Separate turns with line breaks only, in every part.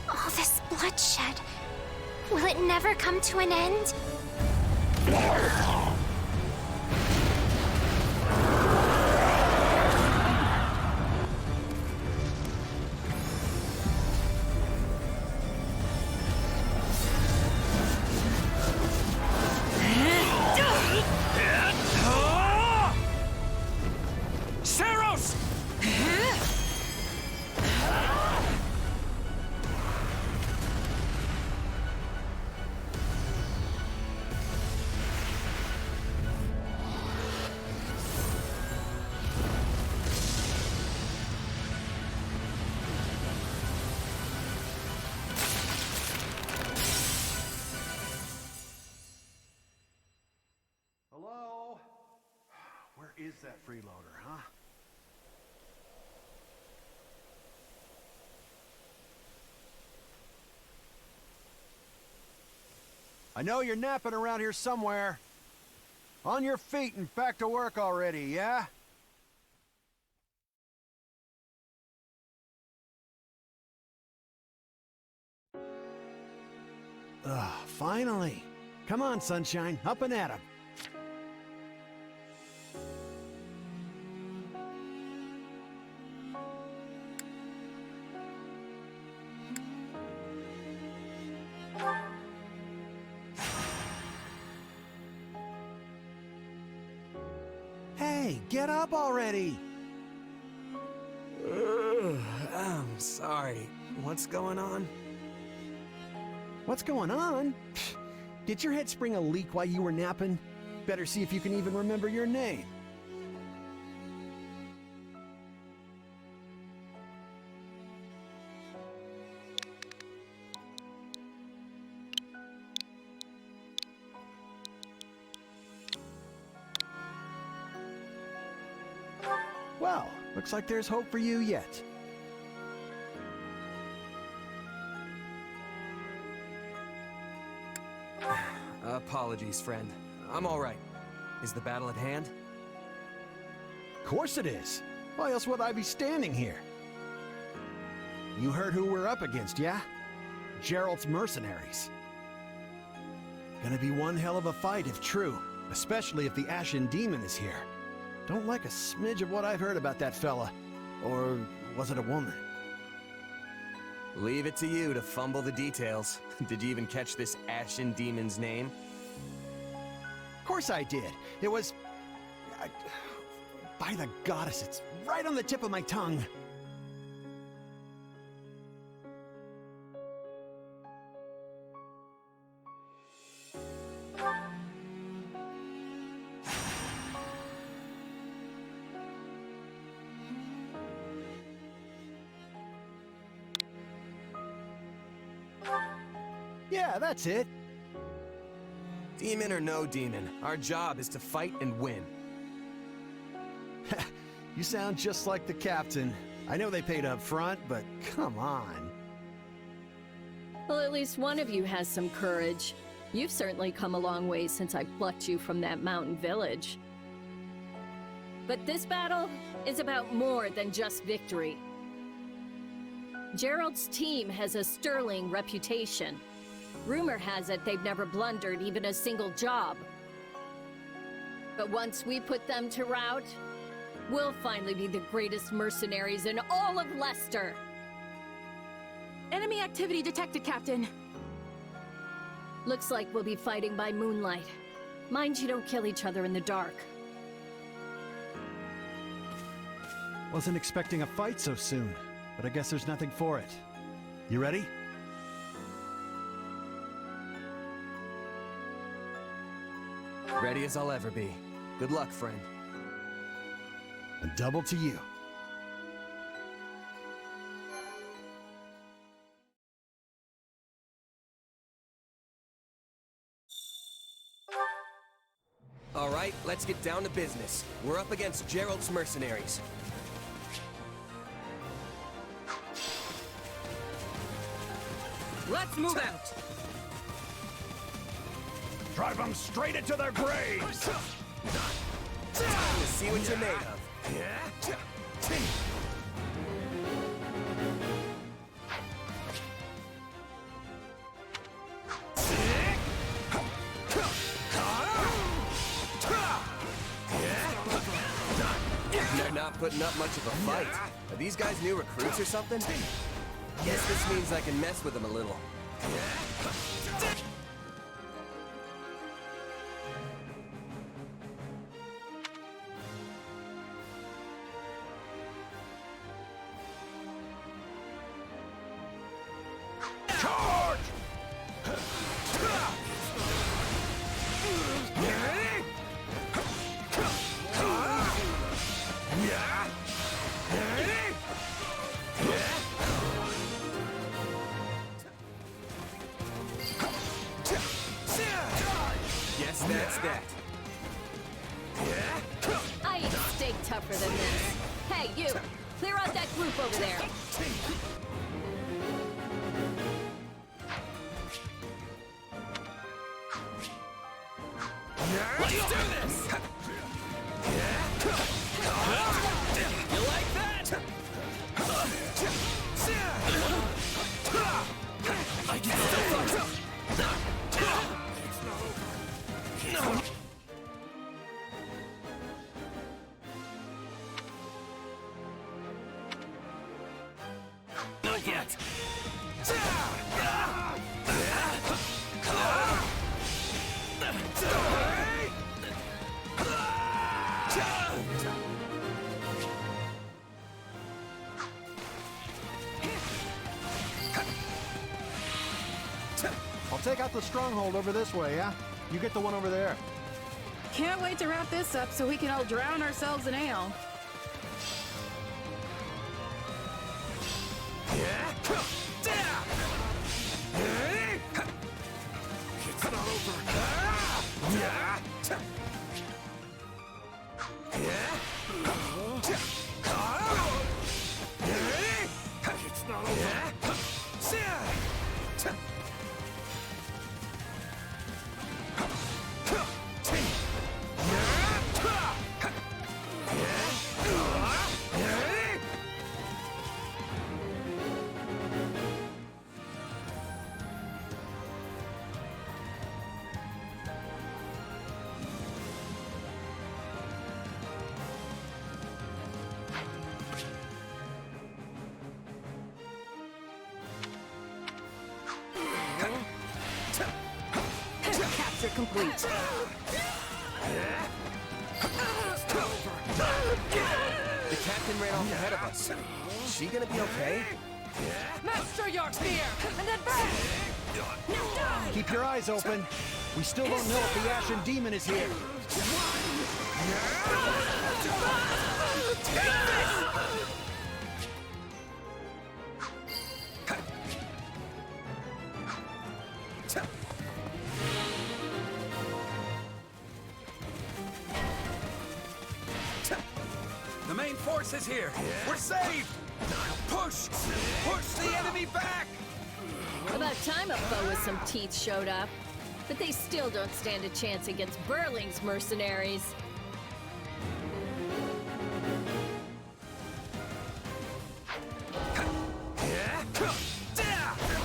All this bloodshed. Will it never come to an end?
Hello? Where is that freeloader, huh? I know you're napping around here somewhere. On your feet and back to work already, yeah? Finally. Come on, Sunshine, up and at 'em. Hey, get up already!
I'm sorry. What's going on?
What's going on? Did your head spring a leak while you were napping? Better see if you can even remember your name. Well, looks like there's hope for you yet.
Apologies, friend. I'm all right. Is the battle at hand?
Of course it is. Why else would I be standing here? You heard who we're up against, yeah? Geralt's mercenaries. Gonna be one hell of a fight if true, especially if the Ashen Demon is here. Don't like a smidge of what I've heard about that fella. Or was it a woman?
Leave it to you to fumble the details. Did you even catch this Ashen Demon's name?
Of course I did. It was... by the goddess, it's right on the tip of my tongue. Yeah, that's it.
Demon or no demon, our job is to fight and win.
You sound just like the captain. I know they paid up front, but come on.
Well, at least one of you has some courage. You've certainly come a long way since I plucked you from that mountain village. But this battle is about more than just victory. Gerald's team has a sterling reputation. Rumor has it they've never blundered even a single job. But once we put them to rout, we'll finally be the greatest mercenaries in all of Leicester.
Enemy activity detected, Captain.
Looks like we'll be fighting by moonlight. Mind you don't kill each other in the dark.
Wasn't expecting a fight so soon, but I guess there's nothing for it. You ready?
Ready as I'll ever be. Good luck, friend.
And double to you.
All right, let's get down to business. We're up against Gerald's mercenaries. Let's move out!
Drive them straight into their graves!
Time to see what you're made of. They're not putting up much of a fight. Are these guys new recruits or something? Guess this means I can mess with them a little.
Charge!
Guess that's that.
I eat steak tougher than this. Hey, you! Clear out that group over there.
Let's do this! You like that? I can still fight! Not yet!
I'll take out the stronghold over this way, yeah? You get the one over there.
Can't wait to wrap this up so we can all drown ourselves in ale.
It's not over. It's not over.
Capture complete.
The captain ran off ahead of us. Is she gonna be okay?
Master your fear and advance!
Keep your eyes open. We still don't know if the Ashen Demon is here.
The main force is here. We're saved. Push! Push the enemy back!
About time a foe with some teeth showed up. But they still don't stand a chance against Burling's mercenaries.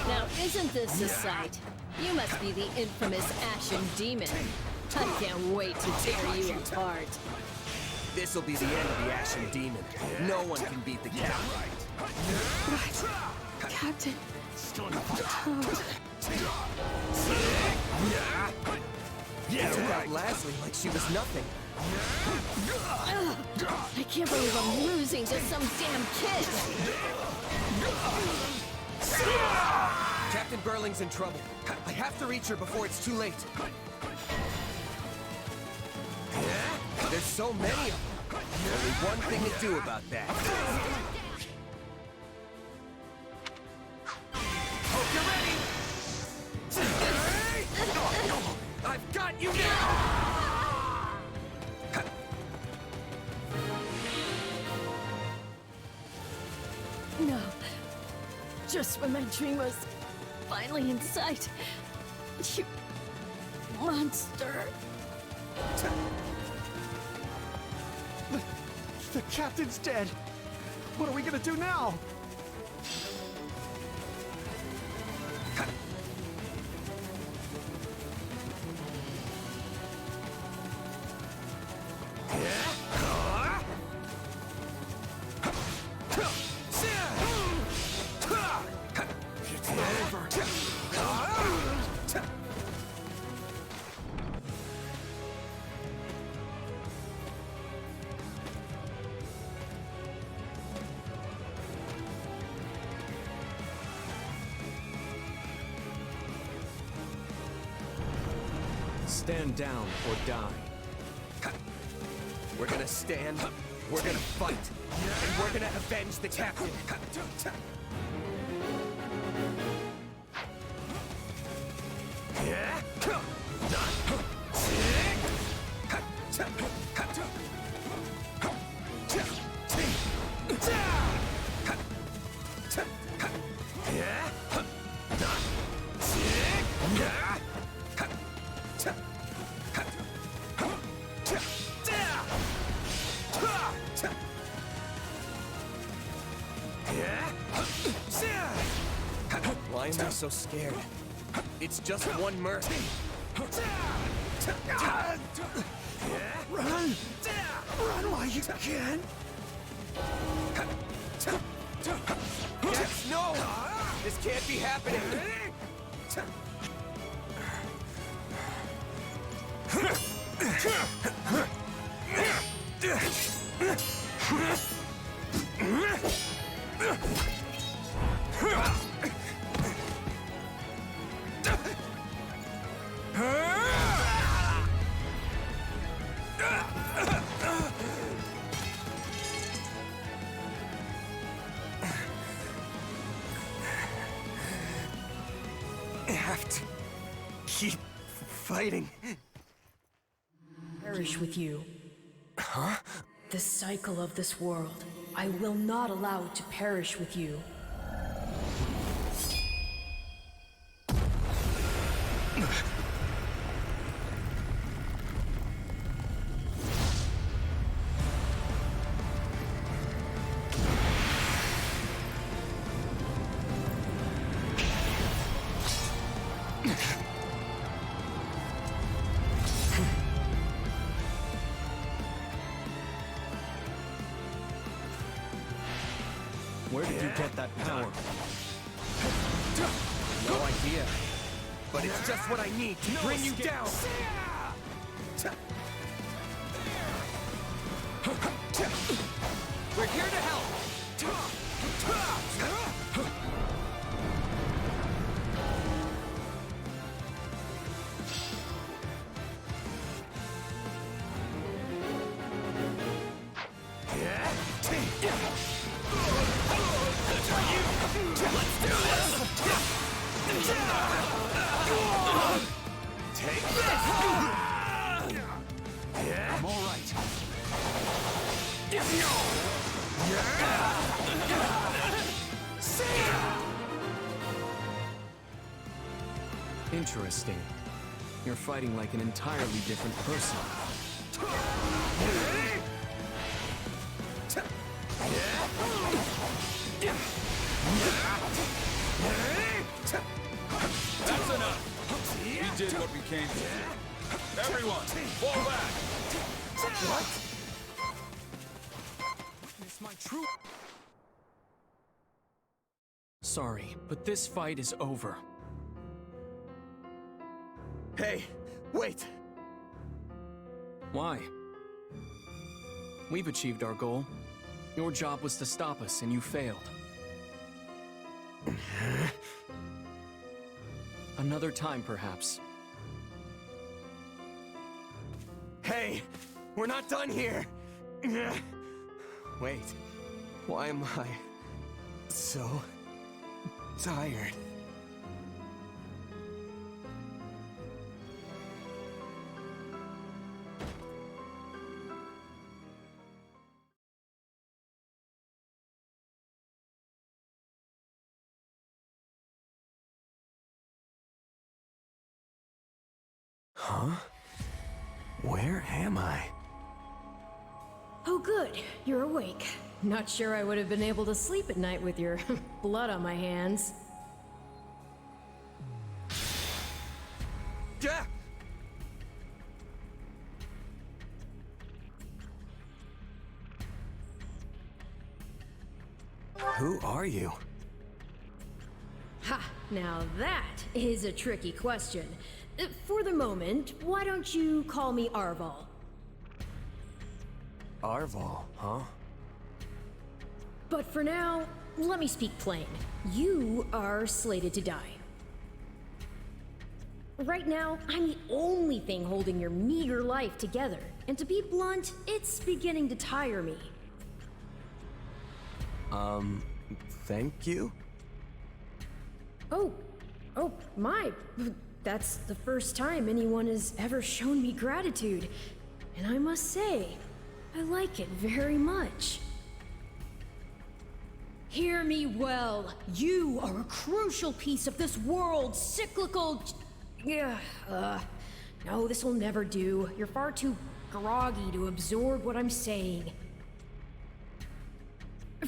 Now, isn't this a sight? You must be the infamous Ashen Demon. I can't wait to tear you apart.
This'll be the end of the Ashen Demon. No one can beat the captain.
What? Captain.
took out Leslie like she was nothing.
I can't believe I'm losing to some damn kid.
Captain Burling's in trouble. I have to reach her before it's too late. There's so many of them. Only one thing to do about that. Hope you're ready! I've got you now!
No. Just when my dream was finally in sight. You monster.
The captain's dead. What are we gonna do now?
Stand down or die.
We're gonna stand, we're gonna fight, and we're gonna avenge the captain. Why am I so scared? It's just one mirth.
Run! Run while you can!
Yes, no! This can't be happening! I have to keep fighting.
Perish with you. Huh? The cycle of this world. I will not allow it to perish with you.
Where did you get that power?
No idea. But it's just what I need to bring you down! We're here to help! Let's do this! Take this!
I'm all right.
Interesting. You're fighting like an entirely different person.
That's enough! We did what we came to do. Everyone, fall back!
What?
Witness my true... Sorry, but this fight is over.
Hey, wait!
Why? We've achieved our goal. Your job was to stop us, and you failed. Another time, perhaps.
Hey! We're not done here! Wait. Why am I so tired? Huh? Where am I?
Oh, good. You're awake. Not sure I would have been able to sleep at night with your blood on my hands.
Yeah! Who are you?
Ha! Now that is a tricky question. For the moment, why don't you call me Arval?
Arval, huh?
But for now, let me speak plain. You are slated to die. Right now, I'm the only thing holding your meager life together. And to be blunt, it's beginning to tire me.
Thank you?
Oh, my. That's the first time anyone has ever shown me gratitude. And I must say, I like it very much. Hear me well. You are a crucial piece of this world's cyclical... No, this will never do. You're far too groggy to absorb what I'm saying.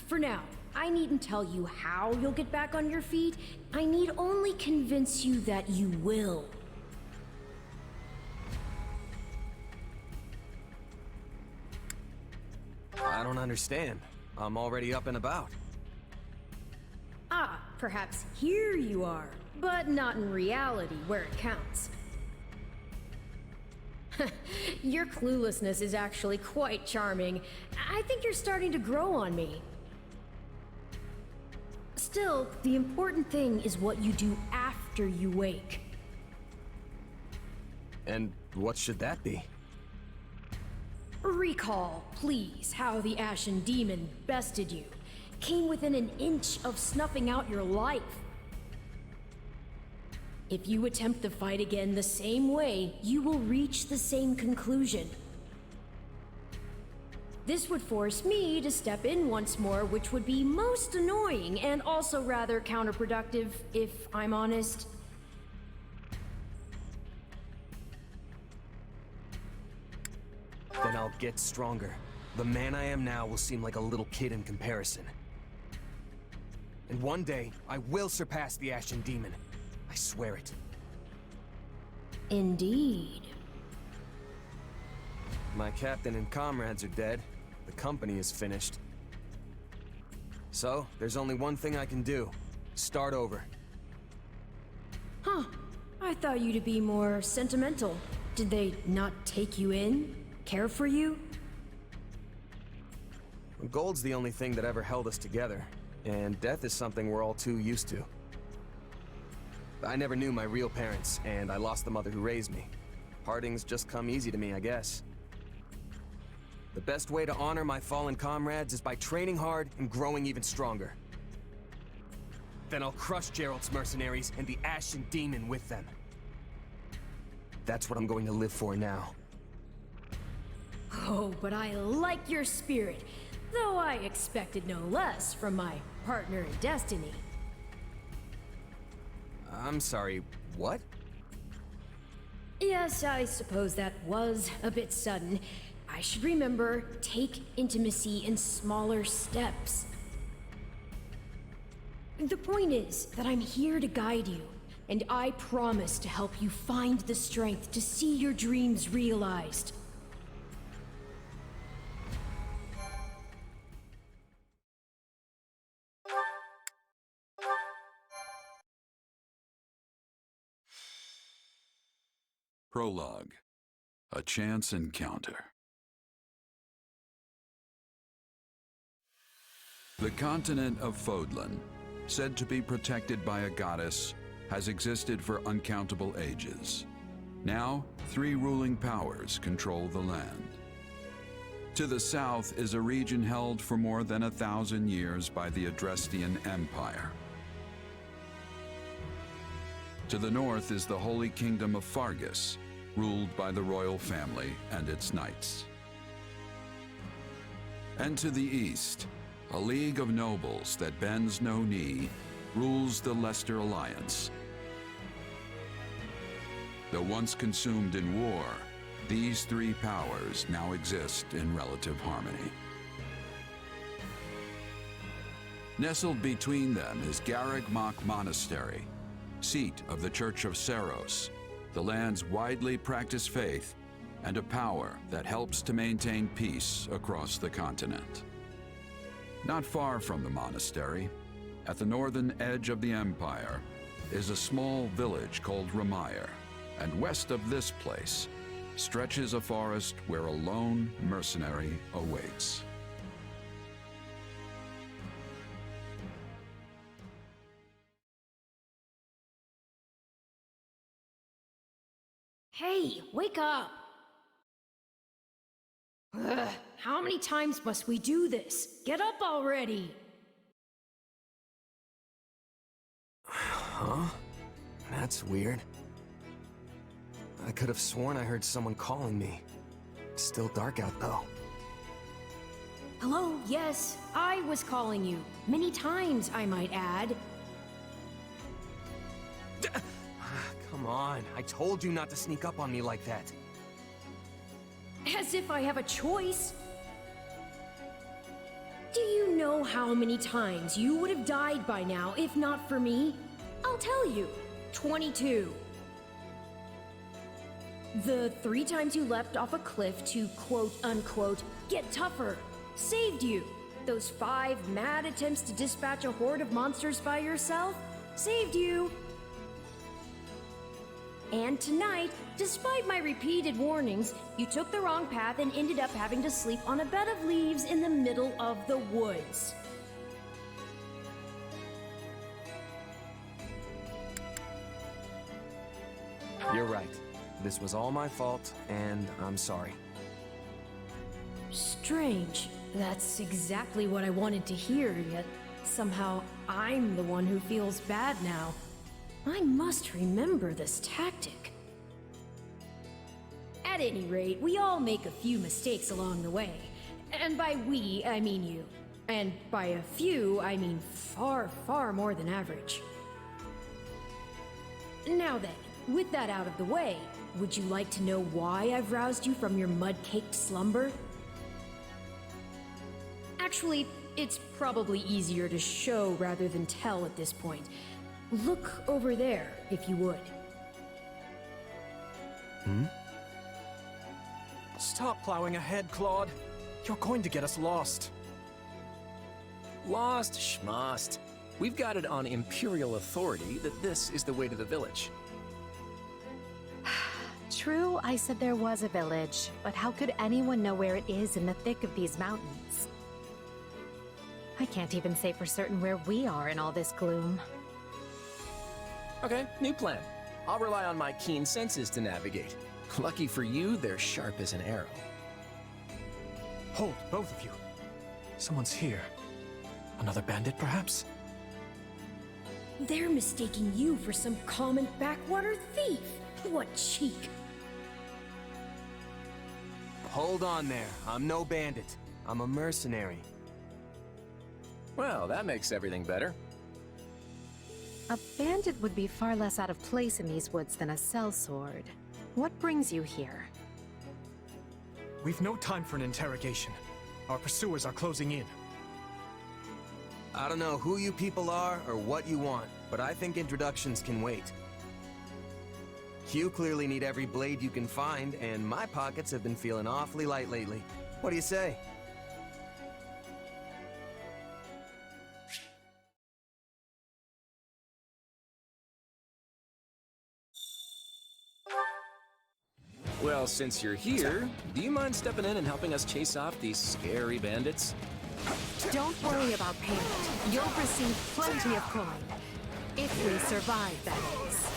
For now, I needn't tell you how you'll get back on your feet. I need only convince you that you will.
I don't understand. I'm already up and about.
Ah, perhaps here you are, but not in reality where it counts. Your cluelessness is actually quite charming. I think you're starting to grow on me. Still, the important thing is what you do after you wake.
And what should that be?
Recall, please, how the Ashen Demon bested you. Came within an inch of snuffing out your life. If you attempt the fight again the same way, you will reach the same conclusion. This would force me to step in once more, which would be most annoying and also rather counterproductive, if I'm honest.
Then I'll get stronger. The man I am now will seem like a little kid in comparison. And one day, I will surpass the Ashen Demon. I swear it.
Indeed.
My captain and comrades are dead. The company is finished. So, there's only one thing I can do. Start over.
Huh. I thought you to be more sentimental. Did they not take you in? Care for you?
Gold's the only thing that ever held us together, and death is something we're all too used to. I never knew my real parents, and I lost the mother who raised me. Partings just come easy to me, I guess. The best way to honor my fallen comrades is by training hard and growing even stronger. Then I'll crush Geralt's mercenaries and the Ashen Demon with them. That's what I'm going to live for now.
Oh, but I like your spirit, though I expected no less from my partner in destiny.
I'm sorry, what?
Yes, I suppose that was a bit sudden. I should remember, take intimacy in smaller steps. The point is that I'm here to guide you, and I promise to help you find the strength to see your dreams realized.
Prologue. A chance encounter. The continent of Fodlan, said to be protected by a goddess, has existed for uncountable ages. Now, 3 ruling powers control the land. To the south is a region held for more than 1,000 years by the Adrestian Empire. To the north is the Holy Kingdom of Fargus, ruled by the royal family and its knights. And to the east, a league of nobles that bends no knee rules the Leicester Alliance. Though once consumed in war, these 3 powers now exist in relative harmony. Nestled between them is Garreg Mach Monastery, seat of the Church of Saros, the land's widely practiced faith, and a power that helps to maintain peace across the continent. Not far from the monastery, at the northern edge of the empire, is a small village called Ramire, and west of this place stretches a forest where a lone mercenary awaits.
Hey, wake up! Ugh, how many times must we do this? Get up already!
Huh? That's weird. I could have sworn I heard someone calling me. It's still dark out though.
Hello, yes, I was calling you. Many times, I might add.
Come on, I told you not to sneak up on me like that.
As if I have a choice. Do you know how many times you would have died by now if not for me? I'll tell you. 22. The 3 times you leapt off a cliff to quote-unquote get tougher saved you. Those 5 mad attempts to dispatch a horde of monsters by yourself saved you. And tonight, despite my repeated warnings, you took the wrong path and ended up having to sleep on a bed of leaves in the middle of the woods.
You're right. This was all my fault, and I'm sorry.
Strange. That's exactly what I wanted to hear, yet somehow I'm the one who feels bad now. I must remember this tactic. At any rate, we all make a few mistakes along the way. And by we, I mean you. And by a few, I mean far, far more than average. Now then, with that out of the way, would you like to know why I've roused you from your mud-caked slumber? Actually, it's probably easier to show rather than tell at this point. Look over there, if you would.
Stop plowing ahead, Claude. You're going to get us lost.
Lost schmost. We've got it on Imperial authority that this is the way to the village.
True, I said there was a village, but how could anyone know where it is in the thick of these mountains? I can't even say for certain where we are in all this gloom.
Okay, new plan. I'll rely on my keen senses to navigate. Lucky for you, they're sharp as an arrow.
Hold, both of you. Someone's here. Another bandit, perhaps?
They're mistaking you for some common backwater thief. What cheek.
Hold on there. I'm no bandit. I'm a mercenary.
Well, that makes everything better.
A bandit would be far less out of place in these woods than a sellsword. What brings you here?
We've no time for an interrogation. Our pursuers are closing in.
I don't know who you people are or what you want, but I think introductions can wait. You clearly need every blade you can find, and my pockets have been feeling awfully light lately. What do you say?
Well,
Well, since you're here, do you mind stepping in and helping us chase off these scary bandits?
Don't worry about payment. You'll receive plenty of coin. If we survive, that is.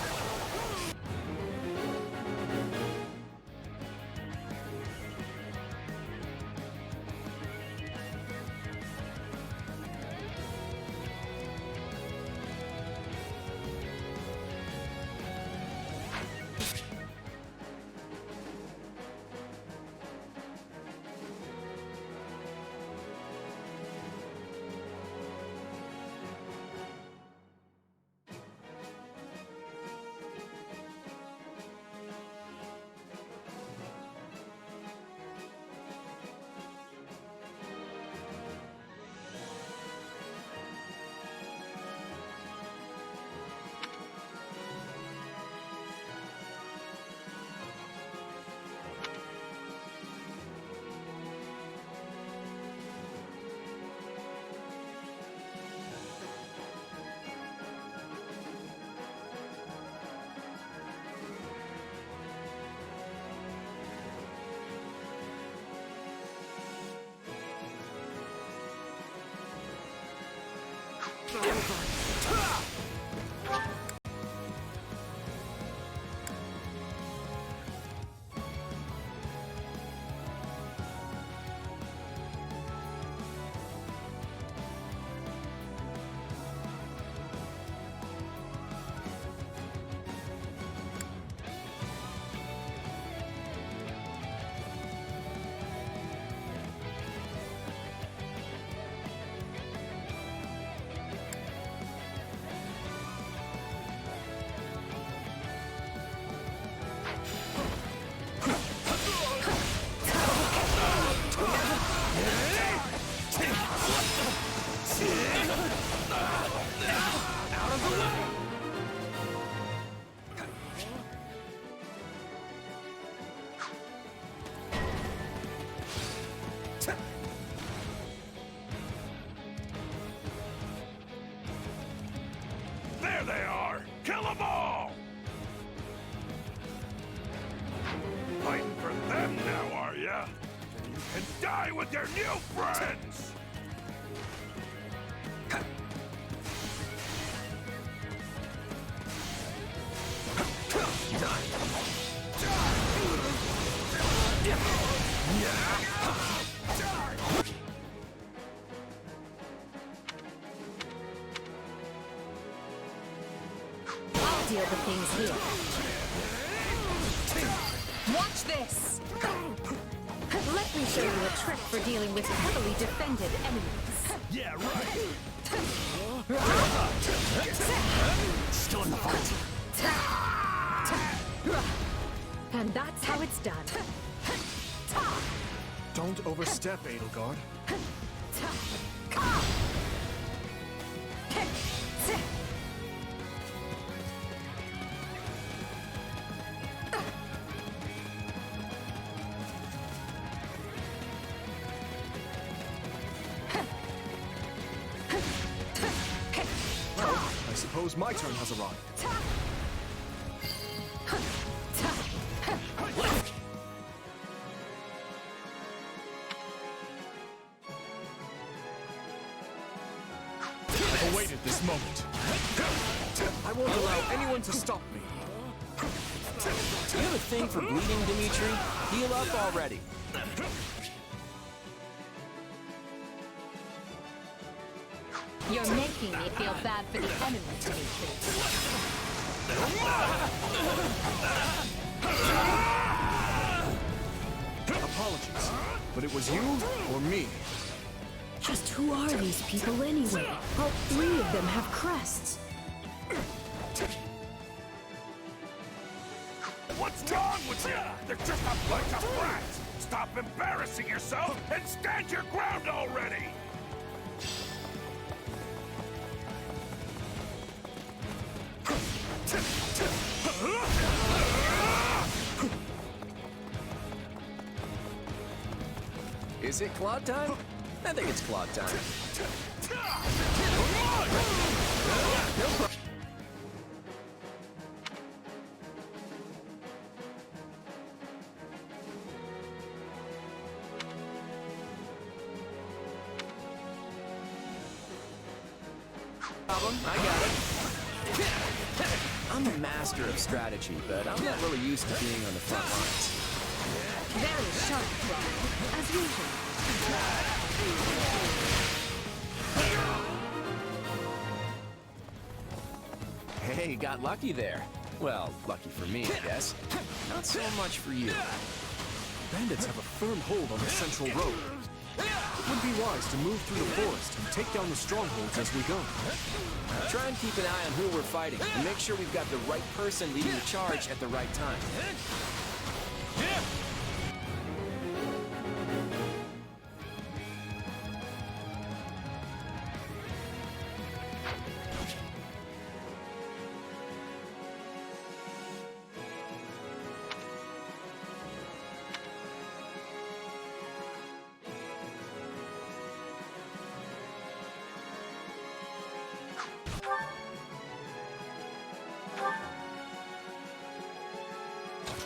There they are! Kill them all! Fighting for them now, are ya? Then you can die with your new friends!
I'll deal with things here. Watch this! Let me show you a trick for dealing with heavily defended enemies.
Yeah, right. Still in the fight.
And that's how it's done.
Don't overstep, Edelgard. Well, I suppose my turn has arrived. I've awaited this moment. I won't allow anyone to stop me.
You have a thing for bleeding, Dimitri? Heal up already.
You're making me feel bad for the enemy, Dimitri.
Apologies, but it was you or me.
Just who are these people anyway? All three of them have crests.
What's wrong with you? They're just a bunch of brats! Stop embarrassing yourself and stand your ground already!
Is it Claude time? I think it's Claude time. problem. I got it. I'm a master of strategy, but I'm not really used to being on the front lines.
Very sharp, Prologue, as usual.
Hey, got lucky there. Well, lucky for me, I guess. Not so much for you.
Bandits have a firm hold on the central road. It would be wise to move through the forest and take down the strongholds as we go.
Try and keep an eye on who we're fighting, and make sure we've got the right person leading the charge at the right time.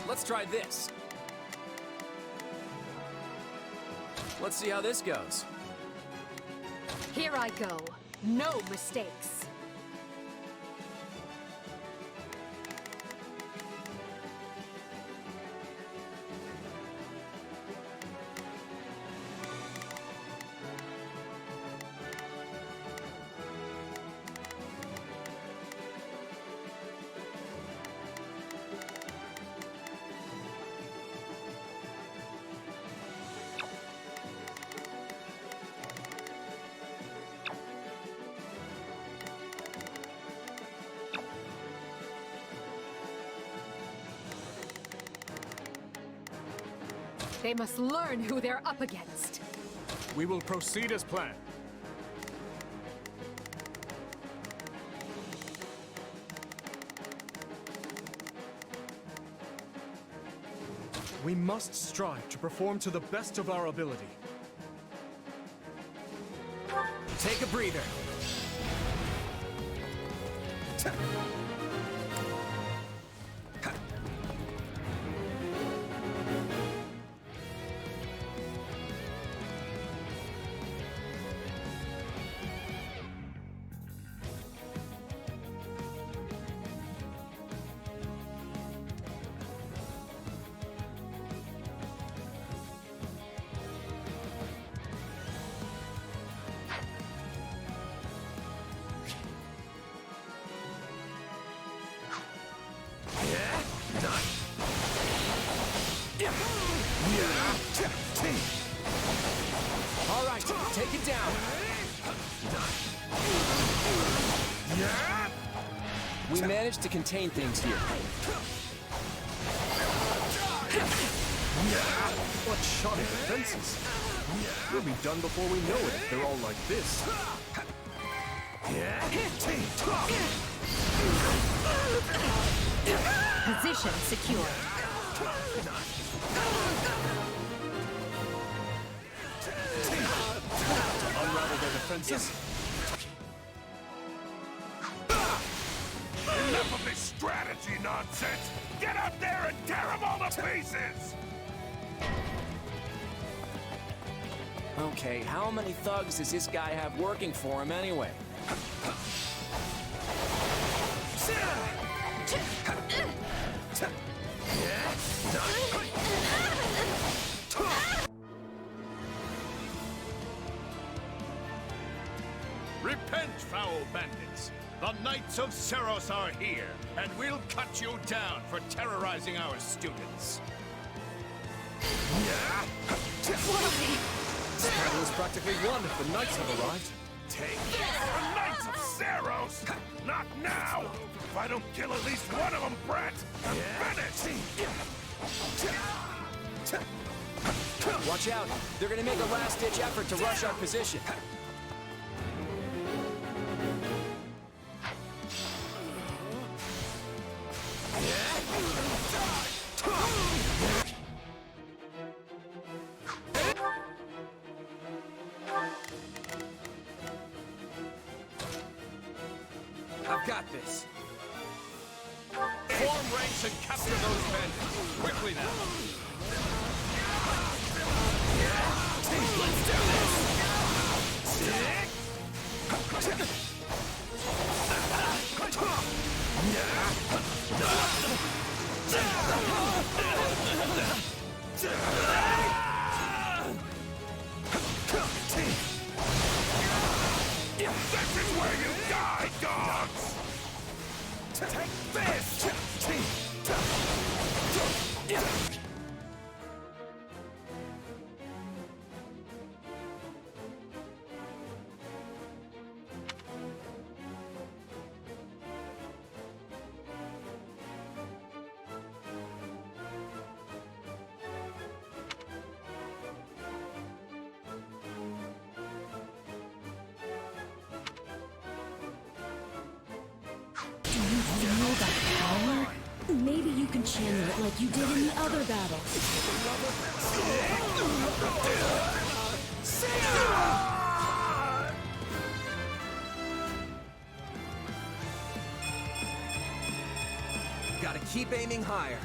Let's try this. Let's see how this goes.
Here I go. No mistakes. They must learn who they're up against.
We will proceed as planned. We must strive to perform to the best of our ability.
Take a breather.
All right, take it down. We managed to contain things here.
What shot at defenses? We'll be done before we know it if they're all like this.
Position secure.
Unravel their defenses.
Enough of this strategy nonsense! Get up there and tear them all to pieces!
Okay, how many thugs does this guy have working for him anyway?
Repent, foul bandits! The Knights of Seros are here, and we'll cut you down for terrorizing our students.
This battle is practically won if the knights have arrived.
Take the Knights of Seros! Not now! If I don't kill at least one of them, Brett, I'm finished!
Watch out! They're gonna make a last-ditch effort to rush our position.
I've got this.
Form ranks and capture those bandits! Quickly now!
Let's do this!
channel it like you did in the other battle.
Gotta keep aiming higher.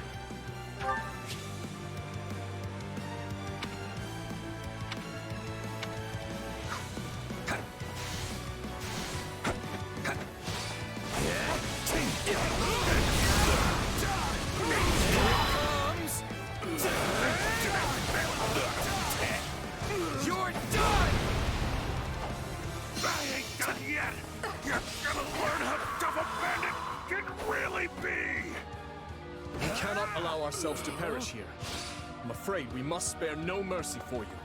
You're done! I ain't done yet! You're gonna learn how tough a bandit can really be!
We cannot allow ourselves to perish here. I'm afraid we must spare no mercy for you.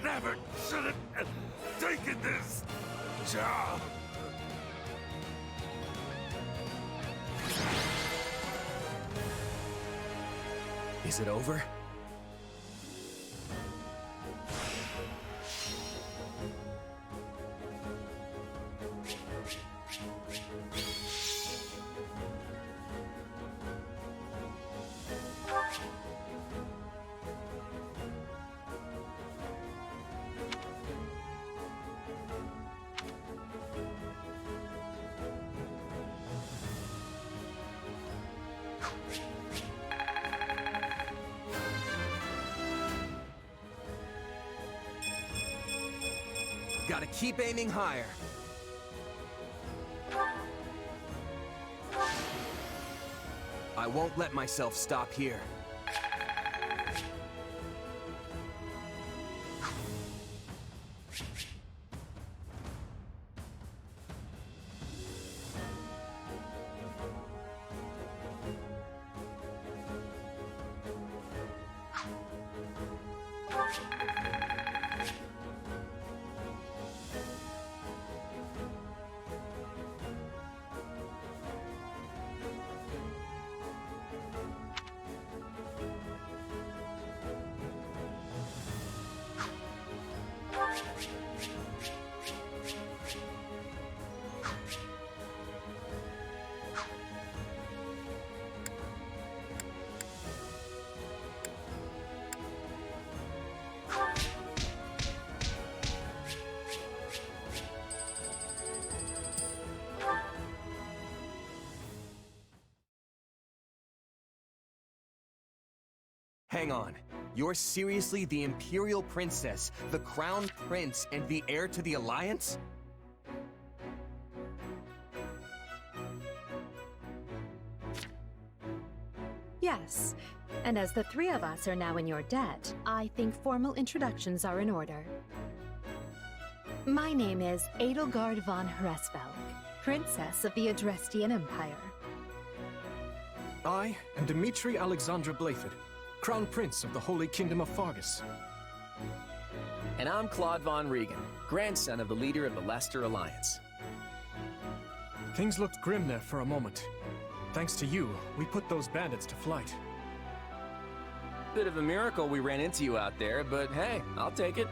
Never should have taken this job!
Is it over? Gotta keep aiming higher. I won't let myself stop here. Hang on. You're seriously the Imperial Princess, the Crown Prince, and the heir to the Alliance?
Yes. And as the three of us are now in your debt, I think formal introductions are in order. My name is Edelgard von Hresvelg, Princess of the Adrestian Empire.
I am Dmitri Alexandra Blaford, Crown Prince of the Holy Kingdom of Fargus.
And I'm Claude von Regan, grandson of the leader of the Leicester Alliance.
Things looked grim there for a moment. Thanks to you, we put those bandits to flight.
Bit of a miracle we ran into you out there, but hey, I'll take it.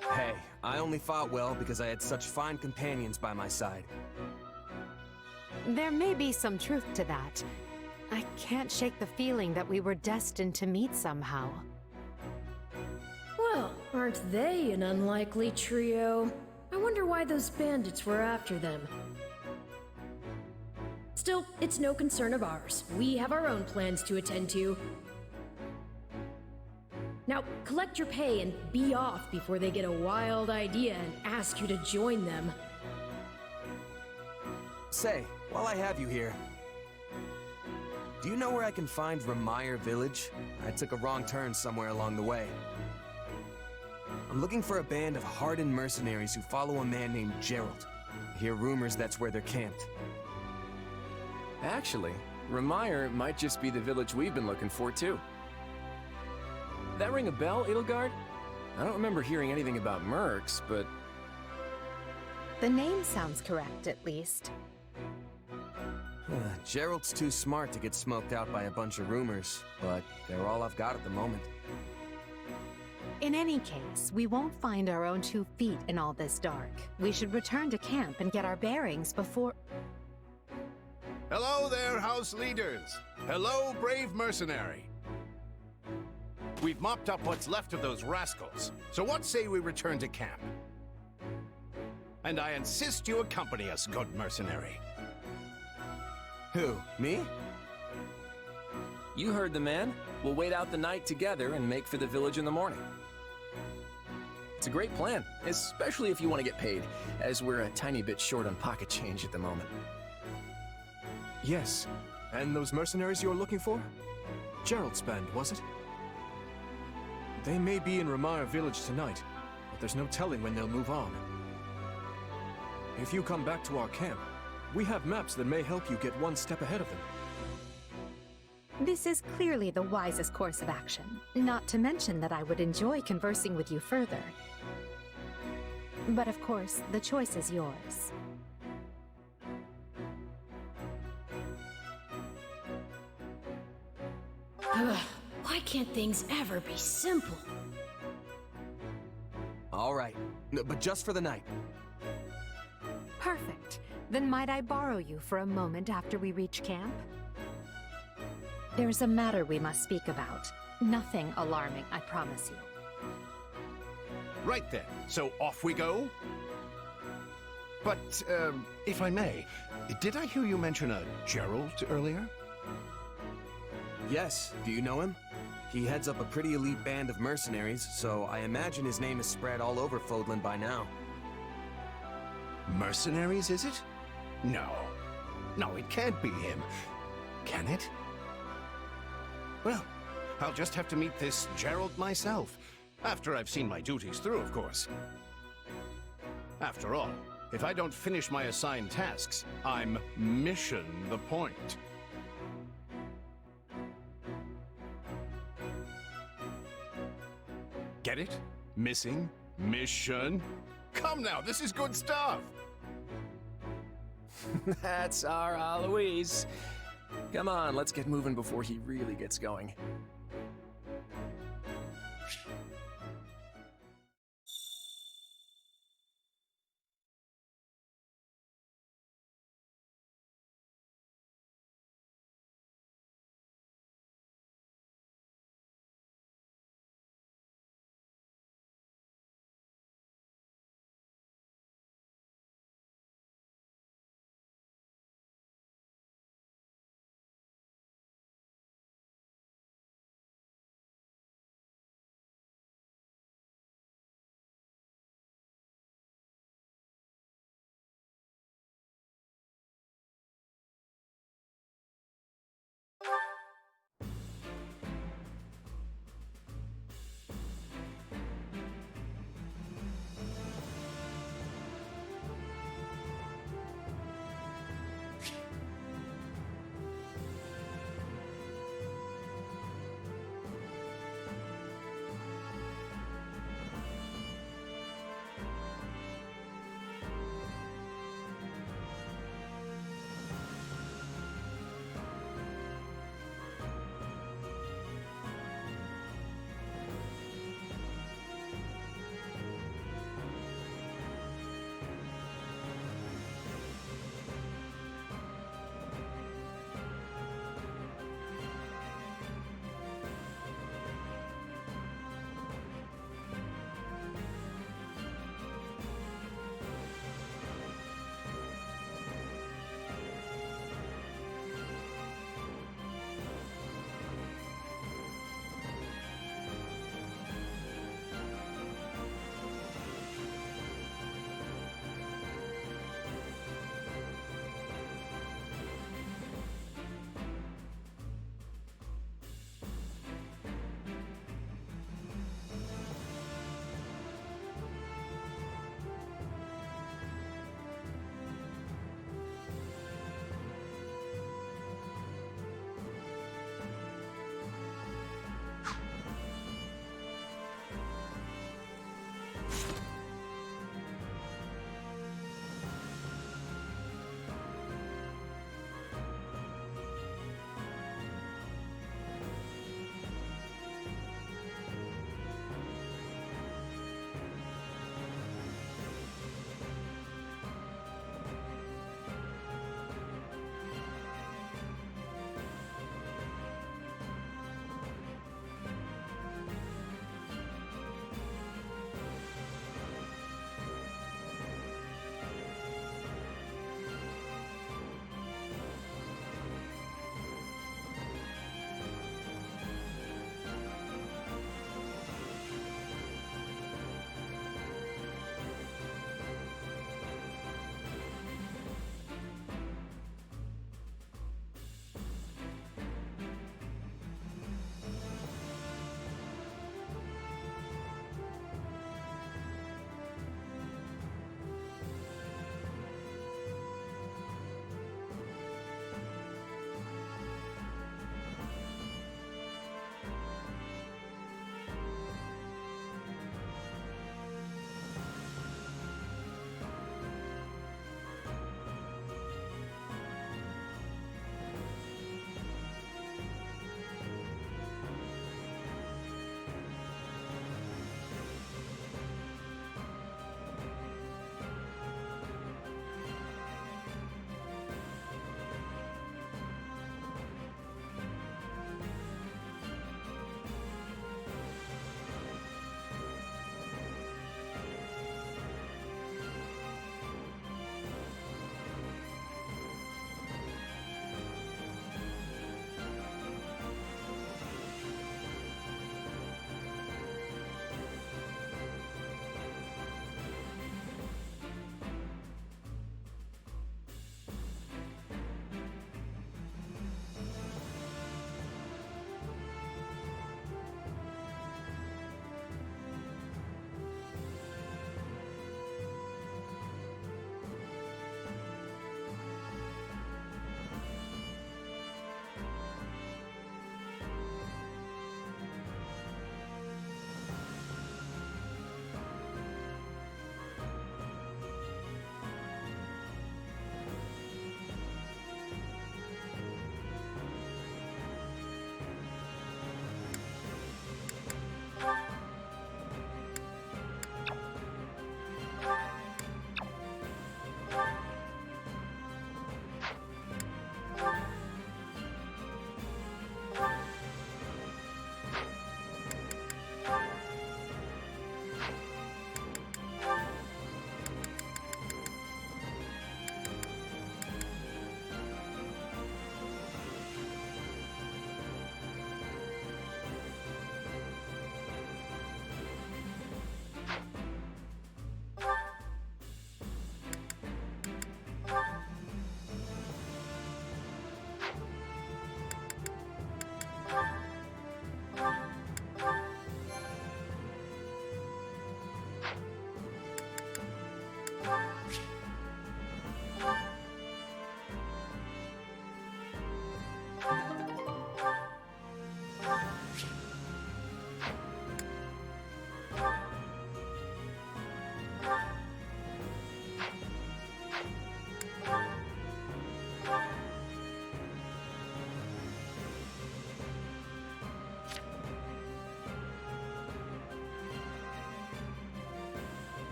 Hey, I only fought well because I had such fine companions by my side.
There may be some truth to that. I can't shake the feeling that we were destined to meet somehow.
Well, aren't they an unlikely trio? I wonder why those bandits were after them. Still, it's no concern of ours. We have our own plans to attend to. Now, collect your pay and be off before they get a wild idea and ask you to join them.
Say, while I have you here, do you know where I can find Remire Village? I took a wrong turn somewhere along the way. I'm looking for a band of hardened mercenaries who follow a man named Gerald. I hear rumors that's where they're camped.
Actually, Remire might just be the village we've been looking for, too. That ring a bell, Edelgard? I don't remember hearing anything about mercs, but...
The name sounds correct, at least.
Gerald's too smart to get smoked out by a bunch of rumors, but they're all I've got at the moment.
In any case, we won't find our own 2 feet in all this dark. We should return to camp and get our bearings before...
Hello there, house leaders. Hello, brave mercenary. We've mopped up what's left of those rascals, so what say we return to camp? And I insist you accompany us, good mercenary.
Who, me?
You heard the man. We'll wait out the night together and make for the village in the morning. It's a great plan, especially if you want to get paid, as we're a tiny bit short on pocket change at the moment.
Yes. And those mercenaries you're looking for? Gerald's band, was it? They may be in Ramire village tonight, but there's no telling when they'll move on. If you come back to our camp, we have maps that may help you get one step ahead of them.
This is clearly the wisest course of action, not to mention that I would enjoy conversing with you further. But of course, the choice is yours.
Ugh, why can't things ever be simple?
All right, but just for the night.
Perfect. Then might I borrow you for a moment after we reach camp? There's a matter we must speak about. Nothing alarming, I promise you.
Right then, so off we go? But, if I may, did I hear you mention a Gerald earlier?
Yes, do you know him? He heads up a pretty elite band of mercenaries, so I imagine his name is spread all over Fodlan by now.
Mercenaries, is it? No. No, it can't be him. Can it? Well, I'll just have to meet this Gerald myself. After I've seen my duties through, of course. After all, if I don't finish my assigned tasks, I'm mission the point. Get it? Missing? Mission? Come now, this is good stuff!
That's our Aloise. Come on, let's get moving before he really gets going.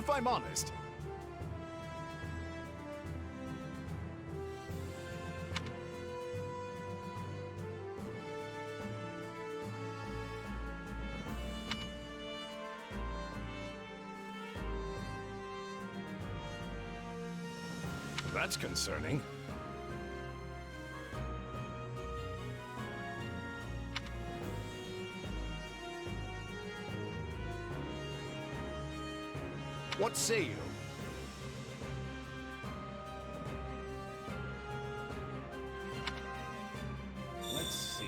if I'm honest. That's concerning. What say you? Let's see.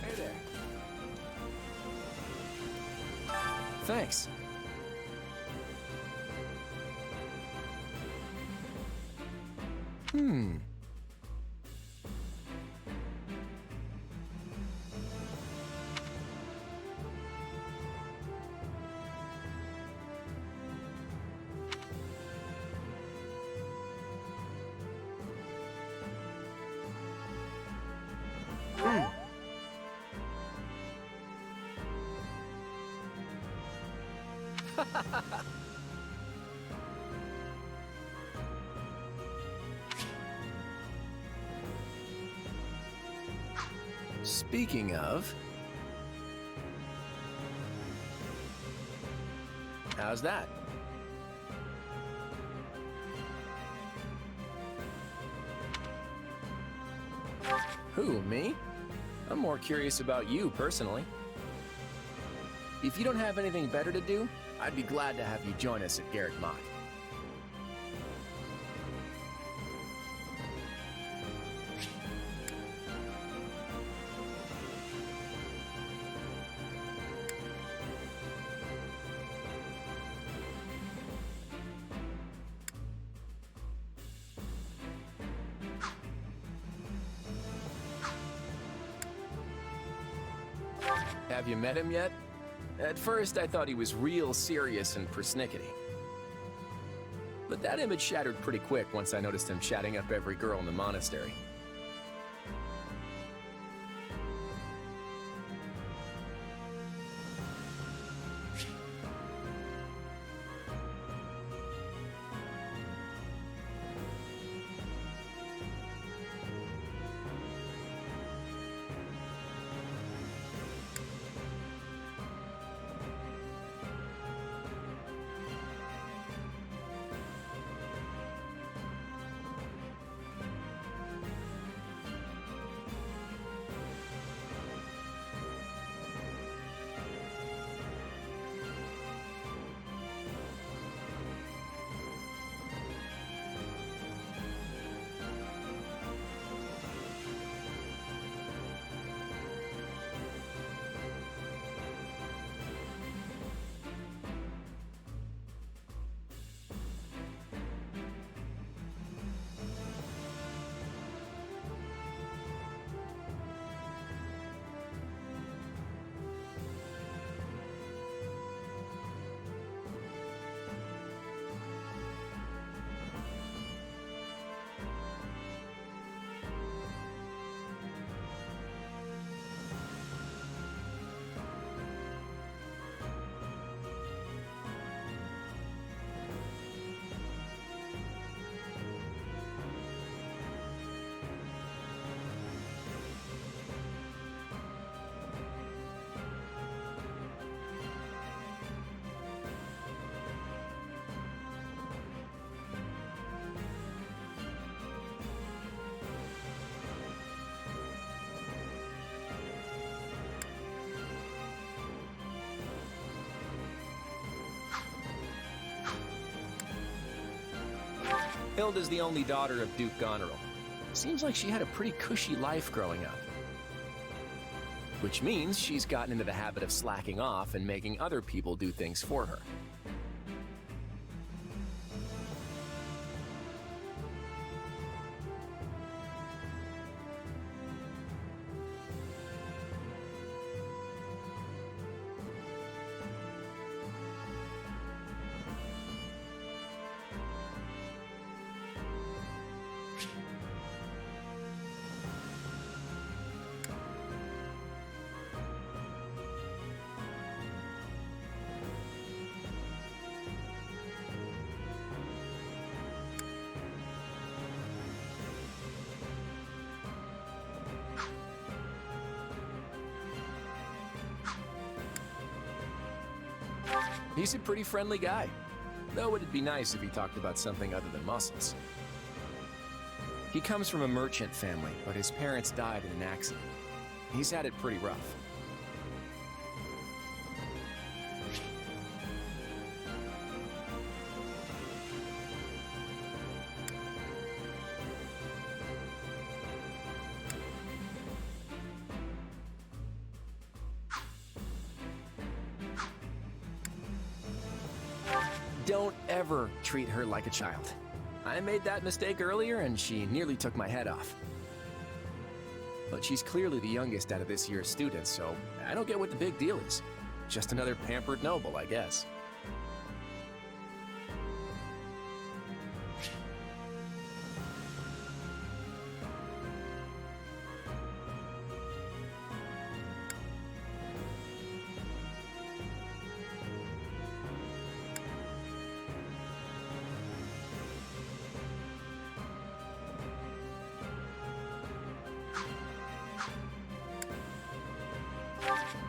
Hey there. Thanks. Speaking of... How's that? Who, me? I'm more curious about you, personally. If you don't have anything better to do, I'd be glad to have you join us at Garrick Mach. Have you met him yet? At first, I thought he was real serious and persnickety. But that image shattered pretty quick once I noticed him chatting up every girl in the monastery. Hilda's the only daughter of Duke Goneril. Seems like she had a pretty cushy life growing up. Which means she's gotten into the habit of slacking off and making other people do things for her. He's a pretty friendly guy, though it'd be nice if he talked about something other than muscles. He comes from a merchant family, but his parents died in an accident. He's had it pretty rough. Don't ever treat her like a child. I made that mistake earlier and she nearly took my head off. But she's clearly the youngest out of this year's students, so I don't get what the big deal is. Just another pampered noble, I guess.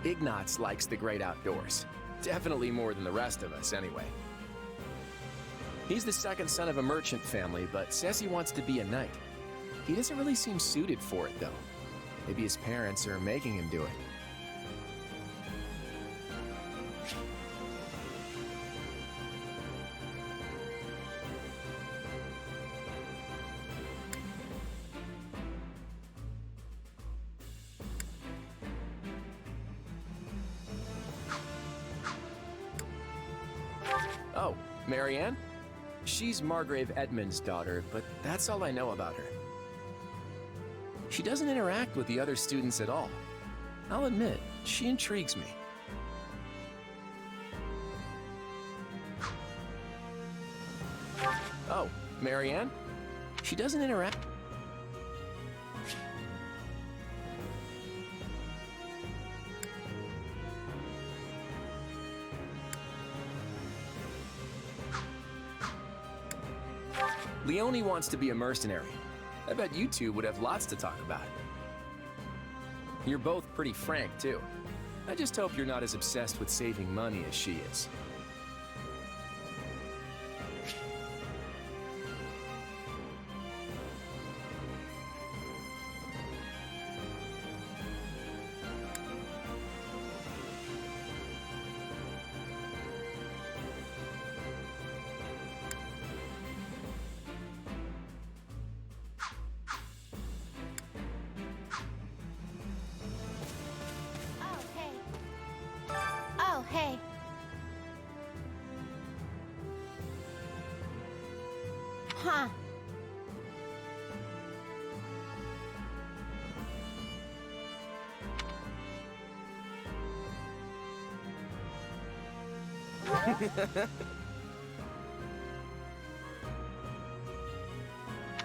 Ignatz likes the great outdoors. Definitely more than the rest of us, anyway. He's the second son of a merchant family, but says he wants to be a knight. He doesn't really seem suited for it, though. Maybe his parents are making him do it. Oh, Marianne? She's Margrave Edmund's daughter, but that's all I know about her. She doesn't interact with the other students at all. I'll admit, she intrigues me. Oh, Marianne? She doesn't interact... Leone wants to be a mercenary. I bet you two would have lots to talk about. You're both pretty frank, too. I just hope you're not as obsessed with saving money as she is.
Oh, hey. Huh.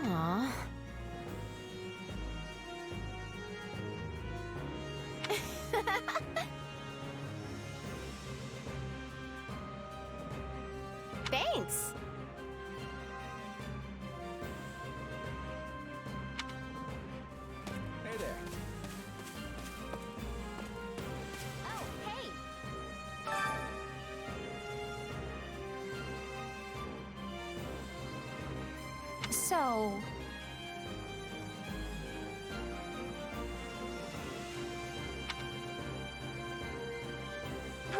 Aw. Thanks.
Hey there.
Oh, hey. So...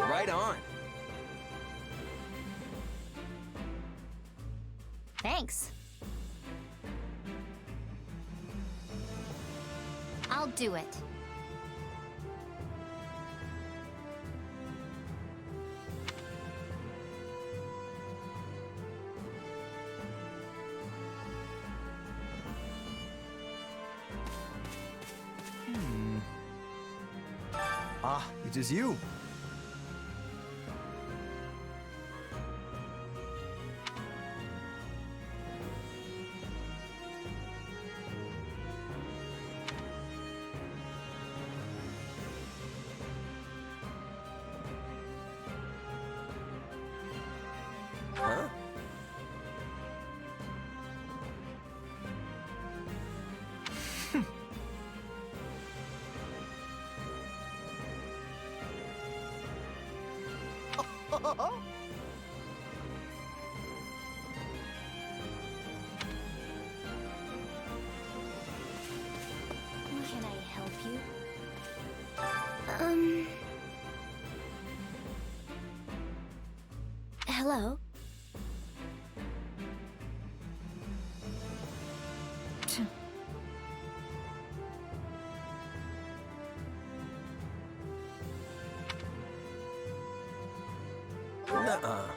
Right on.
Thanks. I'll do it.
Ah, it is you.
Huh?
Can I help you? Hello?
Nuh-uh.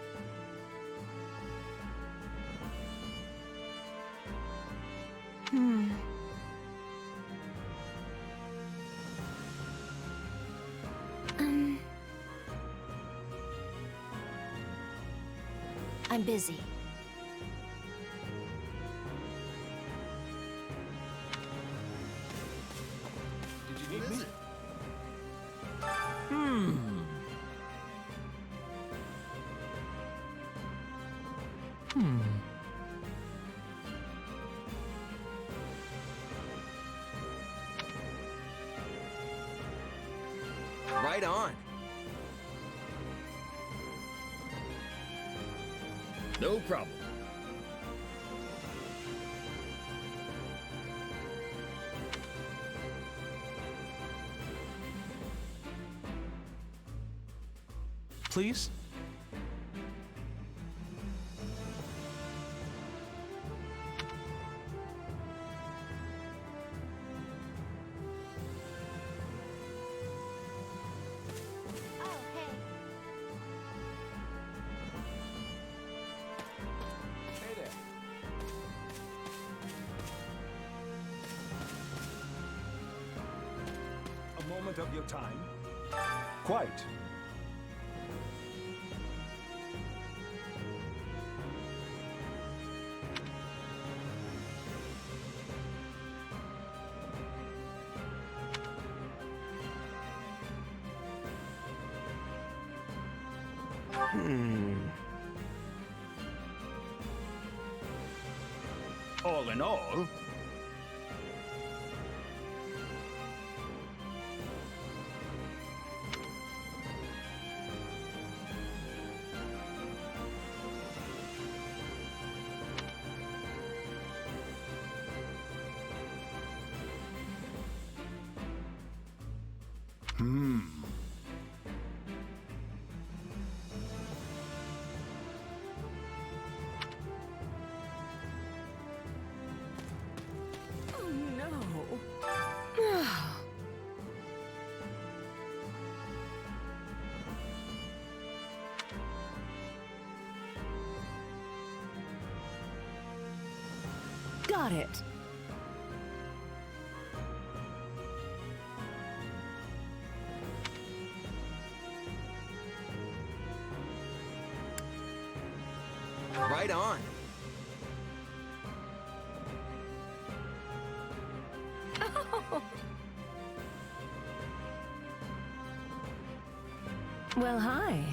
I'm busy.
Did you need me?
Right on.
No problem.
Please?
Oh, hey.
Hey there.
A moment of your time? Quite. All in all,
Got it.
Right on.
Well, hi.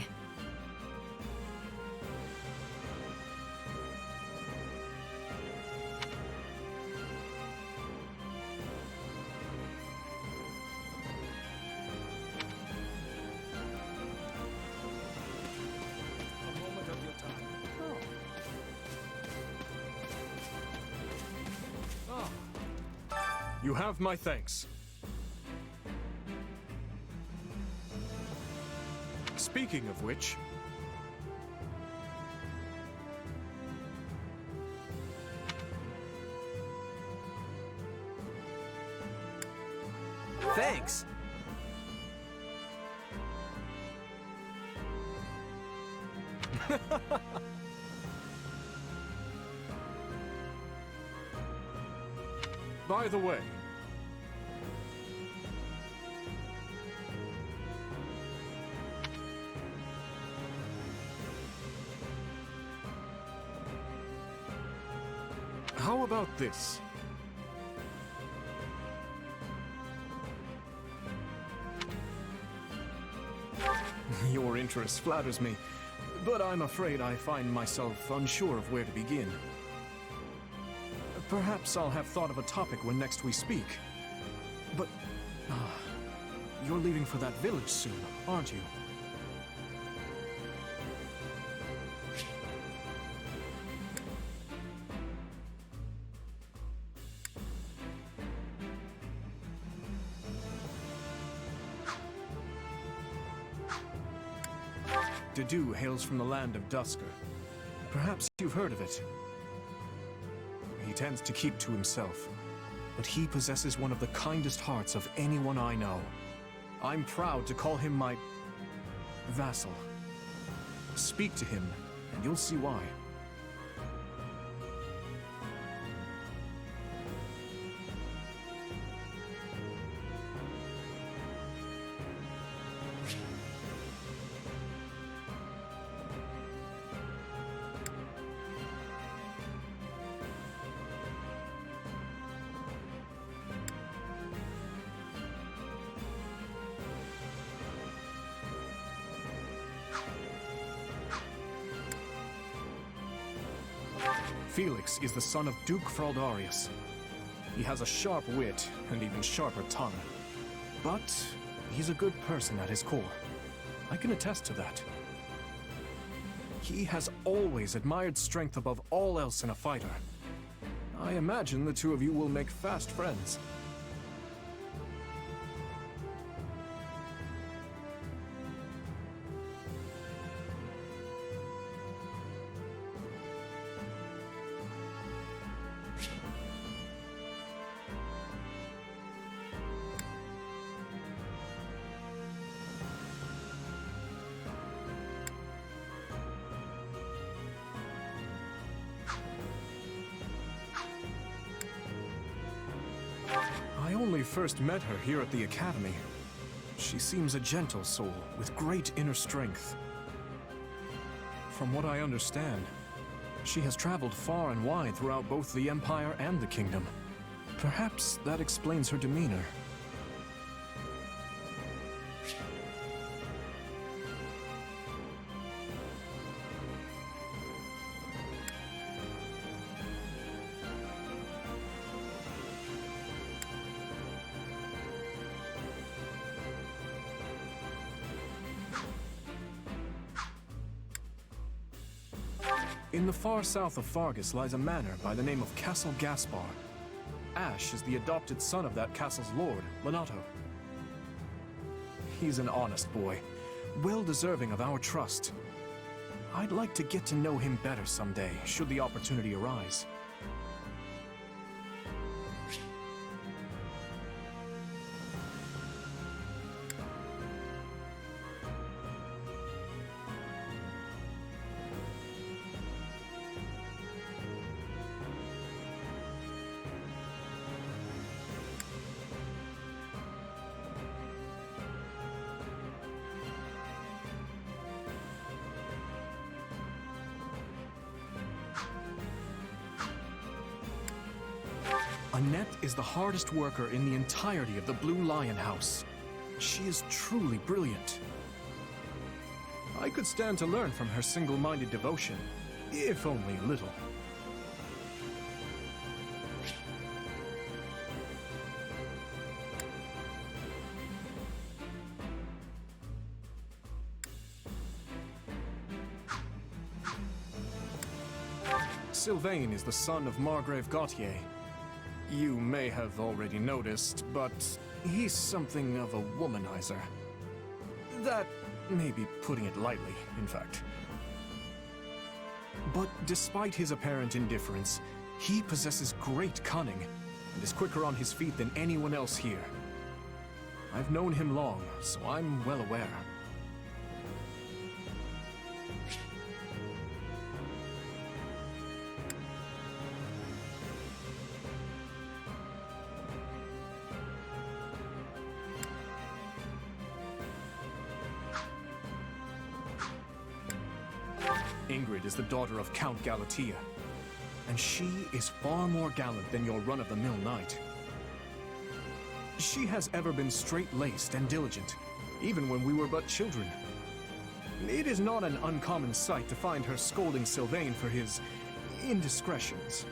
a moment of your time.
You have my thanks. Speaking of which,
Thanks.
by the way, how about this? Your interest flatters me, but I'm afraid I find myself unsure of where to begin. Perhaps I'll have thought of a topic when next we speak. But, you're leaving for that village soon, aren't you? Dedue hails from the land of Dusker. Perhaps you've heard of it. He tends to keep to himself, but he possesses one of the kindest hearts of anyone I know. I'm proud to call him my vassal. Speak to him, and you'll see why. Felix is the son of Duke Fraldarius. He has a sharp wit and even sharper tongue. But he's a good person at his core. I can attest to that. He has always admired strength above all else in a fighter. I imagine the two of you will make fast friends. I only first met her here at the Academy. She seems a gentle soul with great inner strength. From what I understand, she has traveled far and wide throughout both the Empire and the Kingdom. Perhaps that explains her demeanor. In the far south of Fargus lies a manor by the name of Castle Gaspar. Ash is the adopted son of that castle's lord, Lonato. He's an honest boy, well deserving of our trust. I'd like to get to know him better someday, should the opportunity arise. Annette is the hardest worker in the entirety of the Blue Lion House. She is truly brilliant. I could stand to learn from her single-minded devotion, if only a little. Sylvain is the son of Margrave Gautier. You may have already noticed, but he's something of a womanizer. That may be putting it lightly, in fact. But despite his apparent indifference, he possesses great cunning and is quicker on his feet than anyone else here. I've known him long, so I'm well aware. Ingrid is the daughter of Count Galatea, and she is far more gallant than your run-of-the-mill knight. She has ever been straight-laced and diligent, even when we were but children. It is not an uncommon sight to find her scolding Sylvain for his indiscretions.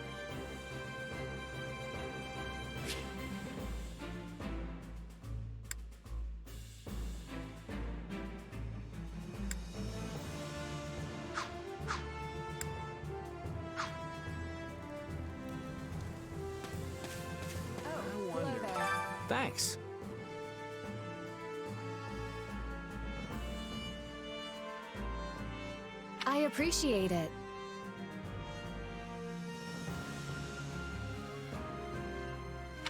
Thanks.
I appreciate it.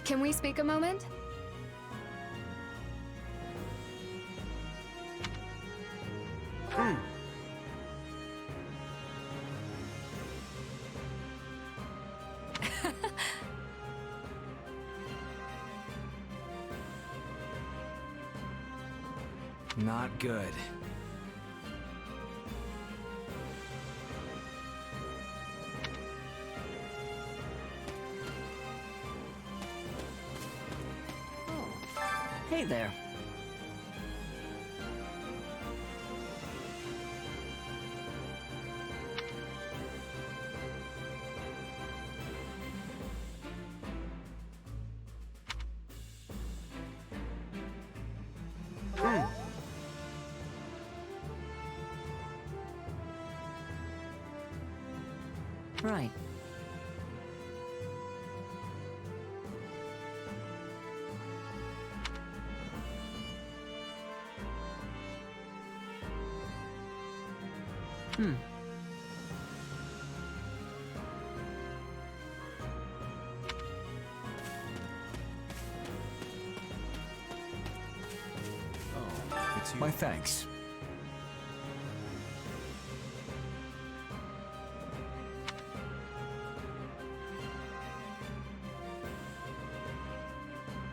Can we speak a moment?
Not good.
Hey there. Right.
My thanks.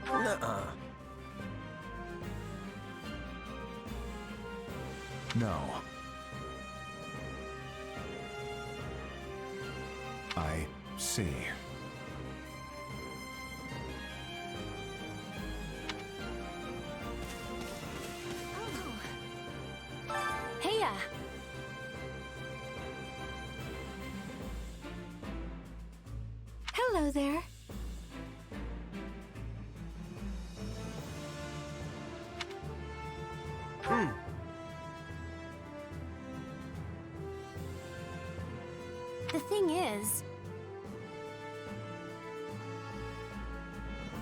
Nuh-uh.
No. I see.
Heya! Hello there. The thing is...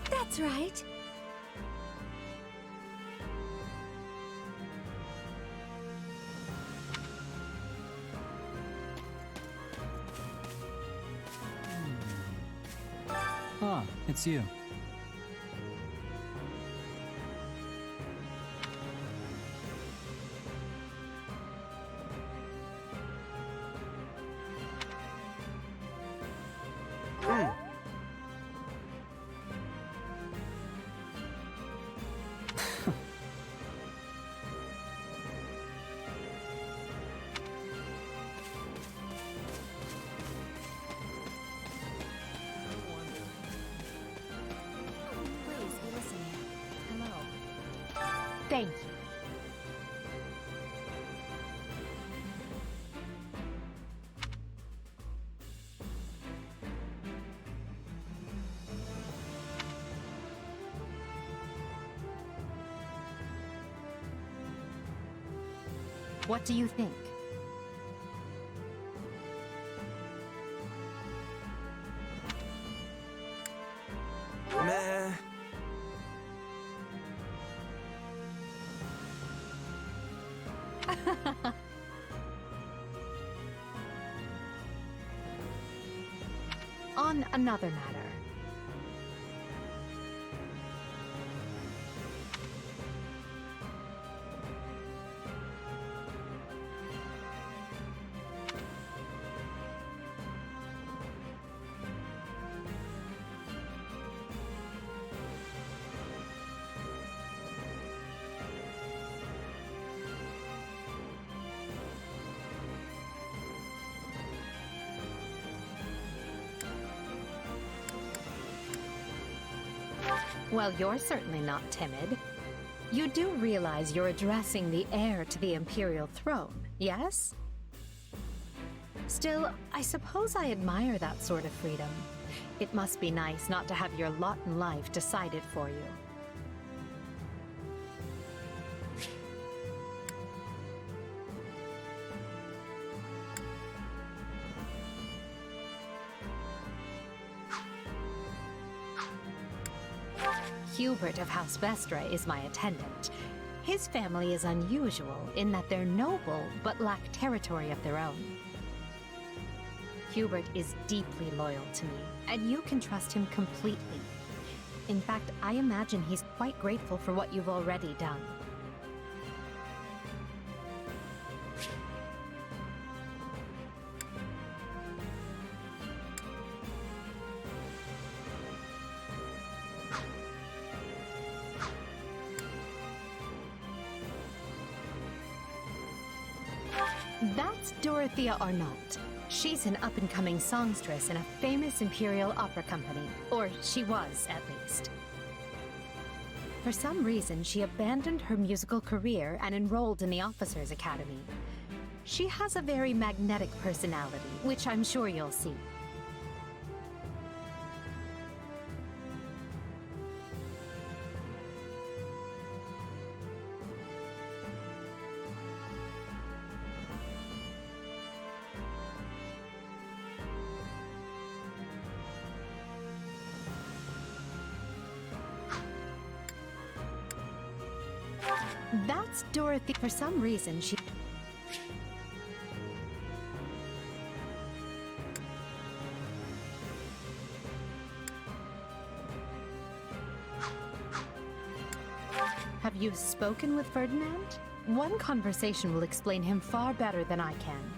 That's right.
Ah, it's you.
Please be listening. Hello.
Thank you. What do you think?
Meh.
On another matter. Well, you're certainly not timid. You do realize you're addressing the heir to the Imperial throne, yes? Still, I suppose I admire that sort of freedom. It must be nice not to have your lot in life decided for you. Hubert of House Vestra is my attendant. His family is unusual in that they're noble but lack territory of their own. Hubert is deeply loyal to me, and you can trust him completely. In fact, I imagine he's quite grateful for what you've already done. That's Dorothea Arnault. She's an up-and-coming songstress in a famous Imperial opera company. Or she was, at least. For some reason, she abandoned her musical career and enrolled in the Officers' Academy. She has a very magnetic personality, which I'm sure you'll see. That's Dorothy. For some reason, she... Have you spoken with Ferdinand? One conversation will explain him far better than I can.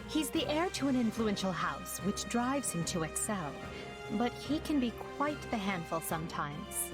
He's the heir to an influential house, which drives him to excel. But he can be quite the handful sometimes.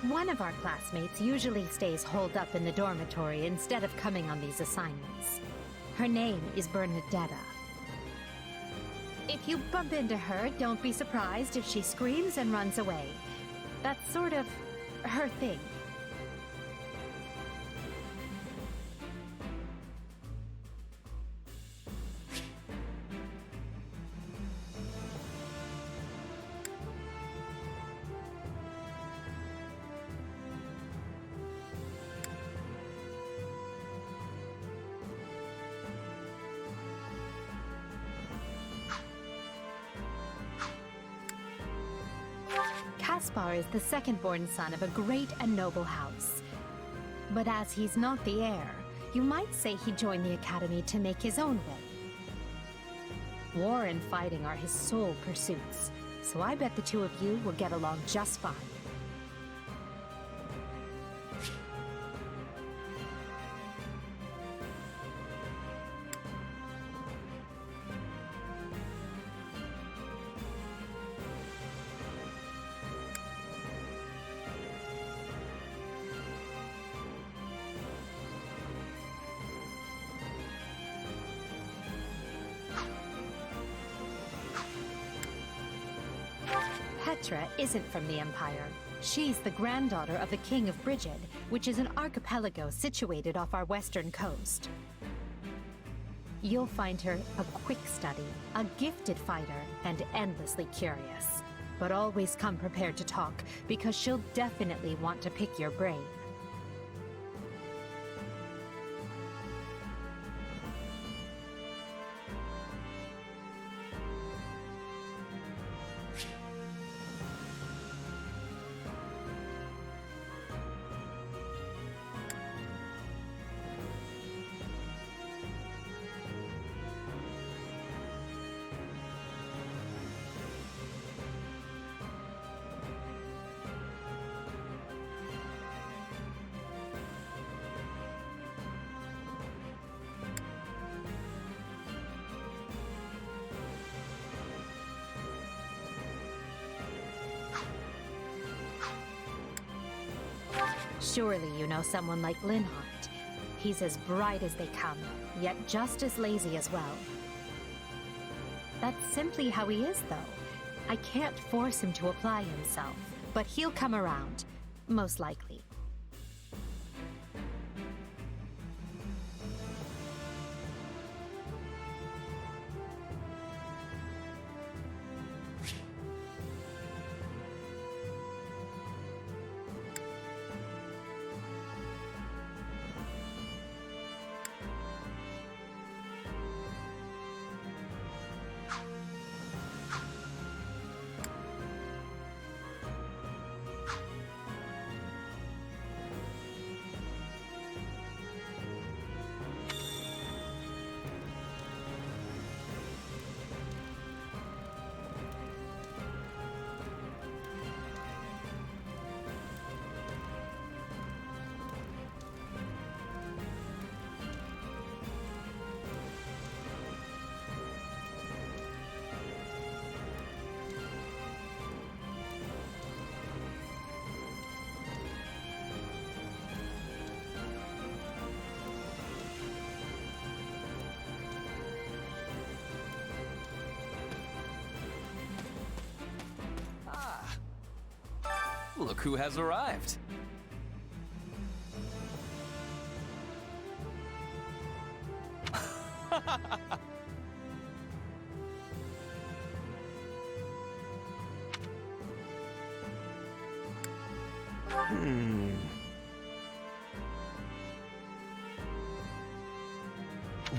One of our classmates usually stays holed up in the dormitory instead of coming on these assignments. Her name is Bernadetta. If you bump into her, don't be surprised if she screams and runs away. That's sort of her thing. Caspar is the second-born son of a great and noble house. But as he's not the heir, you might say he joined the academy to make his own way. War and fighting are his sole pursuits, so I bet the two of you will get along just fine. Petra isn't from the Empire. She's the granddaughter of the King of Brigid, which is an archipelago situated off our western coast. You'll find her a quick study, a gifted fighter, and endlessly curious. But always come prepared to talk, because she'll definitely want to pick your brain. Surely you know someone like Linhardt. He's as bright as they come, yet just as lazy as well. That's simply how he is, though. I can't force him to apply himself, but he'll come around, most likely.
Look who has arrived.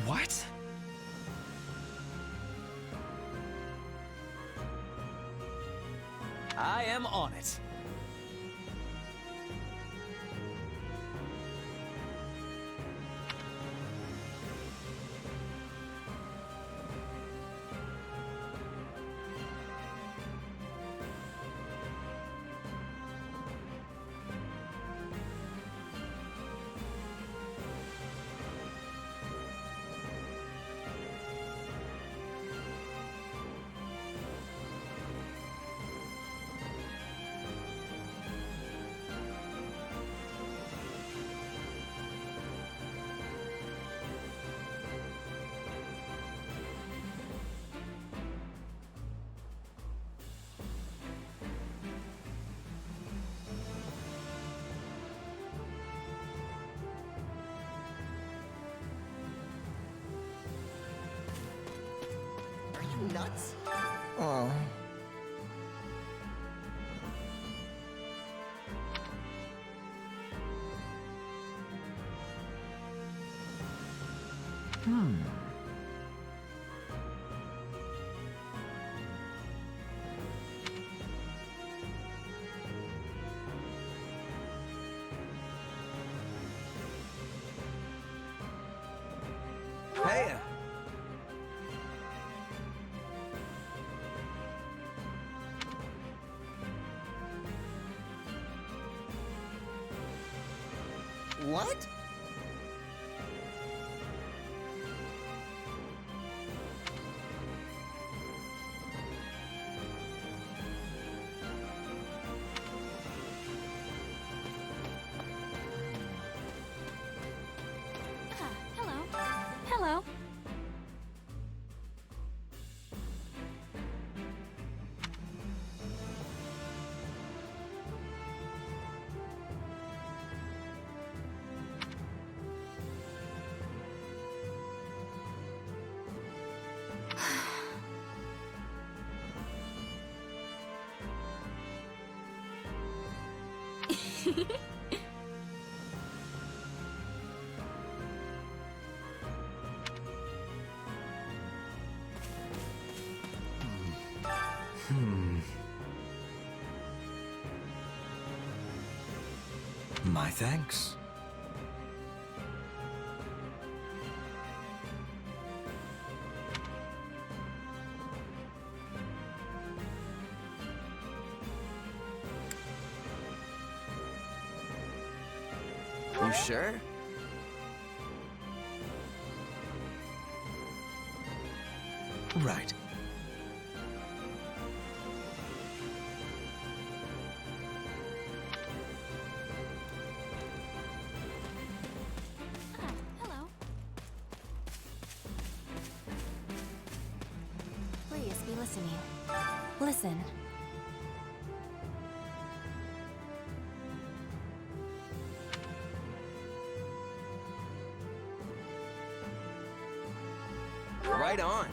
What?
I am on it.
Nuts?
Oh.
Hey!
What?
Hello. Hello.
My thanks.
You sure?
Right.
listening. Listen.
Right on.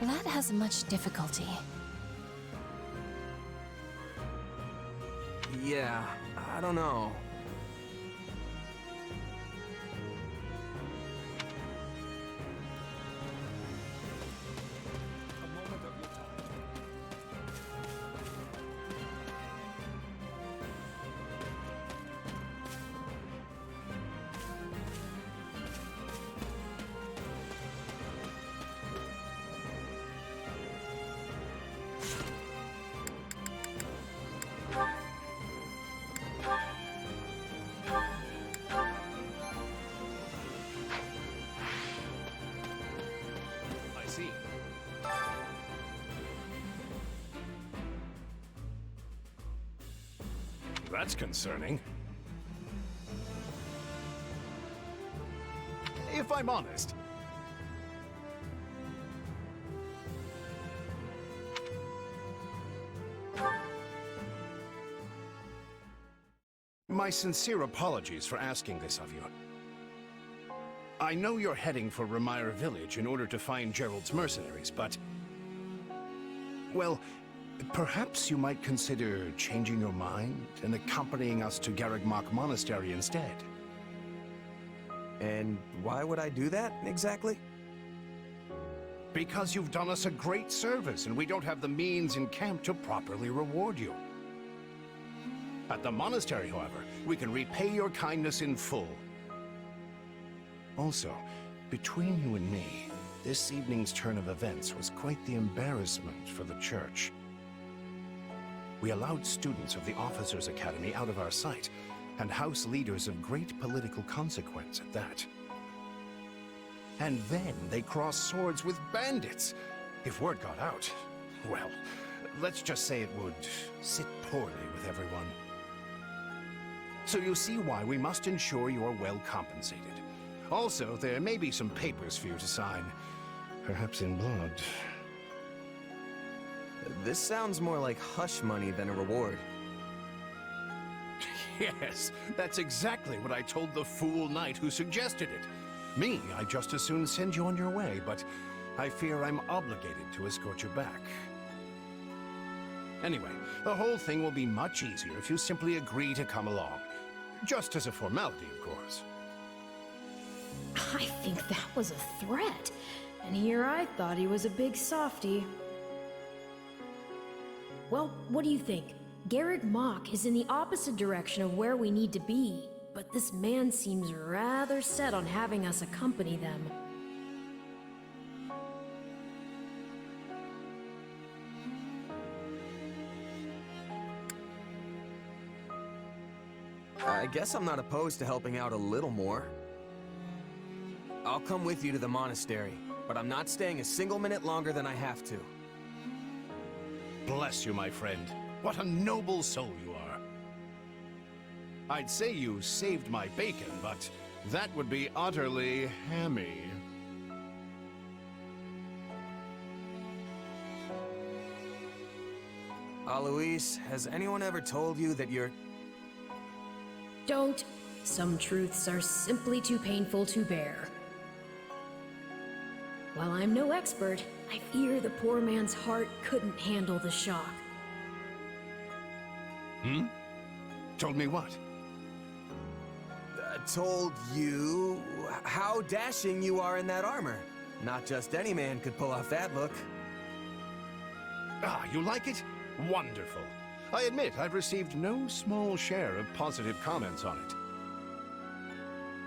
That has much difficulty.
Yeah, I don't know.
I see. That's concerning. If I'm honest, my sincere apologies for asking this of you. I know you're heading for Remire Village in order to find Gerald's mercenaries, but... well, perhaps you might consider changing your mind and accompanying us to Garreg Mach Monastery instead.
And why would I do that, exactly?
Because you've done us a great service, and we don't have the means in camp to properly reward you. At the monastery, however, we can repay your kindness in full. Also, between you and me, this evening's turn of events was quite the embarrassment for the church. We allowed students of the Officers' Academy out of our sight, and house leaders of great political consequence at that. And then they crossed swords with bandits. If word got out, well, let's just say it would sit poorly with everyone. So you see why we must ensure you're well compensated. Also, there may be some papers for you to sign, perhaps in blood.
This sounds more like hush money than a reward.
Yes, that's exactly what I told the fool knight who suggested it. Me, I'd just as soon send you on your way, but I fear I'm obligated to escort you back. Anyway, the whole thing will be much easier if you simply agree to come along. Just as a formality, of course.
I think that was a threat. And here I thought he was a big softy. Well, what do you think? Garreg Mach is in the opposite direction of where we need to be, but this man seems rather set on having us accompany them.
I guess I'm not opposed to helping out a little more. I'll come with you to the monastery, but I'm not staying a single minute longer than I have to.
Bless you, my friend. What a noble soul you are. I'd say you saved my bacon, but that would be utterly hammy.
Alois, has anyone ever told you that you're...
Don't. Some truths are simply too painful to bear. While I'm no expert, I fear the poor man's heart couldn't handle the shock.
Hmm? Told me what?
Told you how dashing you are in that armor. Not just any man could pull off that look.
Ah, you like it? Wonderful. I admit I've received no small share of positive comments on it.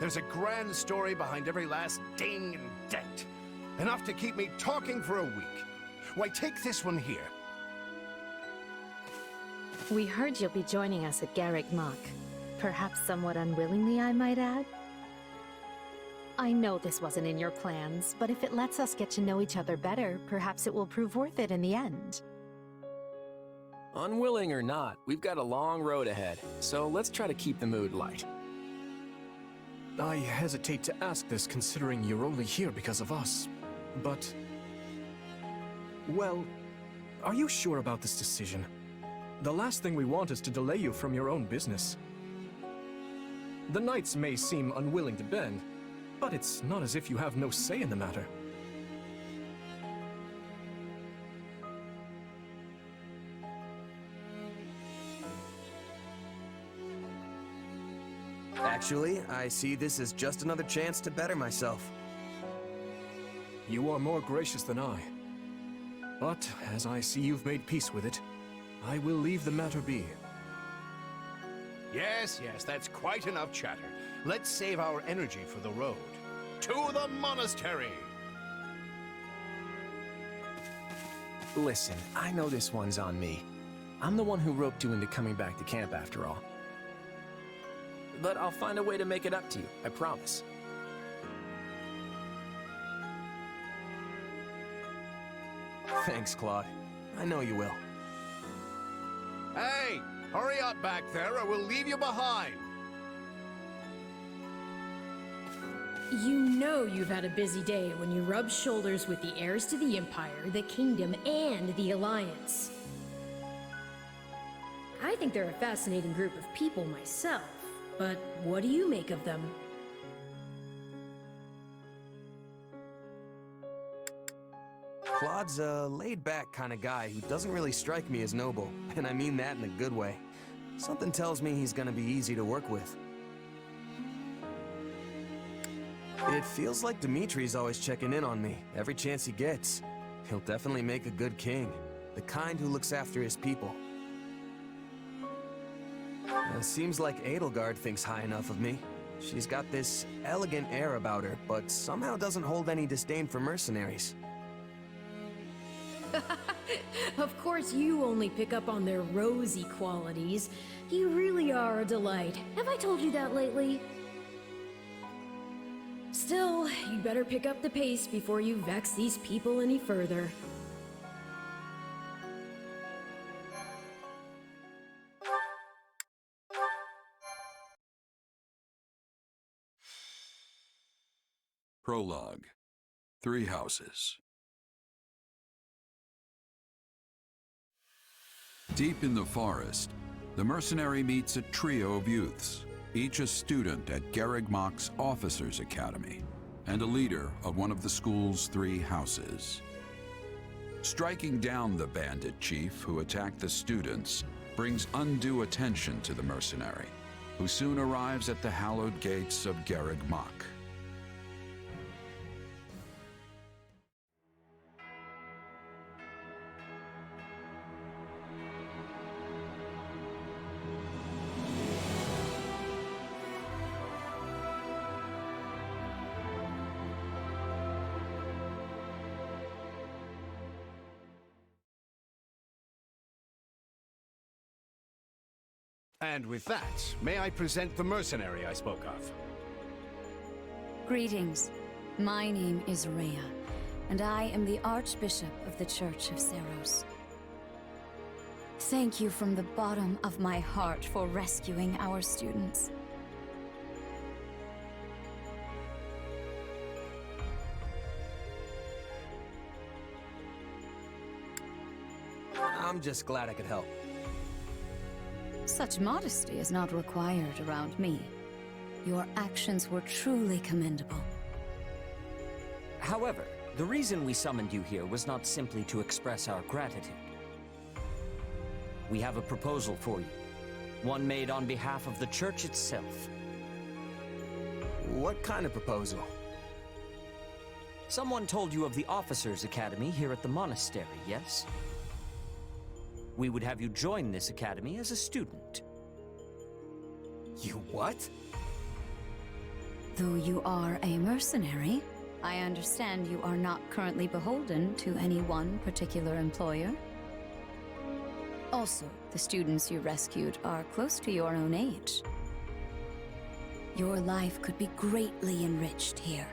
There's a grand story behind every last ding and dent. Enough to keep me talking for a week. Why, take this one here.
We heard you'll be joining us at Garreg Mach. Perhaps somewhat unwillingly, I might add. I know this wasn't in your plans, but if it lets us get to know each other better, perhaps it will prove worth it in the end.
Unwilling or not, we've got a long road ahead, so let's try to keep the mood light.
I hesitate to ask this considering you're only here because of us, but... Well, are you sure about this decision? The last thing we want is to delay you from your own business. The Knights may seem unwilling to bend, but it's not as if you have no say in the matter.
Actually, I see this as just another chance to better myself.
You are more gracious than I. But, as I see you've made peace with it, I will leave the matter be.
Yes, that's quite enough chatter. Let's save our energy for the road. To the monastery!
Listen, I know this one's on me. I'm the one who roped you into coming back to camp after all. But I'll find a way to make it up to you, I promise.
Thanks, Claude. I know you will.
Hey! Hurry up back there or we'll leave you behind!
You know you've had a busy day when you rub shoulders with the heirs to the Empire, the Kingdom, and the Alliance. I think they're a fascinating group of people myself, but what do you make of them?
Claude's a laid-back kind of guy who doesn't really strike me as noble, and I mean that in a good way. Something tells me he's gonna be easy to work with. It feels like Dimitri's always checking in on me, every chance he gets. He'll definitely make a good king, the kind who looks after his people. Seems like Edelgard thinks high enough of me. She's got this elegant air about her, but somehow doesn't hold any disdain for mercenaries.
Of course you only pick up on their rosy qualities. You really are a delight. Have I told you that lately? Still, you'd better pick up the pace before you vex these people any further.
Prologue. 3 houses. Deep in the forest, the mercenary meets a trio of youths, each a student at Garreg Mach's Officers' Academy, and a leader of one of the school's 3 houses. Striking down the bandit chief who attacked the students brings undue attention to the mercenary, who soon arrives at the hallowed gates of Garreg Mach.
And with that, may I present the mercenary I spoke of?
Greetings. My name is Rhea, and I am the Archbishop of the Church of Seros. Thank you from the bottom of my heart for rescuing our students.
I'm just glad I could help.
Such modesty is not required around me. Your actions were truly commendable.
However, the reason we summoned you here was not simply to express our gratitude. We have a proposal for you, one made on behalf of the church itself.
What kind of proposal?
Someone told you of the Officers' Academy here at the monastery, yes? We would have you join this academy as a student.
You what?
Though you are a mercenary, I understand you are not currently beholden to any one particular employer. Also, the students you rescued are close to your own age. Your life could be greatly enriched here.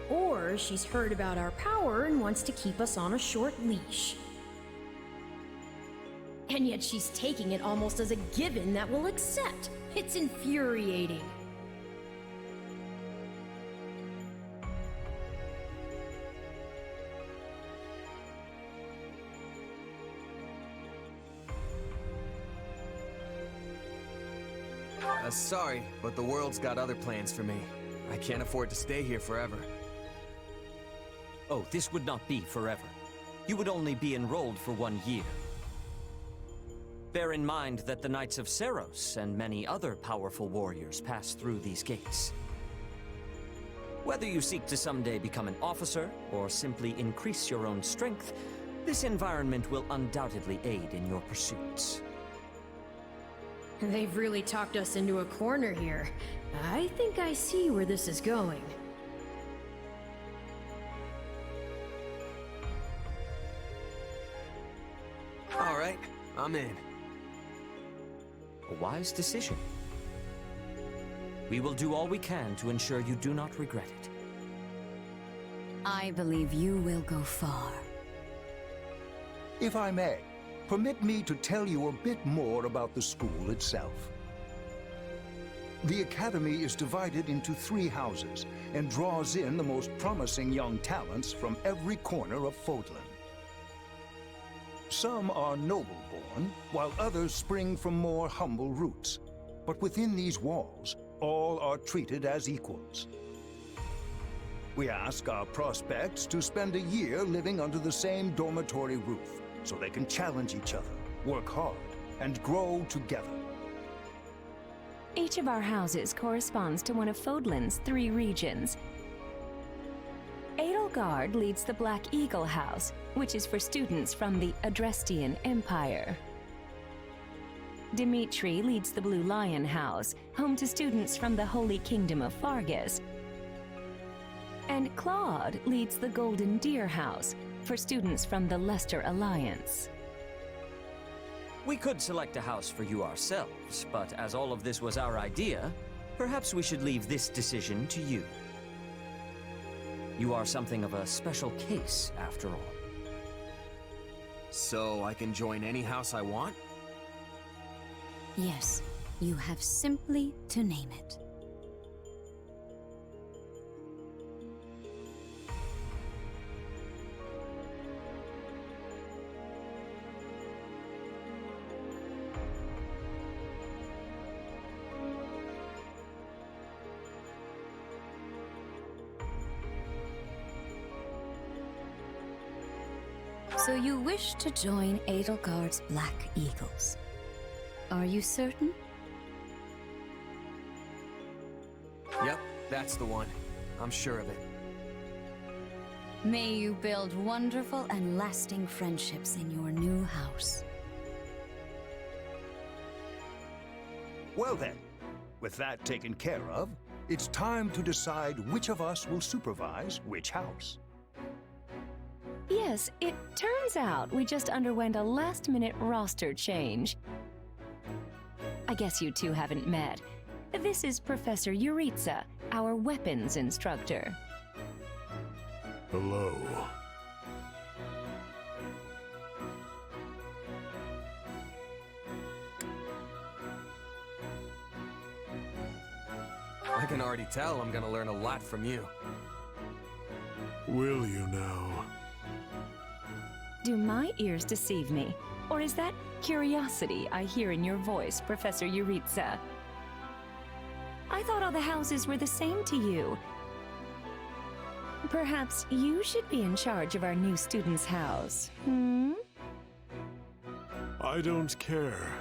Or she's heard about our power and wants to keep us on a short leash. And yet she's taking it almost as a given that we'll accept. It's infuriating.
Sorry, but the world's got other plans for me. I can't afford to stay here forever.
Oh, this would not be forever. You would only be enrolled for 1 year. Bear in mind that the Knights of Seiros and many other powerful warriors pass through these gates. Whether you seek to someday become an officer, or simply increase your own strength, this environment will undoubtedly aid in your pursuits.
They've really talked us into a corner here. I think I see where this is going.
All right, I'm in.
A wise decision. We will do all we can to ensure you do not regret it.
I believe you will go far.
If I may, permit me to tell you a bit more about the school itself. The Academy is divided into 3 houses and draws in the most promising young talents from every corner of Fodlan. Some are noble-born, while others spring from more humble roots. But within these walls, all are treated as equals. We ask our prospects to spend a year living under the same dormitory roof, so they can challenge each other, work hard, and grow together.
Each of our houses corresponds to one of Fodlan's 3 regions. Edelgard leads the Black Eagle House, which is for students from the Adrestian Empire. Dimitri leads the Blue Lion House, home to students from the Holy Kingdom of Fargus. And Claude leads the Golden Deer House, for students from the Leicester Alliance.
We could select a house for you ourselves, but as all of this was our idea, perhaps we should leave this decision to you. You are something of a special case, after all.
So I can join any house I want?
Yes, you have simply to name it. So you wish to join Edelgard's Black Eagles. Are you certain?
Yep, that's the one. I'm sure of it.
May you build wonderful and lasting friendships in your new house.
Well then, with that taken care of, it's time to decide which of us will supervise which house.
Yes, it turns out we just underwent a last-minute roster change. I guess you two haven't met. This is Professor Yuritsa, our weapons instructor.
Hello.
I can already tell I'm gonna learn a lot from you.
Will you now?
Do my ears deceive me? Or is that curiosity I hear in your voice, Professor Yuritsa? I thought all the houses were the same to you. Perhaps you should be in charge of our new student's house, hmm?
I don't care.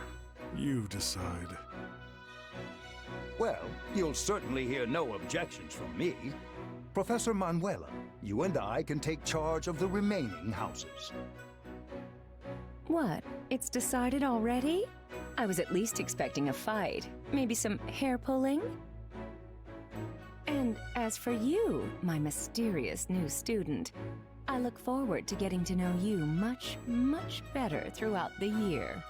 You decide.
Well, you'll certainly hear no objections from me. Professor Manuela, you and I can take charge of the remaining houses.
What? It's decided already? I was at least expecting a fight. Maybe some hair pulling? And as for you, my mysterious new student, I look forward to getting to know you much, much better throughout the year.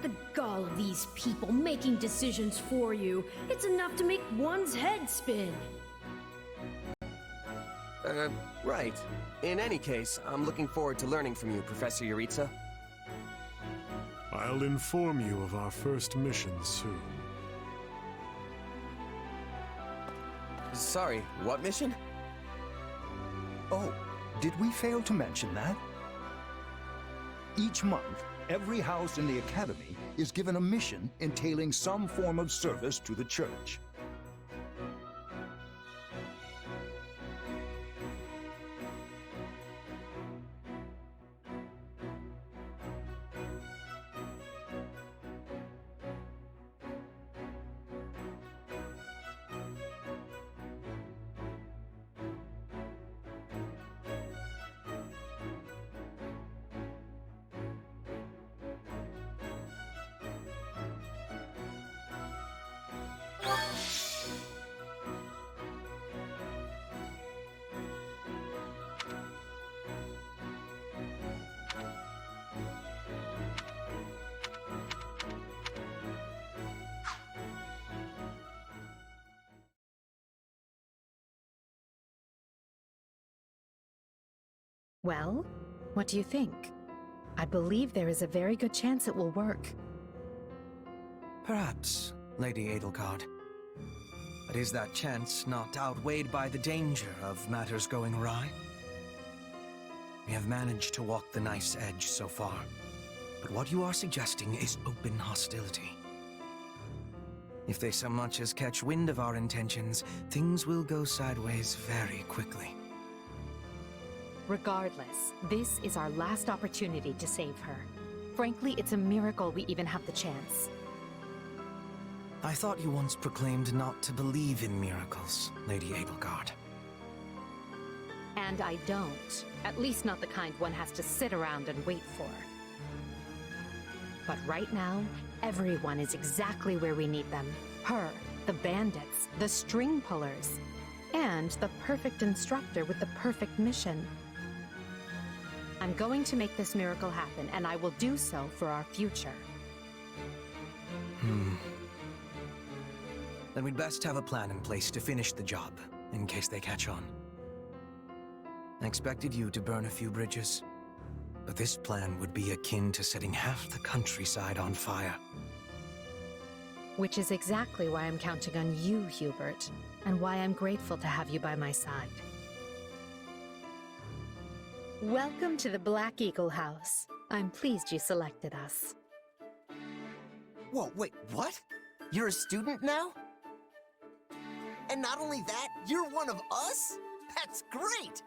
The gall of these people making decisions for you. It's enough to make one's head spin.
Right. In any case, I'm looking forward to learning from you, Professor Yuritsa.
I'll inform you of our first mission soon.
Sorry, what mission?
Oh, did we fail to mention that? Each month, Every house in the Academy is given a mission entailing some form of service to the Church.
Well, what do you think? I believe there is a very good chance it will work.
Perhaps, Lady Edelgard. But is that chance not outweighed by the danger of matters going awry? We have managed to walk the knife's edge so far, but what you are suggesting is open hostility. If they so much as catch wind of our intentions, things will go sideways very quickly.
Regardless, this is our last opportunity to save her. Frankly, it's a miracle we even have the chance.
I thought you once proclaimed not to believe in miracles, Lady Edelgard.
And I don't. At least not the kind one has to sit around and wait for. But right now, everyone is exactly where we need them. Her, the bandits, the string pullers, and the perfect instructor with the perfect mission. I'm going to make this miracle happen, and I will do so for our future.
Then we'd best have a plan in place to finish the job, in case they catch on. I expected you to burn a few bridges, but this plan would be akin to setting half the countryside on fire.
Which is exactly why I'm counting on you, Hubert, and why I'm grateful to have you by my side. Welcome to the Black Eagle House. I'm pleased you selected us.
Whoa, wait, what? You're a student now? And not only that, you're one of us? That's great!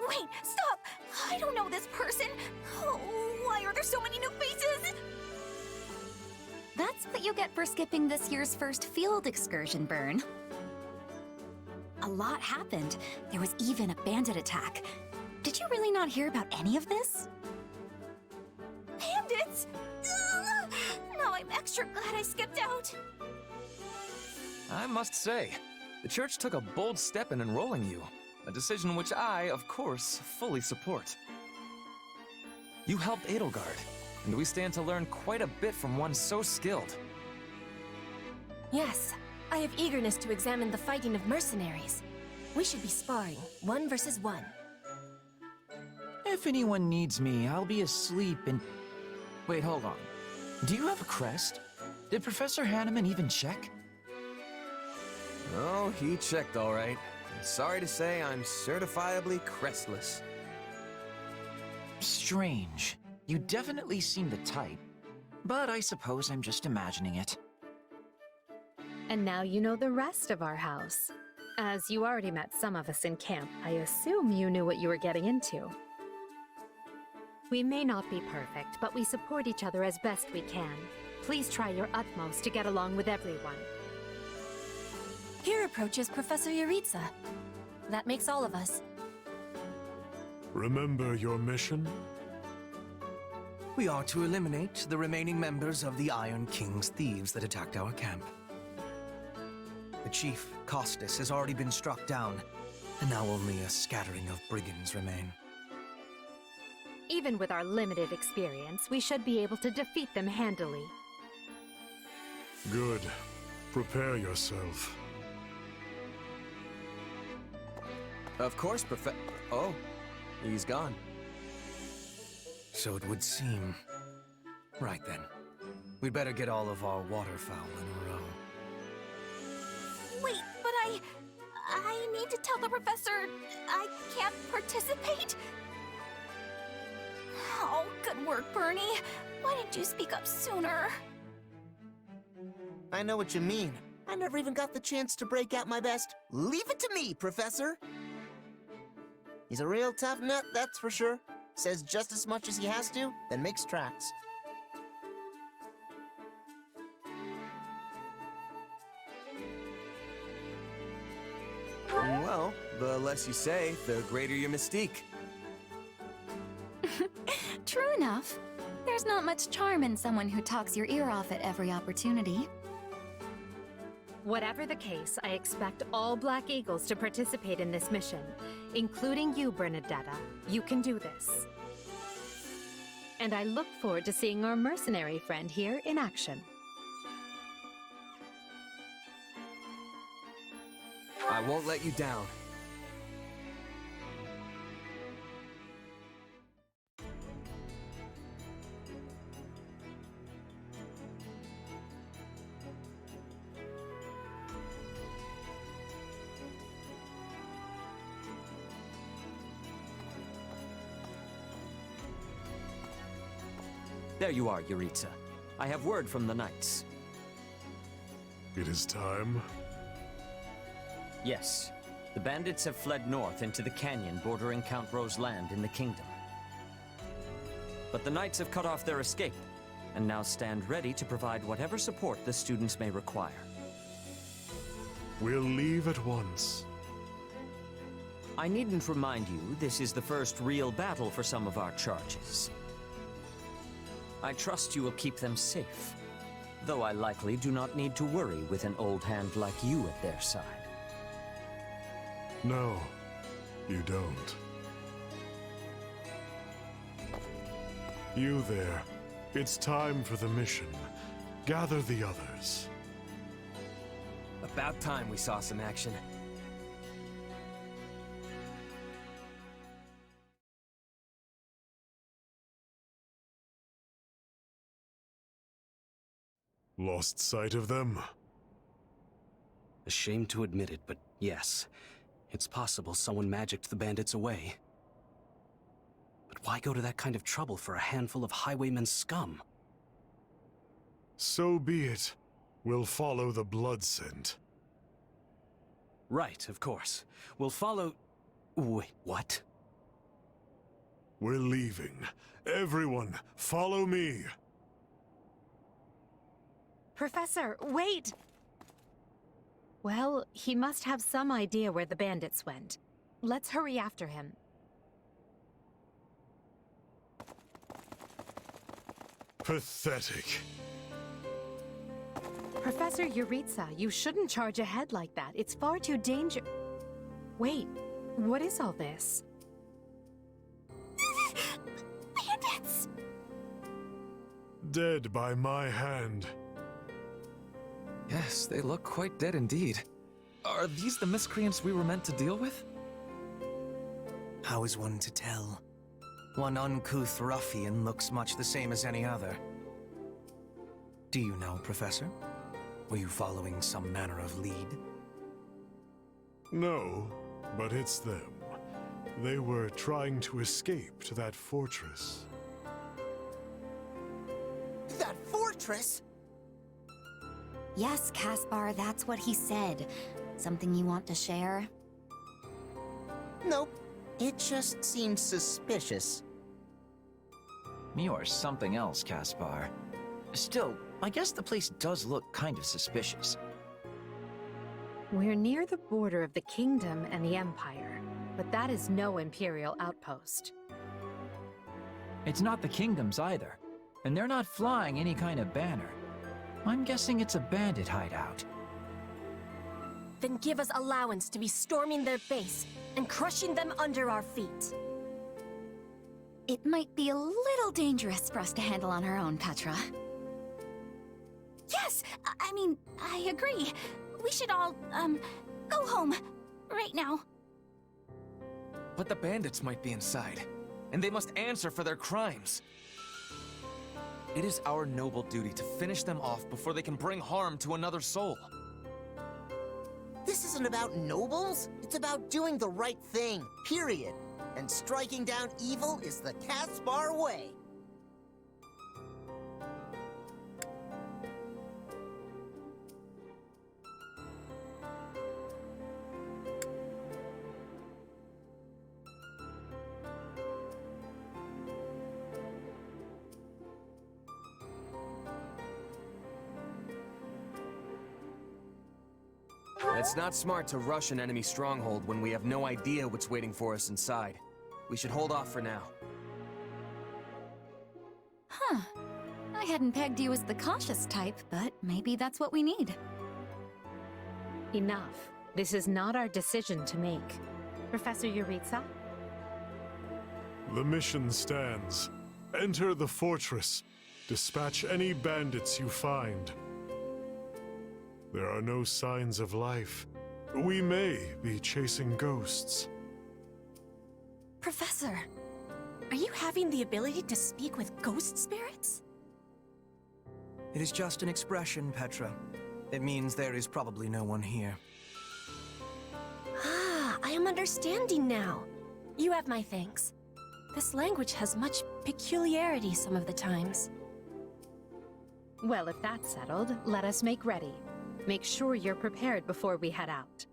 Wait, stop! I don't know this person. Oh, why are there so many new faces?
That's what you get for skipping this year's first field excursion, Byrne. A lot happened. There was even a bandit attack. Did you really not hear about any of this?
Bandits? Ugh! Now I'm extra glad I skipped out.
I must say, the church took a bold step in enrolling you. A decision which I, of course, fully support. You helped Edelgard, and we stand to learn quite a bit from one so skilled.
Yes, I have eagerness to examine the fighting of mercenaries. We should be sparring, 1 versus 1.
If anyone needs me, I'll be asleep and... Wait, hold on. Do you have a crest? Did Professor Hanneman even check?
Oh, he checked all right. Sorry to say, I'm certifiably crestless.
Strange. You definitely seem the type. But I suppose I'm just imagining it.
And now you know the rest of our house. As you already met some of us in camp, I assume you knew what you were getting into. We may not be perfect, but we support each other as best we can. Please try your utmost to get along with everyone.
Here approaches Professor Yaritza. That makes all of us.
Remember your mission?
We are to eliminate the remaining members of the Iron King's thieves that attacked our camp. The chief, Costas, has already been struck down, and now only a scattering of brigands remain.
Even with our limited experience, we should be able to defeat them handily.
Good. Prepare yourself.
Of course, Oh, he's gone.
So it would seem. Right then. We'd better get all of our waterfowl in a row.
Wait, but I need to tell the professor I can't participate? Oh, good work, Bernie. Why didn't you speak up sooner?
I know what you mean. I never even got the chance to break out my best. Leave it to me, Professor! He's a real tough nut, that's for sure. Says just as much as he has to, then makes tracks.
Well, the less you say, the greater your mystique.
True enough. There's not much charm in someone who talks your ear off at every opportunity.
Whatever the case, I expect all Black Eagles to participate in this mission, including you, Bernadetta. You can do this. And I look forward to seeing our mercenary friend here in action.
I won't let you down.
There you are, Yuritsa. I have word from the Knights.
It is time.
Yes. The bandits have fled north into the canyon bordering Count Ro's land in the kingdom. But the Knights have cut off their escape, and now stand ready to provide whatever support the students may require.
We'll leave at once.
I needn't remind you, this is the first real battle for some of our charges. I trust you will keep them safe, though I likely do not need to worry with an old hand like you at their side.
No, you don't. You there. It's time for the mission. Gather the others.
About time we saw some action.
Lost sight of them?
Ashamed to admit it, but yes. It's possible someone magicked the bandits away. But why go to that kind of trouble for a handful of highwaymen scum?
So be it. We'll follow the blood scent.
Right, of course. We'll follow... Wait, what?
We're leaving. Everyone, follow me!
Professor, wait! Well, he must have some idea where the bandits went. Let's hurry after him.
Pathetic.
Professor Yuritsa, you shouldn't charge ahead like that. It's far too dangerous. Wait, what is all this?
Bandits!
Dead by my hand.
Yes, they look quite dead indeed. Are these the miscreants we were meant to deal with?
How is one to tell? One uncouth ruffian looks much the same as any other. Do you know, Professor? Were you following some manner of lead?
No, but it's them. They were trying to escape to that fortress.
That fortress?
Yes, Caspar, that's what he said. Something you want to share?
Nope. It just seems suspicious.
You are something else, Caspar. Still, I guess the place does look kind of suspicious.
We're near the border of the kingdom and the Empire, but that is no Imperial outpost.
It's not the kingdom's either, and they're not flying any kind of banner. I'm guessing it's a bandit hideout.
Then give us allowance to be storming their base and crushing them under our feet.
It might be a little dangerous for us to handle on our own, Petra.
Yes! I mean, I agree. We should all, go home. Right now.
But the bandits might be inside, and they must answer for their crimes. It is our noble duty to finish them off before they can bring harm to another soul.
This isn't about nobles. It's about doing the right thing, period. and striking down evil is the Caspar way.
It's not smart to rush an enemy stronghold when we have no idea what's waiting for us inside. We should hold off for now.
Huh. I hadn't pegged you as the cautious type, but maybe that's what we need.
Enough. This is not our decision to make. Professor Yuritsa?
The mission stands. Enter the fortress. Dispatch any bandits you find. There are no signs of life. We may be chasing ghosts.
Professor, are you having the ability to speak with ghost spirits?
It is just an expression, Petra. It means there is probably no one here.
Ah, I am understanding now. You have my thanks. This language has much peculiarity some of the times.
Well, if that's settled, let us make ready. Make sure you're prepared before we head out.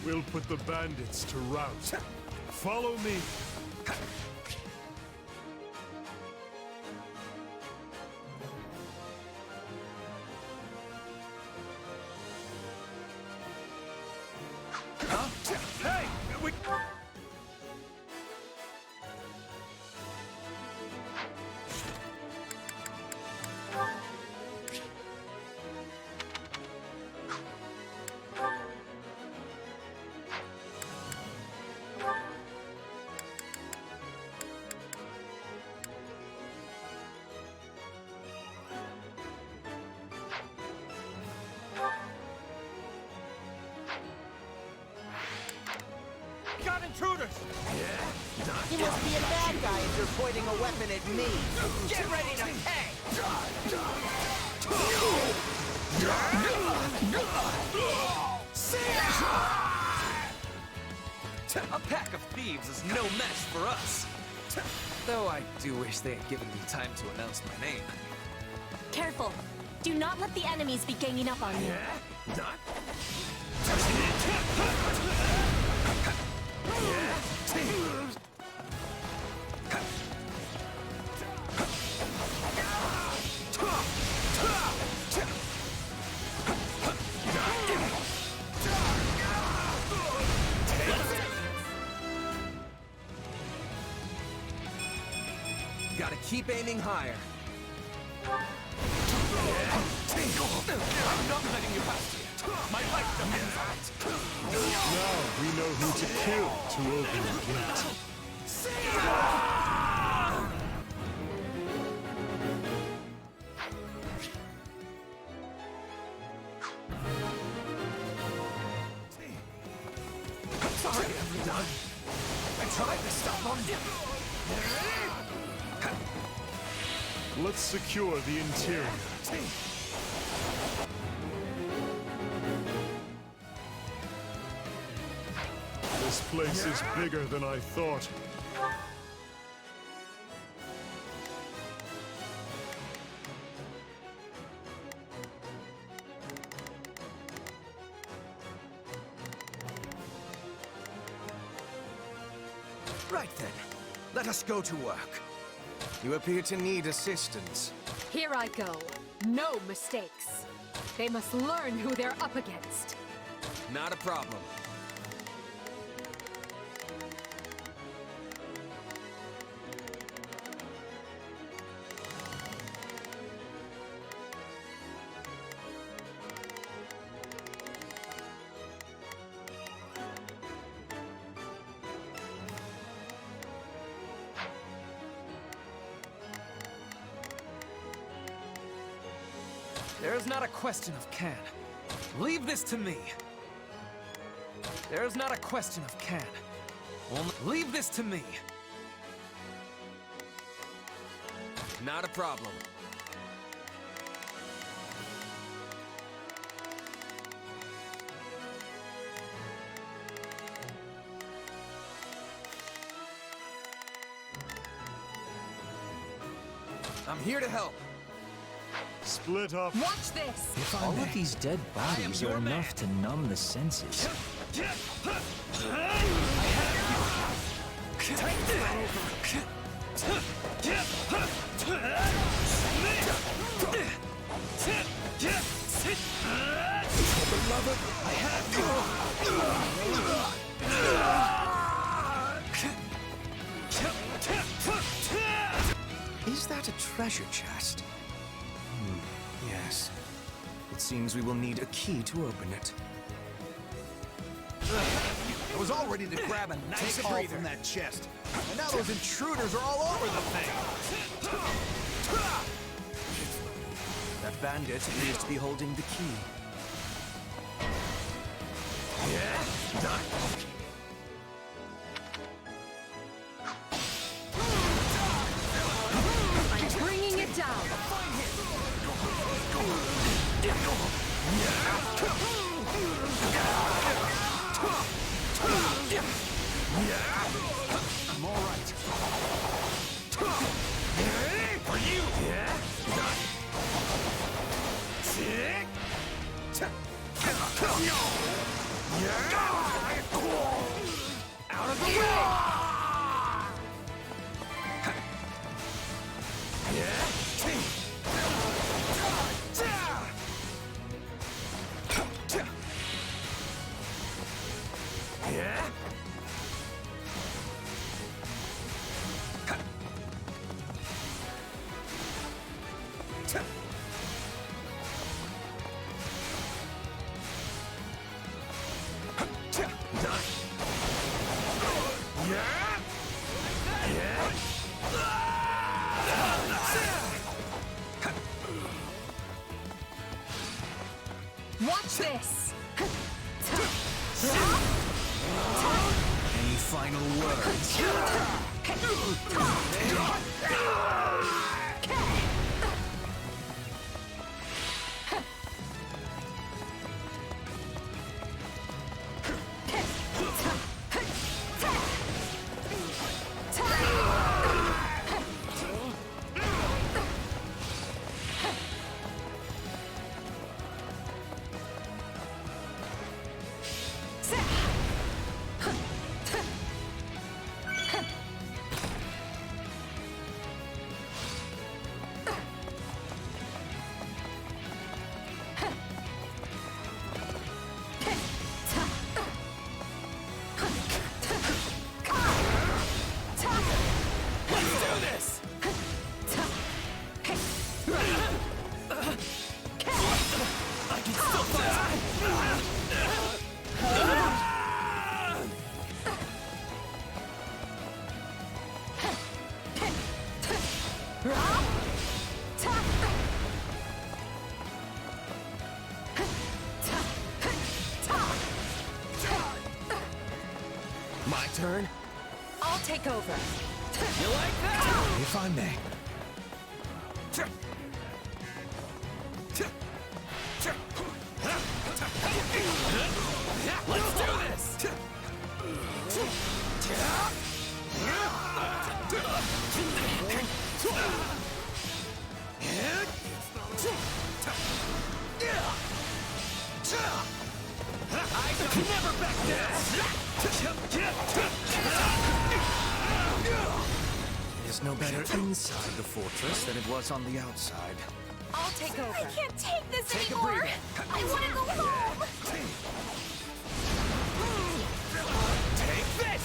We'll put the bandits to rout. Follow me.
Hey!
Got intruders! You must be a bad guy if you're pointing a weapon at me. Get ready to pay!
A pack of thieves is no match for us. Though I do wish they had given me time to announce my name.
Careful! Do not let the enemies be ganging up on you.
Gotta keep aiming higher.
I'm not letting you past yet. My life depends on it.
Now we know who to kill to open the gate.
Sorry, everyone. I tried to stop on you.
Let's secure the interior. place is bigger than I thought.
Right then, let us go to work. You appear to need assistance.
Here I go. No mistakes. They must learn who they're up against.
Not a problem.
There is not a question of can. Leave this to me. There is not a question of can. Leave this to me.
Not a problem. I'm here to help.
Split up.
Watch this!
If all of these dead bodies are enough to numb the senses.
Beloved, I have you! Is that a treasure chest? Yes. It seems we will need a key to open it.
I was all ready to grab a nice haul from that chest. And now those intruders are all over the thing.
That bandit appears to be holding the key.
I'm bringing it down.
I'm all right.
For you! Out of the way!
Watch this!
Any final words?
My turn?
I'll take over.
You like that?
If I may.
Let's do this!
Never back down!
It is no better inside the fortress than it was on the outside.
I'll take over. I can't take this
Take a
anymore.
breather.
I want to go home.
Take this!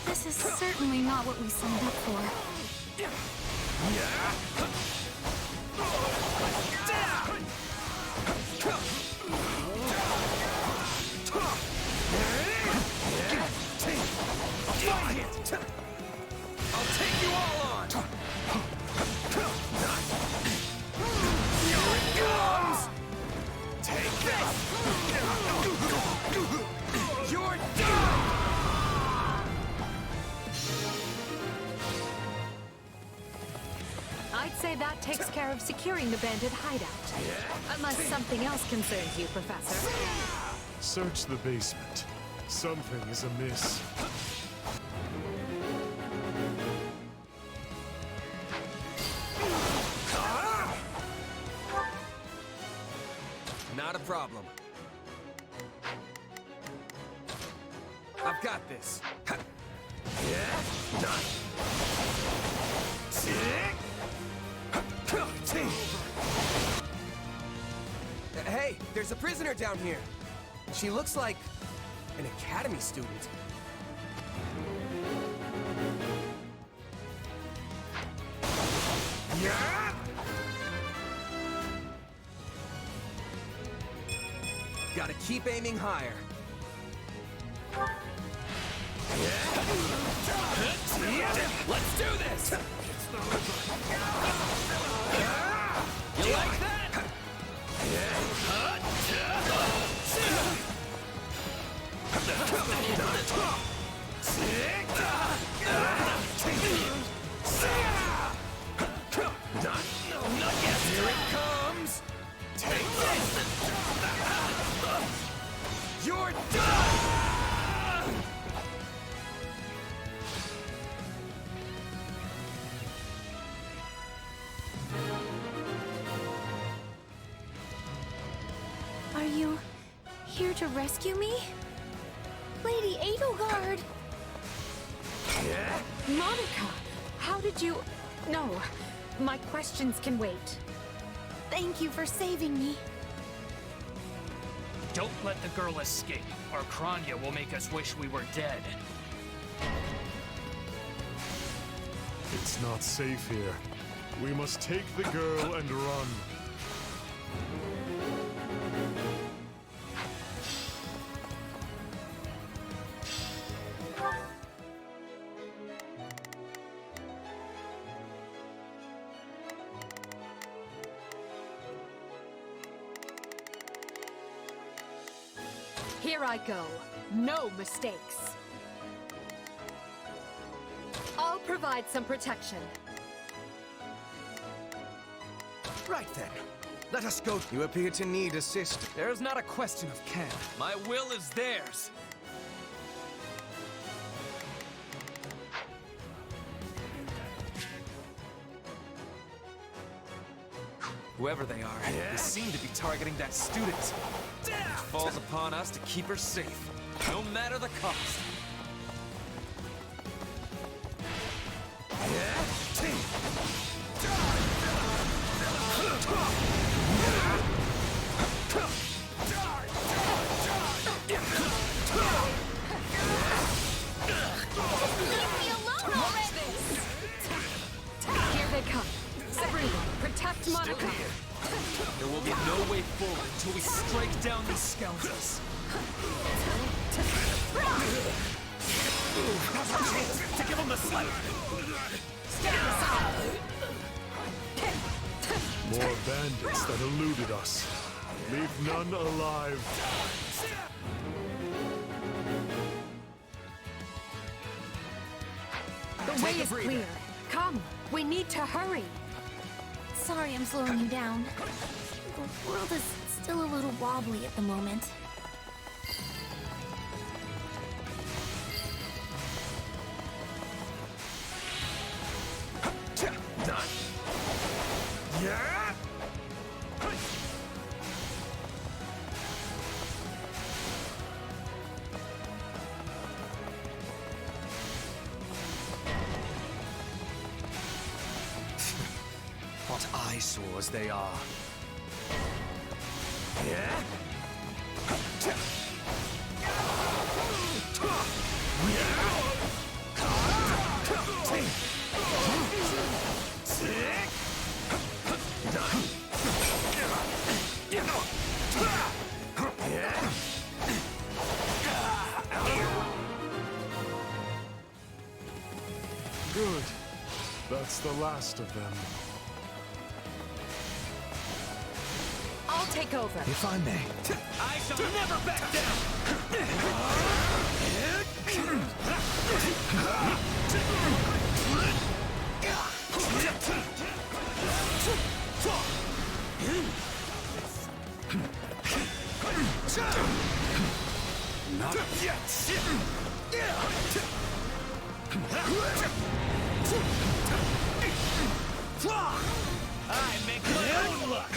This is certainly not what we signed up for.
I'll take you all on! Here it comes! Take this! You're done!
I'd say that takes care of securing the bandit hideout. Unless something else concerns you, Professor.
Search the basement. Something is amiss.
Not a problem. I've got this. Hey, there's a prisoner down here. She looks like an academy student. Gotta keep aiming higher.
Let's do this! You like that? Here it comes! Take this! You're done!
Are you here to rescue me? Lady Edelgard!
Monica, how did you... No, my questions can wait.
Thank you for saving me.
Don't let the girl escape, or Kranya will make us wish we were dead.
It's not safe here. We must take the girl and run.
Here I go. No mistakes. I'll provide some protection.
Right then. Let us go. You appear to need assist.
There's not a question of can. My will is theirs. Whoever they are, they seem to be targeting that student. It falls upon us to keep her safe, no matter the cost.
Monica! Everyone, protect Monica!
There will be no way forward until we strike down these scoundrels.
Now's our chance to give them the slip!
Stand aside!
More bandits that eluded us. Leave none alive.
The way is clear. Come, we need to hurry.
Sorry I'm slowing you down. The world is still a little wobbly at the moment.
What eyesores they are.
Good. That's the last of them.
I'll take over.
If I may.
I shall never back
Not yet.
I make my own luck!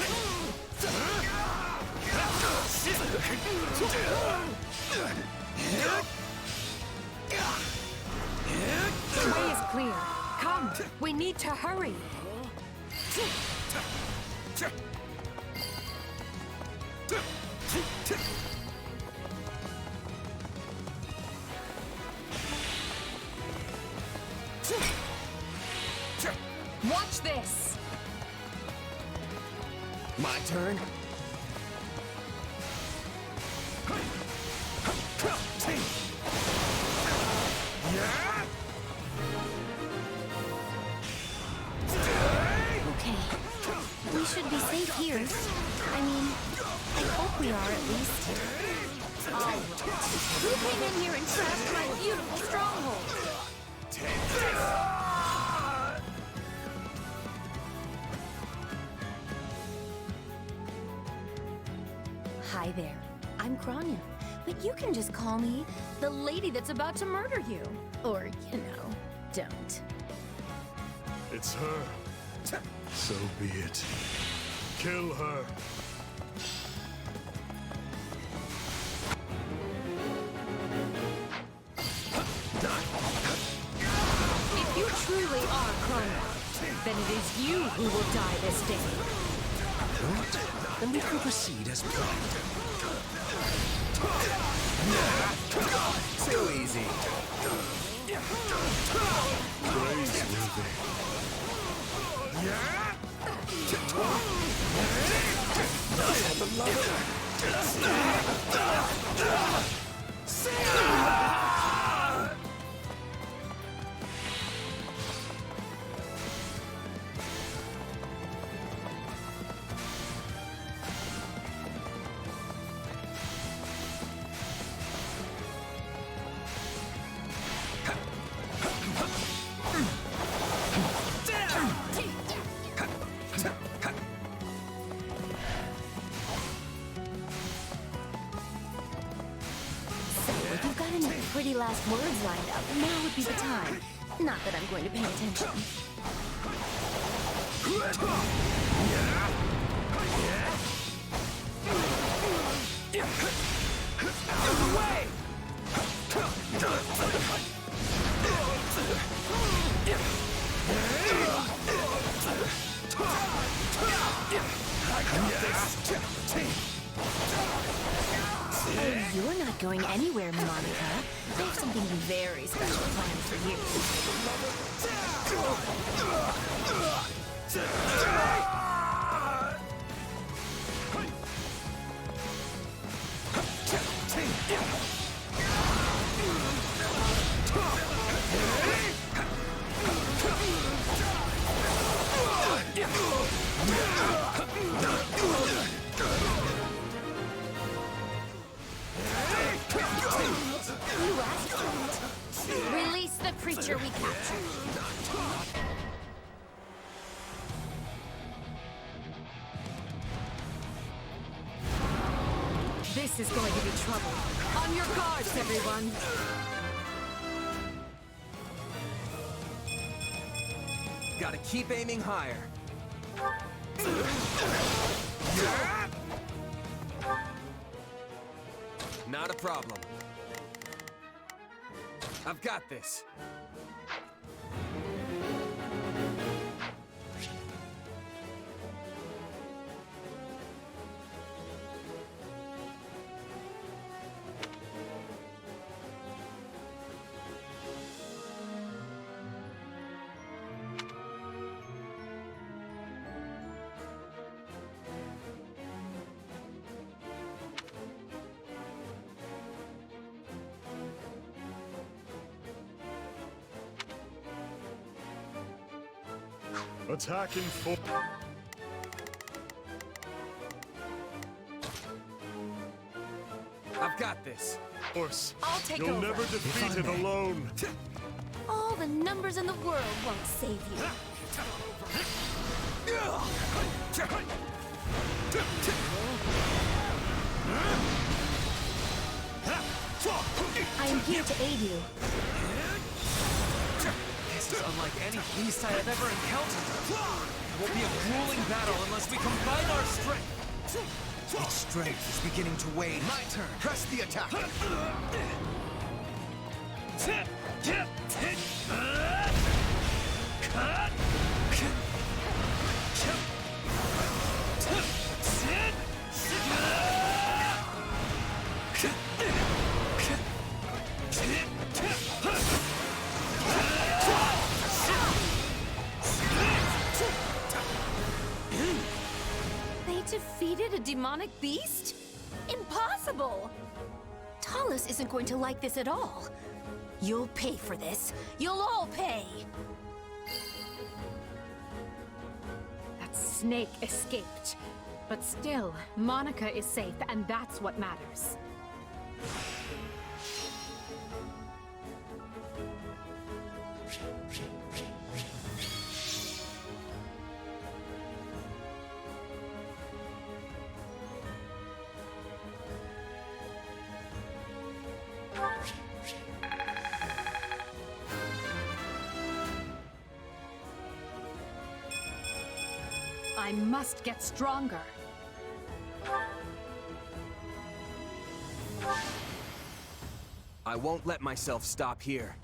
The way is clear. Come, we need to hurry. Watch this!
My turn?
Okay. We should be safe here. I mean, I hope we are at least. Alright. Who came in here and trashed my beautiful stronghold? Hi there. I'm Kranya. But you can just call me the lady that's about to murder you. Or, you know, don't.
It's her. So be it. Kill her.
If you truly are Kranya, then it is you who will die this day.
Good. Then we can proceed as planned.
Too easy.
Praiseworthy.
Pretty last words lined up. Now would be the time. Not that I'm going to pay attention.
Out of the way!
Oh, you're not going anywhere, Monica. I have something very special planned for you.
This is going to be trouble. On your guards, everyone!
Gotta keep aiming higher. Not a problem. I've got this.
Attacking full.
I've got this.
Horse.
I'll take
You'll
over.
never defeat it alone.
All the numbers in the world won't save you. I am here to aid you.
This is unlike any beast I have ever encountered. It will be a grueling battle unless we combine our strength.
Its strength is beginning to wane.
My turn. Press the attack.
They defeated a demonic beast? Impossible! Talus isn't going to like this at all. You'll pay for this. You'll all pay!
That snake escaped. But still, Monica is safe, and that's what matters. I must get stronger.
I won't let myself stop here.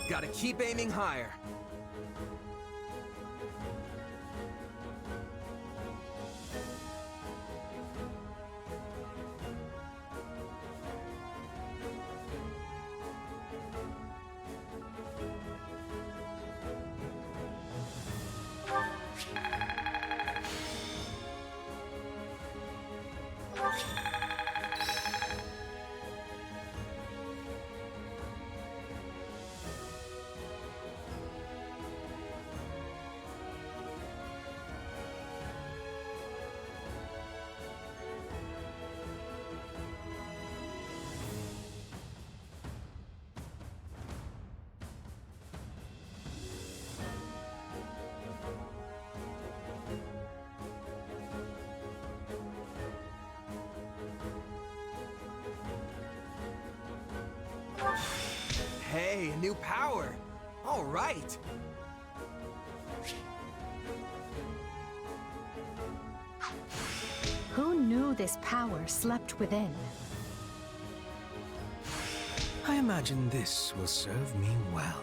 Gotta keep aiming higher. Hey, a new power! All right!
Who knew this power slept within?
I imagine this will serve me well.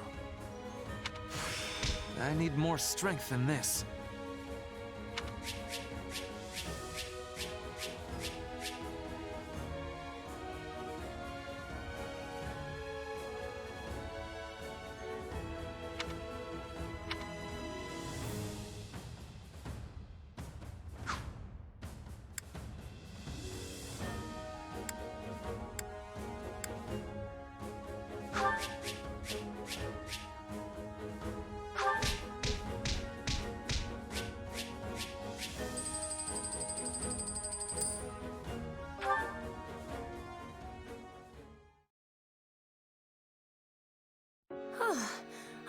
I need more strength than this.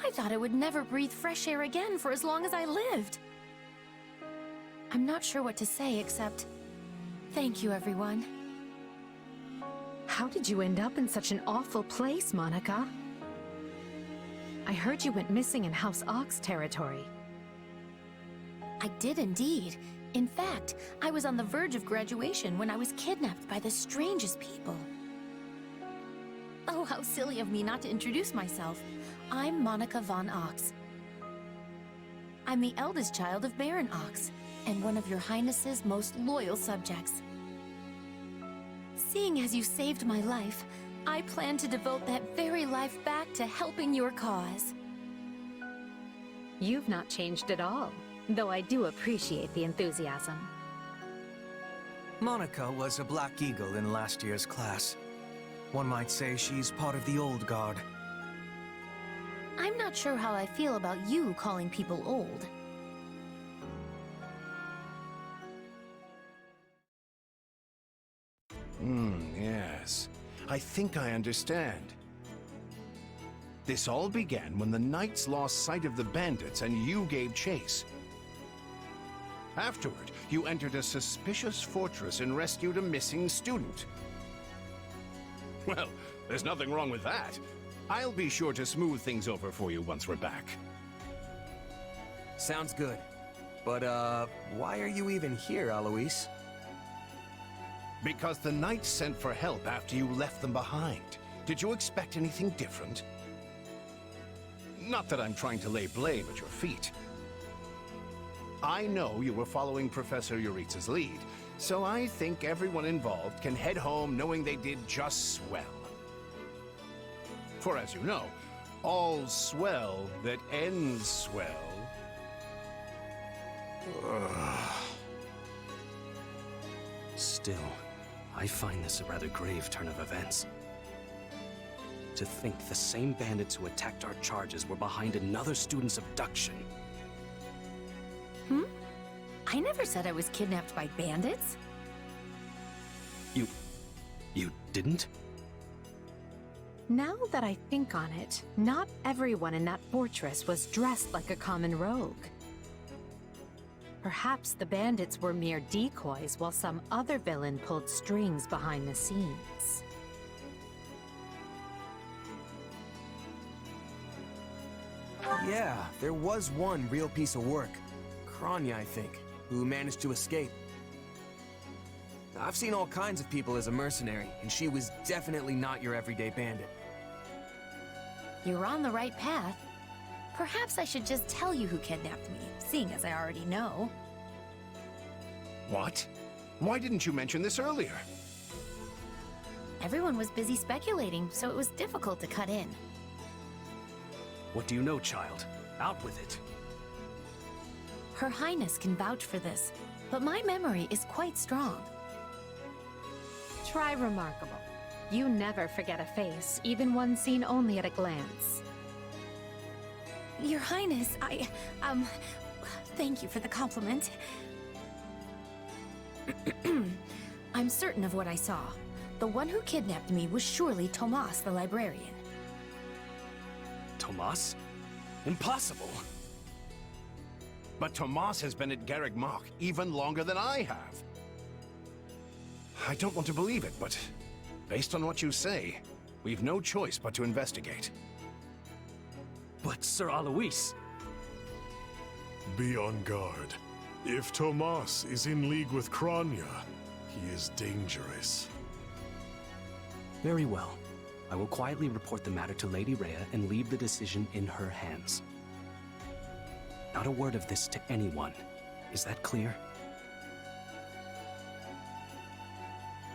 I thought I would never breathe fresh air again for as long as I lived. I'm not sure what to say except, thank you, everyone.
How did you end up in such an awful place, Monica? I heard you went missing in House Ox territory.
I did indeed. In fact, I was on the verge of graduation when I was kidnapped by the strangest people. Oh, how silly of me not to introduce myself. I'm Monica von Ox. I'm the eldest child of Baron Ox, and one of your Highness's most loyal subjects. Seeing as you saved my life, I plan to devote that very life back to helping your cause.
You've not changed at all, though I do appreciate the enthusiasm.
Monica was a Black Eagle in last year's class. One might say she's part of the old guard.
I'm not sure how I feel about you calling people old.
Yes. I think I understand. This all began when the Knights lost sight of the bandits and you gave chase. Afterward, you entered a suspicious fortress and rescued a missing student. Well, there's nothing wrong with that. I'll be sure to smooth things over for you once we're back.
Sounds good. But, why are you even here, Alois?
Because the Knights sent for help after you left them behind. Did you expect anything different? Not that I'm trying to lay blame at your feet. I know you were following Professor Yuritsa's lead, so I think everyone involved can head home knowing they did just swell. For as you know, all's swell that ends swell.
Still, I find this a rather grave turn of events. To think the same bandits who attacked our charges were behind another student's abduction.
I never said I was kidnapped by bandits.
You didn't?
Now that I think on it, not everyone in that fortress was dressed like a common rogue. Perhaps the bandits were mere decoys while some other villain pulled strings behind the scenes.
Yeah, there was one real piece of work. Kranya, I think, who managed to escape. I've seen all kinds of people as a mercenary, and she was definitely not your everyday bandit.
You're on the right path. Perhaps I should just tell you who kidnapped me, seeing as I already know.
What? Why didn't you mention this earlier?
Everyone was busy speculating, so it was difficult to cut in.
What do you know, child? Out with it.
Her Highness can vouch for this, but my memory is quite strong.
Try remarkable. You never forget a face, even one seen only at a glance.
Your Highness, thank you for the compliment. I'm certain of what I saw. The one who kidnapped me was surely Tomas the librarian.
Tomas? Impossible!
But Tomas has been at Garreg Mach even longer than I have. I don't want to believe it, but based on what you say, we've no choice but to investigate.
But Sir Alois...
Be on guard. If Tomas is in league with Kranya, he is dangerous.
Very well. I will quietly report the matter to Lady Rhea and leave the decision in her hands. Not a word of this to anyone. Is that clear?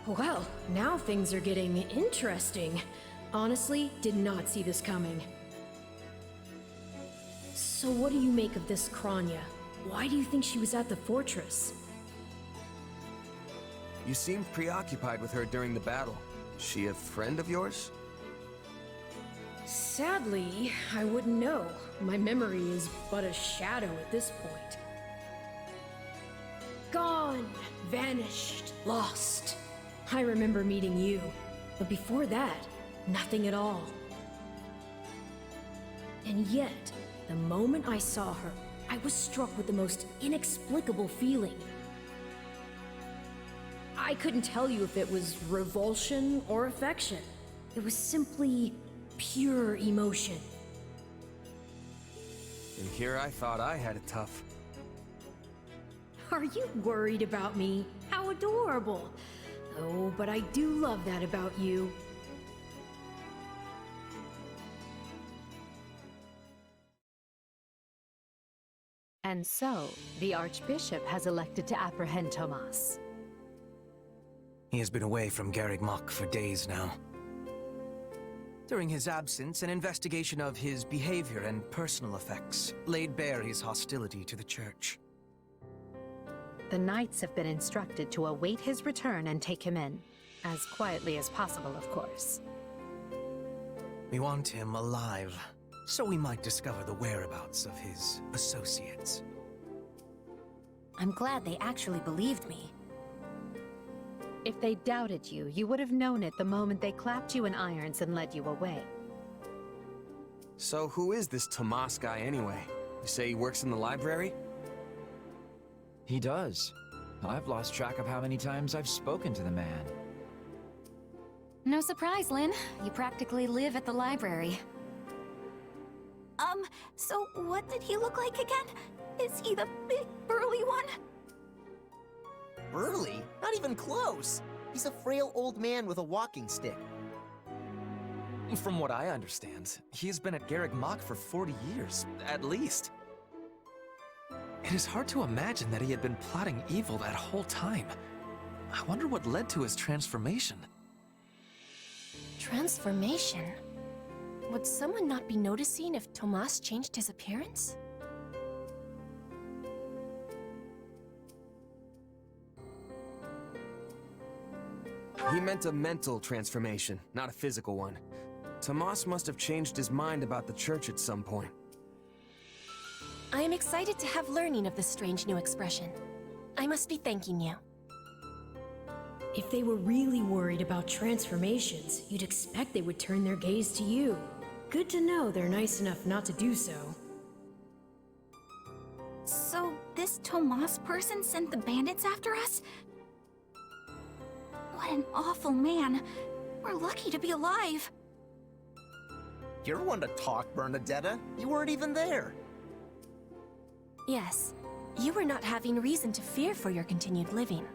Well, now things are getting interesting. Honestly, did not see this coming. So what do you make of this Kranya? Why do you think she was at the fortress?
You seemed preoccupied with her during the battle. She a friend of yours?
Sadly, I wouldn't know. My memory is but a shadow at this point. Gone, vanished, lost. I remember meeting you, but before that, nothing at all. And yet, the moment I saw her, I was struck with the most inexplicable feeling. I couldn't tell you if it was revulsion or affection. It was simply pure emotion.
And here I thought I had it tough.
Are you worried about me? How adorable! Oh, but I do love that about you.
And so, the Archbishop has elected to apprehend Tomas.
He has been away from Garreg Mach for days now. During his absence, an investigation of his behavior and personal effects laid bare his hostility to the Church.
The Knights have been instructed to await his return and take him in. As quietly as possible, of course.
We want him alive, so we might discover the whereabouts of his associates.
I'm glad they actually believed me.
If they doubted you, you would have known it the moment they clapped you in irons and led you away.
So who is this Tomas guy anyway? You say he works in the library?
He does. I've lost track of how many times I've spoken to the man.
No surprise, Lynn. You practically live at the library. So what did he look like again? Is he the big, burly one?
Burly? Not even close. He's a frail old man with a walking stick.
From what I understand, he's been at Garreg Mach for 40 years, at least. It is hard to imagine that he had been plotting evil that whole time. I wonder what led to his transformation.
Transformation? Would someone not be noticing if Tomas changed his appearance?
He meant a mental transformation, not a physical one. Tomas must have changed his mind about the Church at some point.
I am excited to have learning of this strange new expression. I must be thanking you.
If they were really worried about transformations, you'd expect they would turn their gaze to you. Good to know they're nice enough not to do so.
So, this Tomas person sent the bandits after us? What an awful man. We're lucky to be alive.
You're one to talk, Bernadetta. You weren't even there.
Yes, you were not having reason to fear for your continued living.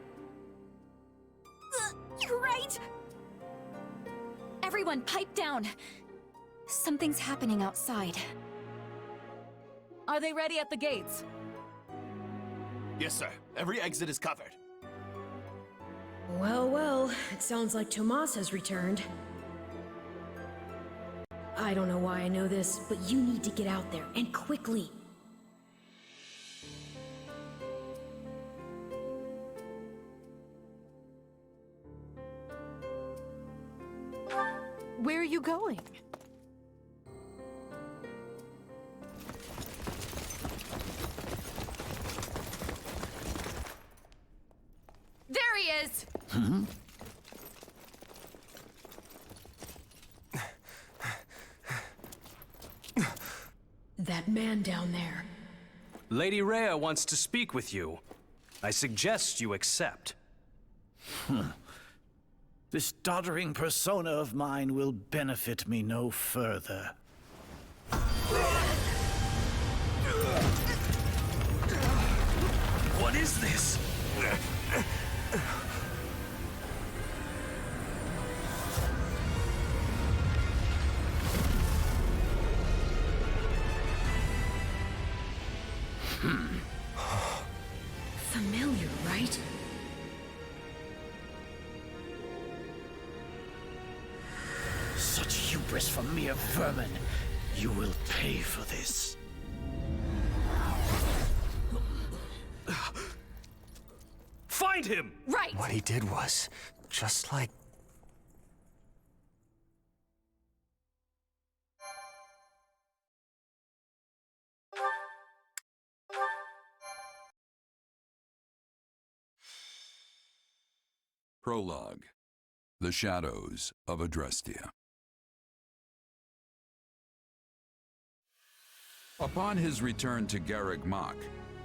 You're right! Everyone, pipe down. Something's happening outside.
Are they ready at the gates?
Yes, sir. Every exit is covered.
Well, well, it sounds like Tomas has returned. I don't know why I know this, but you need to get out there, and quickly.
Where are you going?
There he is!
That man down there.
Lady Rhea wants to speak with you. I suggest you accept.
This doddering persona of mine will benefit me no further.
What is this?
Familiar, right?
Such hubris from mere vermin. You will pay for this.
Find him!
Right!
What he did was just like...
Prologue. The Shadows of Adrestia. Upon his return to Garreg Mach,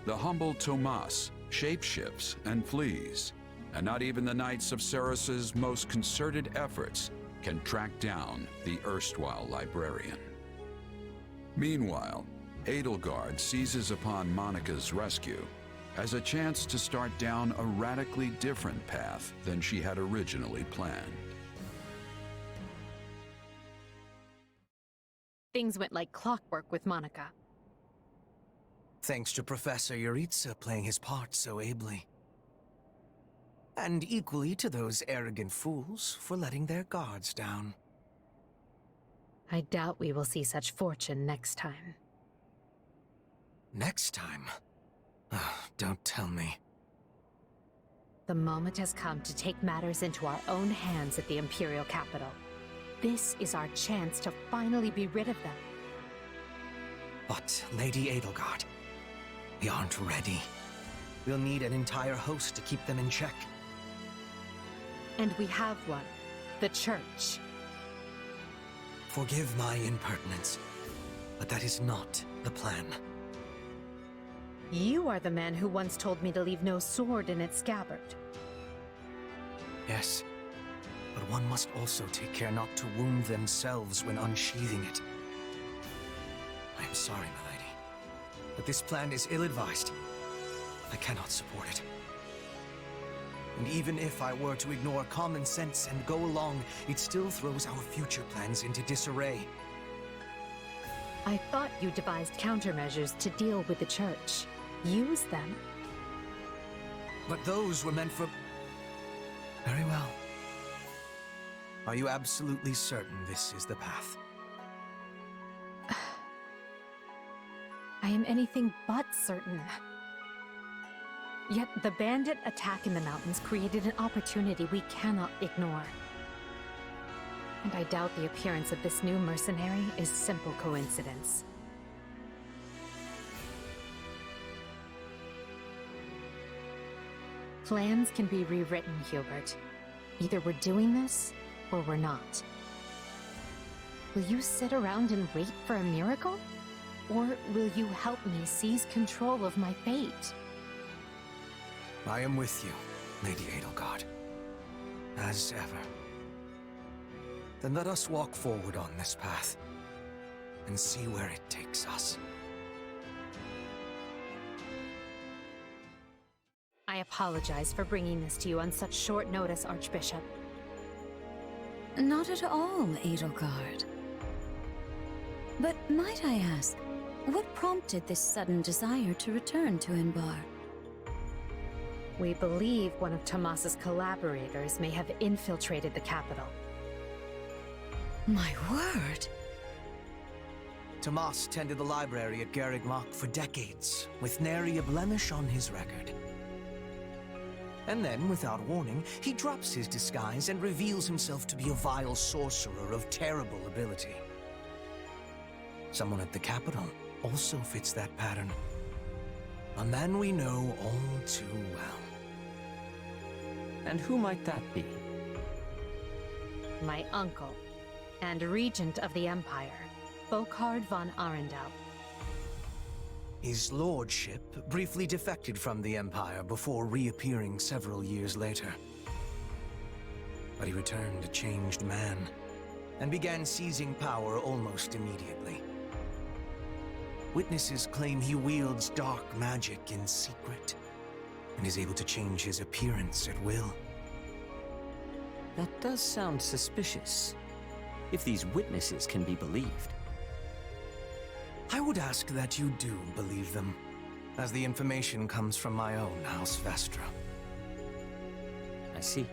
the humble Tomas shapeshifts and flees, and not even the Knights of Ceros's most concerted efforts can track down the erstwhile librarian. Meanwhile, Edelgard seizes upon Monica's rescue as a chance to start down a radically different path than she had originally planned.
Things went like clockwork with Monica.
Thanks to Professor Yuritsa playing his part so ably. And equally to those arrogant fools for letting their guards down.
I doubt we will see such fortune next time.
Next time? Don't tell me.
The moment has come to take matters into our own hands at the Imperial capital. This is our chance to finally be rid of them.
But, Lady Edelgard, we aren't ready. We'll need an entire host to keep them in check.
And we have one. The Church.
Forgive my impertinence, but that is not the plan.
You are the man who once told me to leave no sword in its scabbard.
Yes, but one must also take care not to wound themselves when unsheathing it. I am sorry, my lady, but this plan is ill-advised. I cannot support it. And even if I were to ignore common sense and go along, it still throws our future plans into disarray.
I thought you devised countermeasures to deal with the Church. Use them.
But those were meant for... Very well. Are you absolutely certain this is the path?
I am anything but certain. Yet the bandit attack in the mountains created an opportunity we cannot ignore. And I doubt the appearance of this new mercenary is simple coincidence. Plans can be rewritten, Hubert. Either we're doing this, or we're not. Will you sit around and wait for a miracle? Or will you help me seize control of my fate?
I am with you, Lady Edelgard. As ever. Then let us walk forward on this path, and see where it takes us.
I apologize for bringing this to you on such short notice, Archbishop.
Not at all, Edelgard. But might I ask, what prompted this sudden desire to return to Inbar?
We believe one of Tomas's collaborators may have infiltrated the capital.
My word!
Tomas tended the library at Garreg Mach for decades, with nary a blemish on his record. And then, without warning, he drops his disguise and reveals himself to be a vile sorcerer of terrible ability. Someone at the capital also fits that pattern. A man we know all too well.
And who might that be?
My uncle, and regent of the Empire, Volkard von Arundel.
His lordship briefly defected from the Empire before reappearing several years later. But he returned a changed man, and began seizing power almost immediately. Witnesses claim he wields dark magic in secret, and is able to change his appearance at will.
That does sound suspicious, if these witnesses can be believed.
I would ask that you do believe them, as the information comes from my own House Vestra.
I see.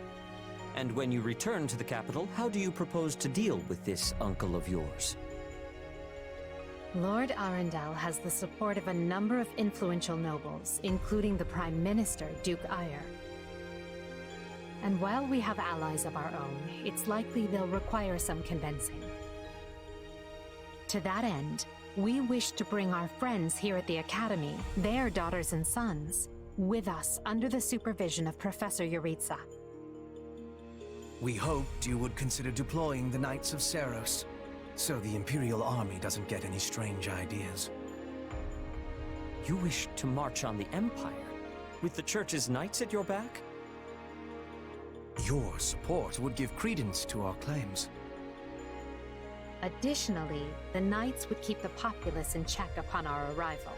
And when you return to the capital, how do you propose to deal with this uncle of yours?
Lord Arundel has the support of a number of influential nobles, including the Prime Minister, Duke Ayer. And while we have allies of our own, it's likely they'll require some convincing. To that end, we wish to bring our friends here at the Academy, their daughters and sons, with us under the supervision of Professor Yuritsa.
We hoped you would consider deploying the Knights of Ceros, so the Imperial Army doesn't get any strange ideas.
You wish to march on the Empire? With the Church's knights at your back?
Your support would give credence to our claims.
Additionally, the knights would keep the populace in check upon our arrival,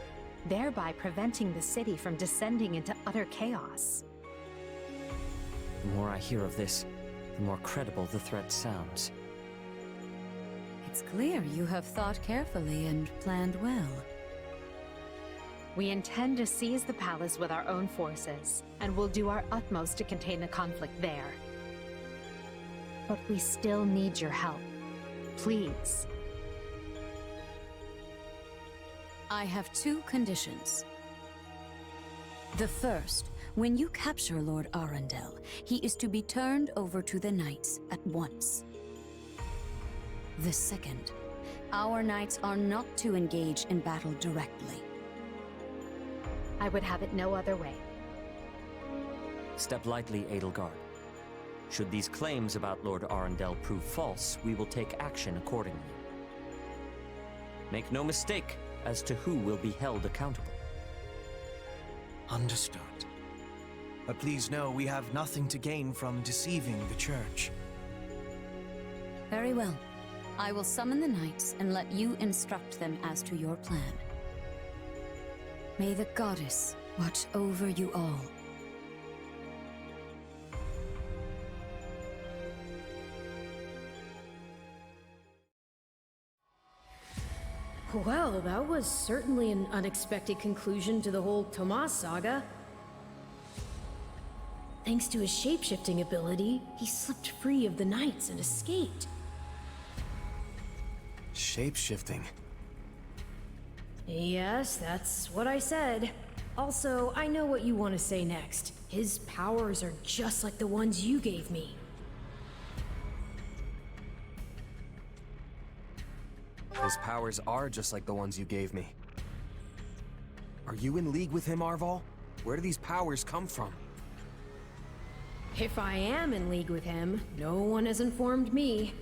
thereby preventing the city from descending into utter chaos.
The more I hear of this, the more credible the threat sounds.
It's clear you have thought carefully and planned well.
We intend to seize the palace with our own forces, and will do our utmost to contain the conflict there. But we still need your help. Please.
I have 2 conditions. The first, when you capture Lord Arundel, he is to be turned over to the Knights at once. The second, our Knights are not to engage in battle directly.
I would have it no other way.
Step lightly, Edelgard. Should these claims about Lord Arundel prove false, we will take action accordingly. Make no mistake as to who will be held accountable.
Understood. But please know we have nothing to gain from deceiving the Church.
Very well. I will summon the Knights and let you instruct them as to your plan. May the Goddess watch over you all.
Well, that was certainly an unexpected conclusion to the whole Tomas saga. Thanks to his shapeshifting ability, he slipped free of the Knights and escaped.
Shape-shifting.
Yes, that's what I said. Also, I know what you want to say next. His powers are just like the ones you gave me.
His powers are just like the ones you gave me. Are you in league with him, Arval? Where do these powers come from?
If I am in league with him, no one has informed me.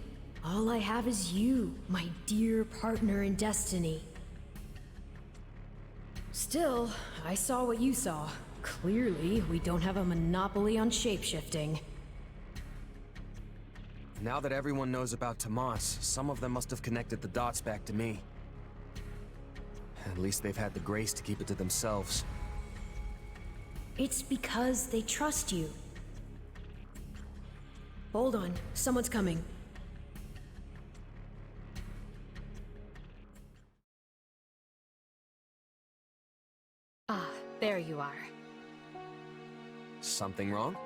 All I have is you, my dear partner in destiny. Still, I saw what you saw. Clearly, we don't have a monopoly on shapeshifting.
Now that everyone knows about Tomas, some of them must have connected the dots back to me. At least they've had the grace to keep it to themselves.
It's because they trust you. Hold on, someone's coming.
Ah, there you are.
Something wrong?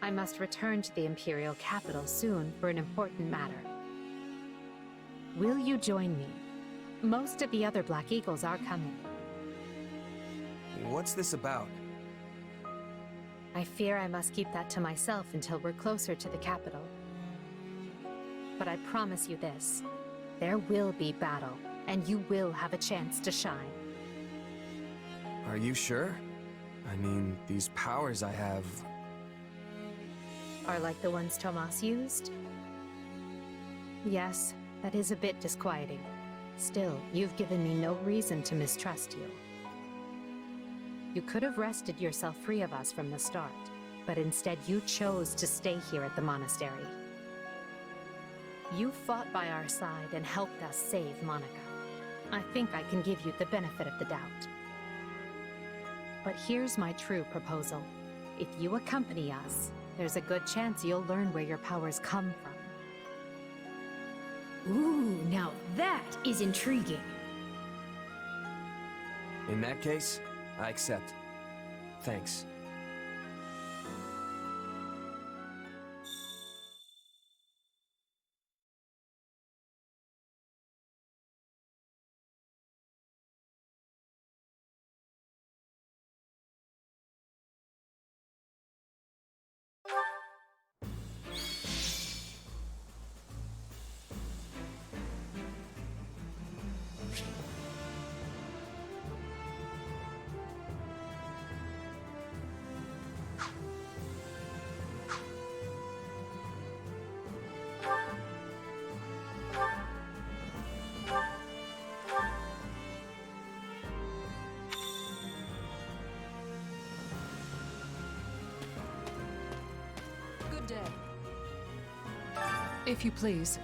I must return to the Imperial capital soon for an important matter. Will you join me? Most of the other Black Eagles are coming.
What's this about?
I fear I must keep that to myself until we're closer to the capital. But I promise you this. There will be battle, and you will have a chance to shine.
Are you sure? I mean, these powers I have...
Are like the ones Tomas used? Yes, that is a bit disquieting. Still, you've given me no reason to mistrust you. You could have wrested yourself free of us from the start, but instead you chose to stay here at the monastery. You fought by our side and helped us save Monica. I think I can give you the benefit of the doubt. But here's my true proposal. If you accompany us, there's a good chance you'll learn where your powers come from.
Ooh, now that is intriguing.
In that case, I accept. Thanks.
If you please.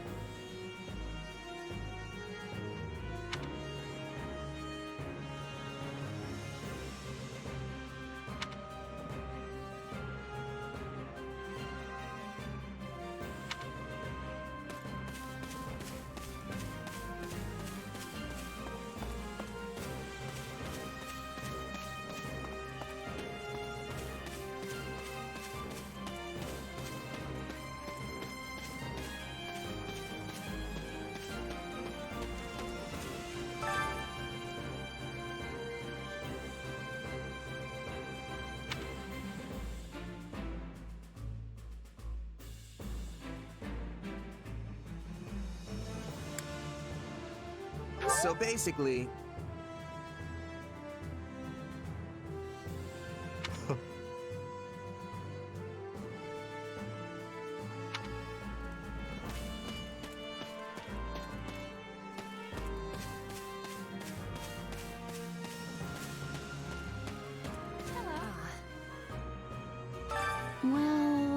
So basically...
Well...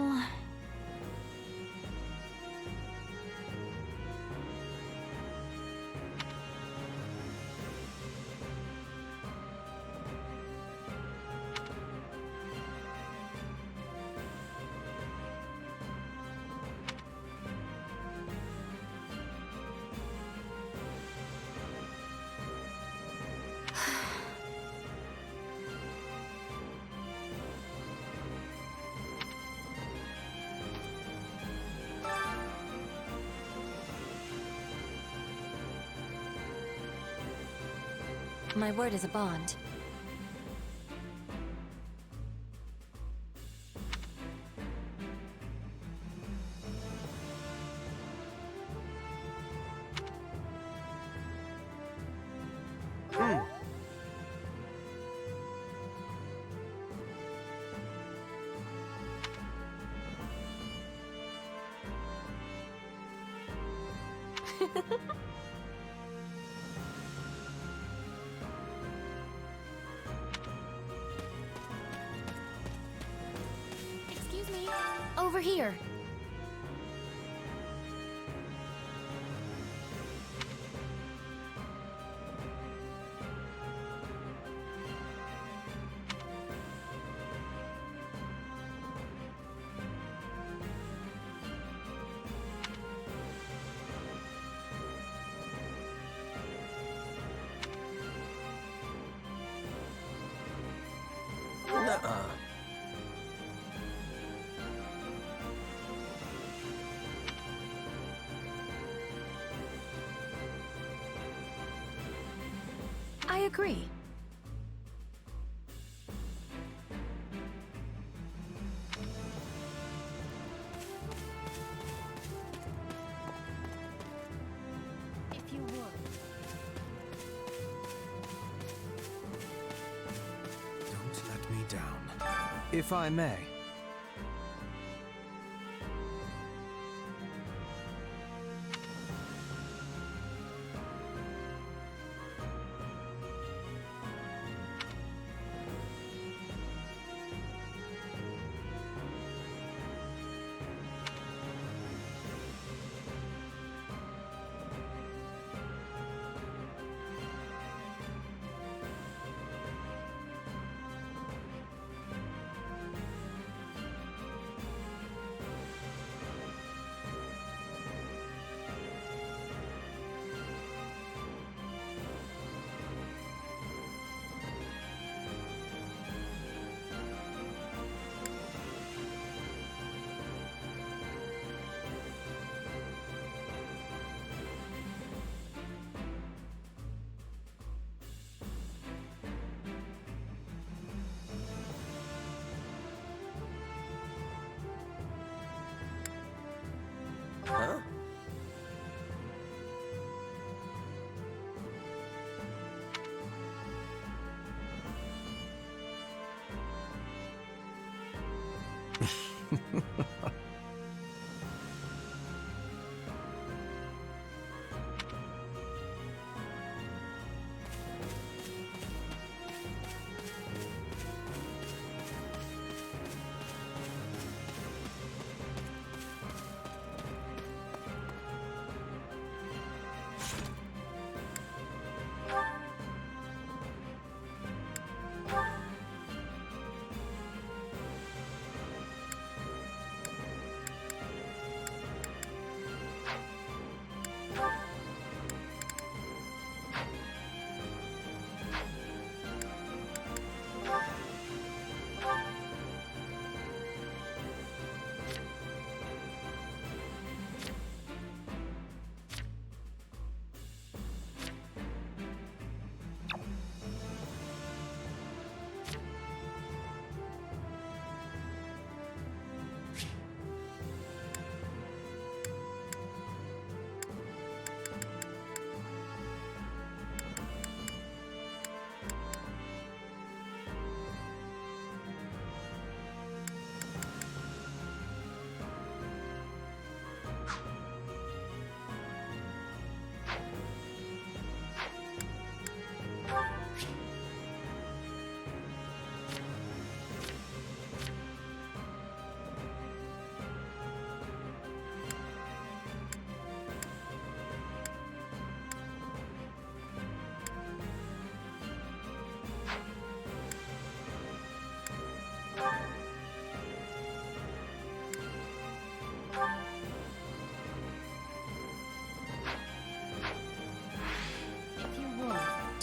My word is a bond.
Excuse me. Over here.
Nuh-uh.
I agree. If you would.
Don't let me down. If I may.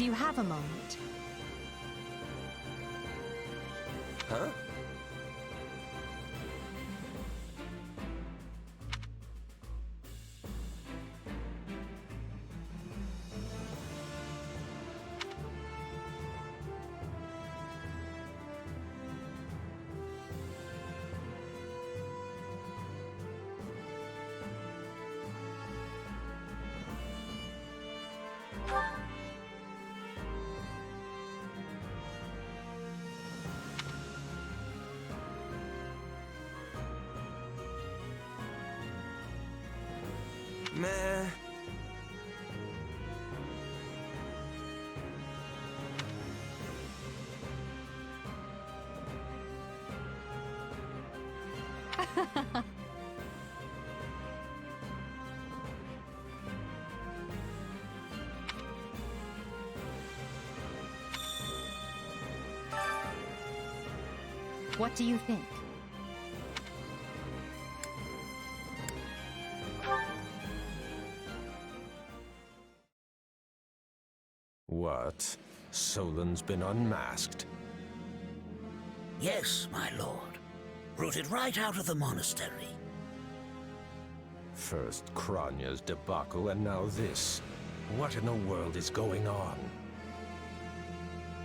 Do you have a moment?
Huh? Meh.
What do you think?
What? Solon's been unmasked?
Yes, my lord. Rooted right out of the monastery.
First Kranya's debacle, and now this. What in the world is going on?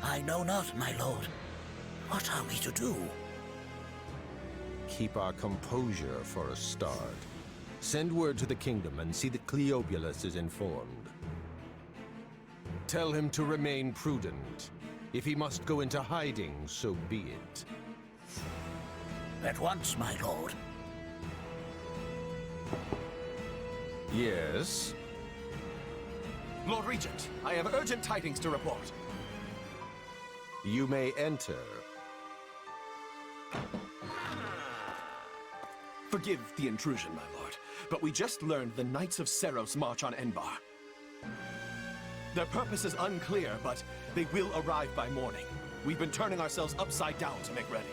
I know not, my lord. What are we to do?
Keep our composure for a start. Send word to the kingdom and see that Cleobulus is informed. Tell him to remain prudent. If he must go into hiding, so be it.
At once, my lord.
Yes?
Lord Regent, I have urgent tidings to report.
You may enter.
Forgive the intrusion, my lord, but we just learned the Knights of Seros march on Enbar. Their purpose is unclear, but they will arrive by morning. We've been turning ourselves upside down to make ready.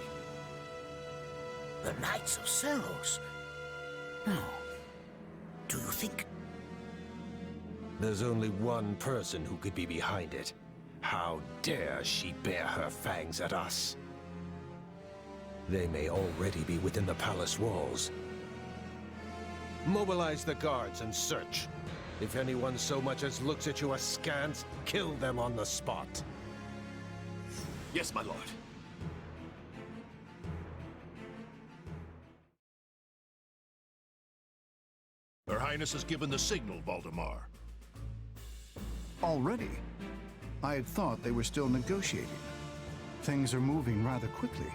The Knights of Seros? No. Do you think...
There's only one person who could be behind it. How dare she bare her fangs at us? They may already be within the palace walls. Mobilize the guards and search. If anyone so much as looks at you askance, kill them on the spot.
Yes, my lord.
Her Highness has given the signal, Valdemar.
Already? I had thought they were still negotiating. Things are moving rather quickly.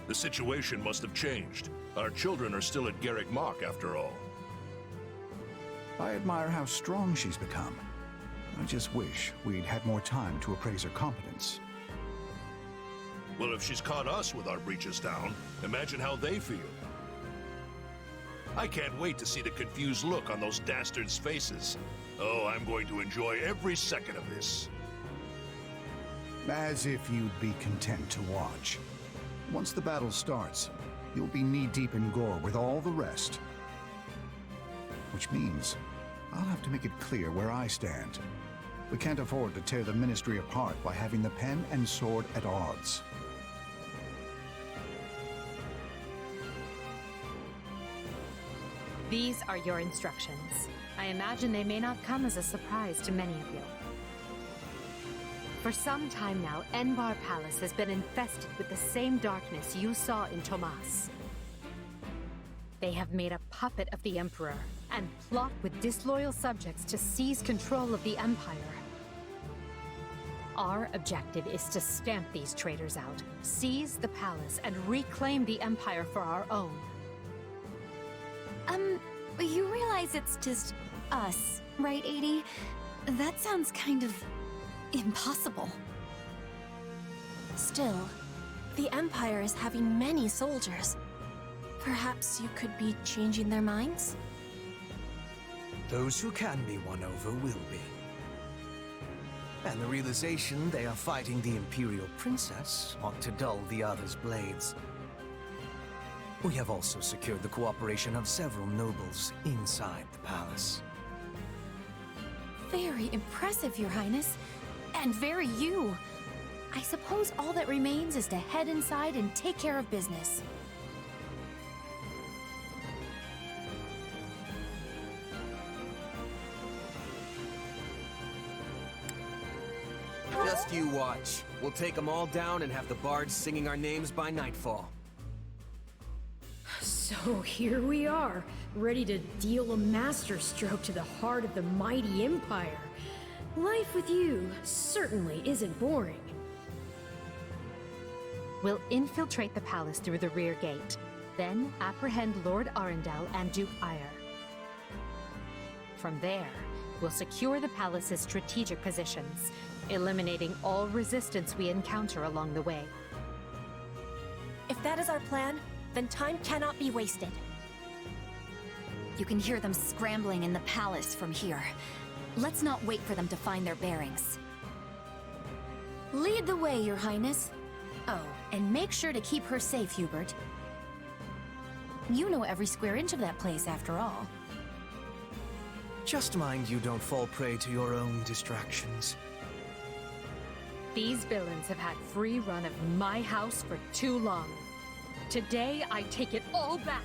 The situation must have changed. Our children are still at Garrick Mach, after all.
I admire how strong she's become. I just wish we'd had more time to appraise her competence.
Well, if she's caught us with our breeches down, imagine how they feel. I can't wait to see the confused look on those dastards' faces. Oh, I'm going to enjoy every second of this.
As if you'd be content to watch. Once the battle starts, you'll be knee-deep in gore with all the rest. Which means I'll have to make it clear where I stand. We can't afford to tear the Ministry apart by having the pen and sword at odds.
These are your instructions. I imagine they may not come as a surprise to many of you. For some time now, Enbar Palace has been infested with the same darkness you saw in Tomas. They have made a puppet of the Emperor and plot with disloyal subjects to seize control of the Empire. Our objective is to stamp these traitors out, seize the palace, and reclaim the Empire for our own.
You realize it's just us, right, 80? That sounds kind of impossible.
Still, the Empire is having many soldiers. Perhaps you could be changing their minds?
Those who can be won over will be. And the realization they are fighting the Imperial Princess ought to dull the others' blades. We have also secured the cooperation of several nobles inside the palace.
Very impressive, Your Highness. And very you. I suppose all that remains is to head inside and take care of business.
Just you watch. We'll take them all down and have the bards singing our names by nightfall.
So here we are, ready to deal a masterstroke to the heart of the mighty Empire. Life with you certainly isn't boring.
We'll infiltrate the palace through the rear gate, then apprehend Lord Arundel and Duke Ire. From there, we'll secure the palace's strategic positions, eliminating all resistance we encounter along the way.
If that is our plan, then time cannot be wasted.
You can hear them scrambling in the palace from here. Let's not wait for them to find their bearings.
Lead the way, Your Highness. Oh, and make sure to keep her safe, Hubert. You know every square inch of that place, after all.
Just mind you don't fall prey to your own distractions.
These villains have had free run of my house for too long. Today, I take it all back.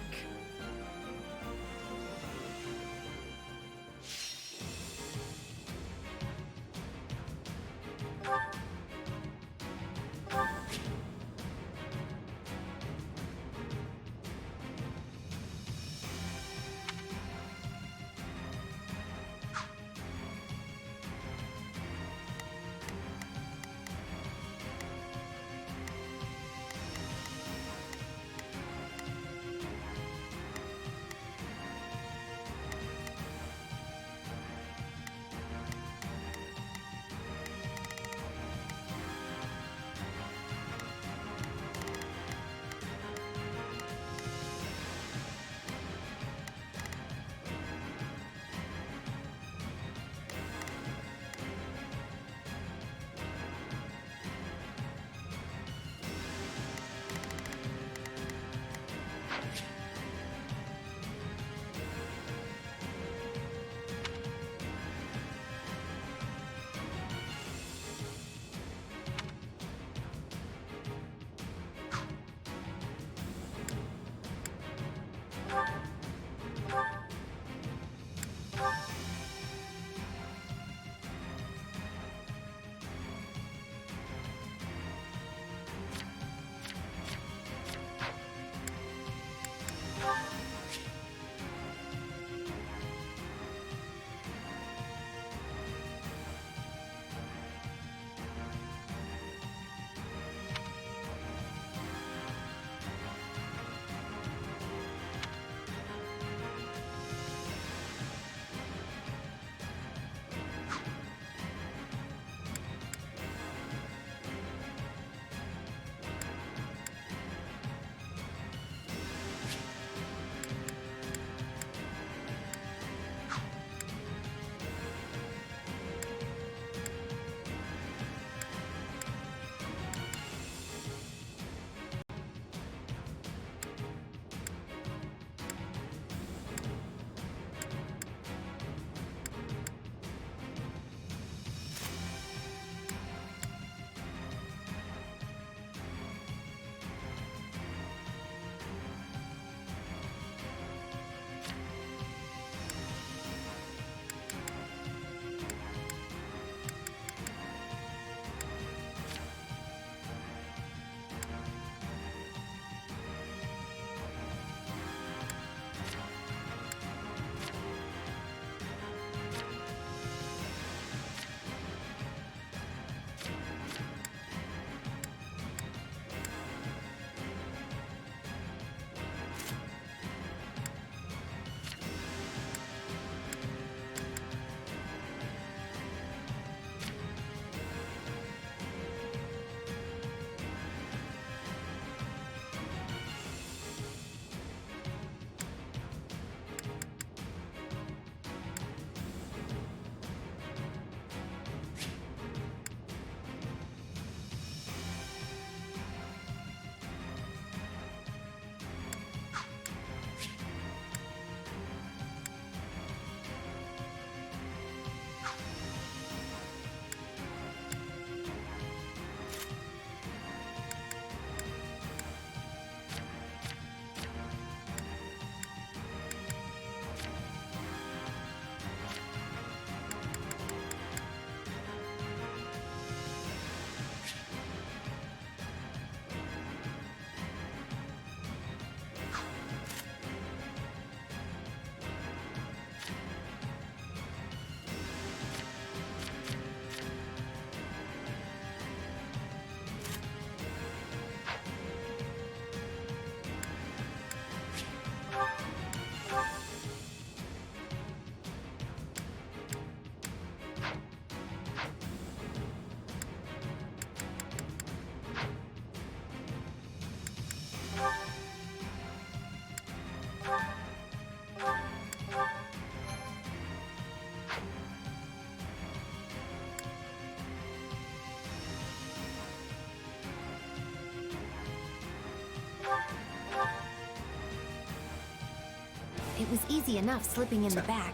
It was easy enough slipping in the back.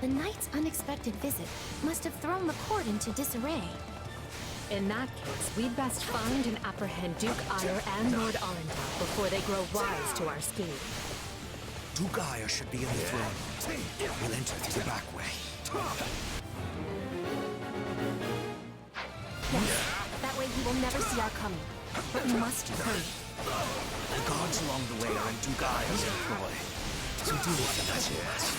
The knight's unexpected visit must have thrown the court into disarray.
In that case, we'd best find and apprehend Duke Ire and Lord Arundel before they grow wise to our scheme.
Duke Ire should be in the throne. We'll enter through the back way.
Yes, that way he will never see our coming. But we must turn.
The guards along the way are in Duke Ire's employ, so do with them as you must.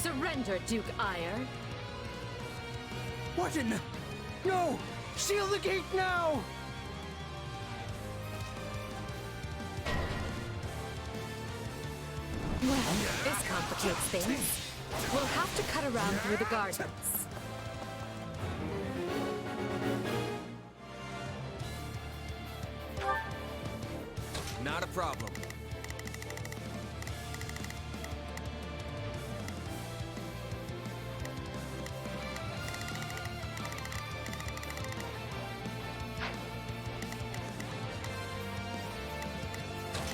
Surrender, Duke Ire.
What in the... No! Seal the gate now!
Well, this complicates things. We'll have to cut around through the gardens.
Not a problem.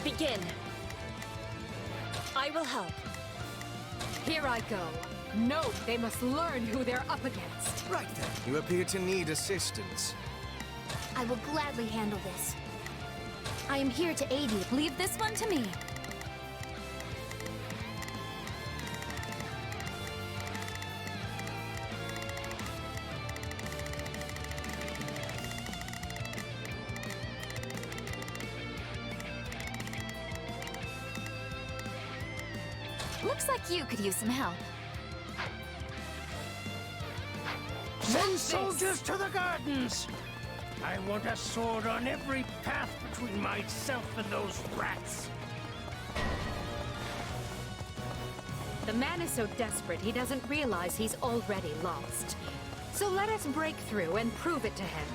Begin. I will help. Here I go. No, they must learn who they're up against.
Right then. You appear to need assistance.
I will gladly handle this. I am here to aid you.
Leave this one to me. Looks like you could use some help.
Send soldiers to the gardens! I want a sword on every path between myself and those rats.
The man is so desperate he doesn't realize he's already lost. So let us break through and prove it to him.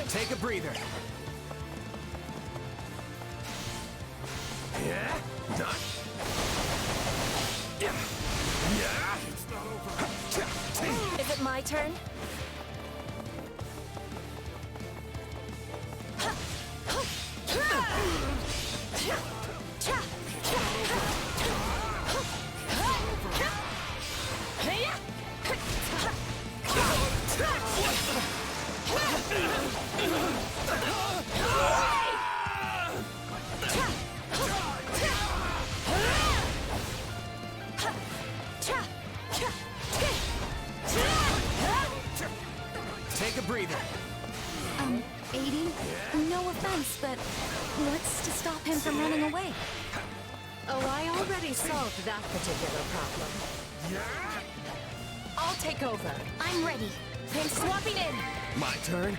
Take a breather. Yeah? Done. Yeah. It's not over.
Is it my turn?
Take a breather.
Aiding?
No offense, but what's to stop him from running away?
Oh, I already solved that particular problem. I'll take over.
I'm ready. I'm swapping in.
My turn.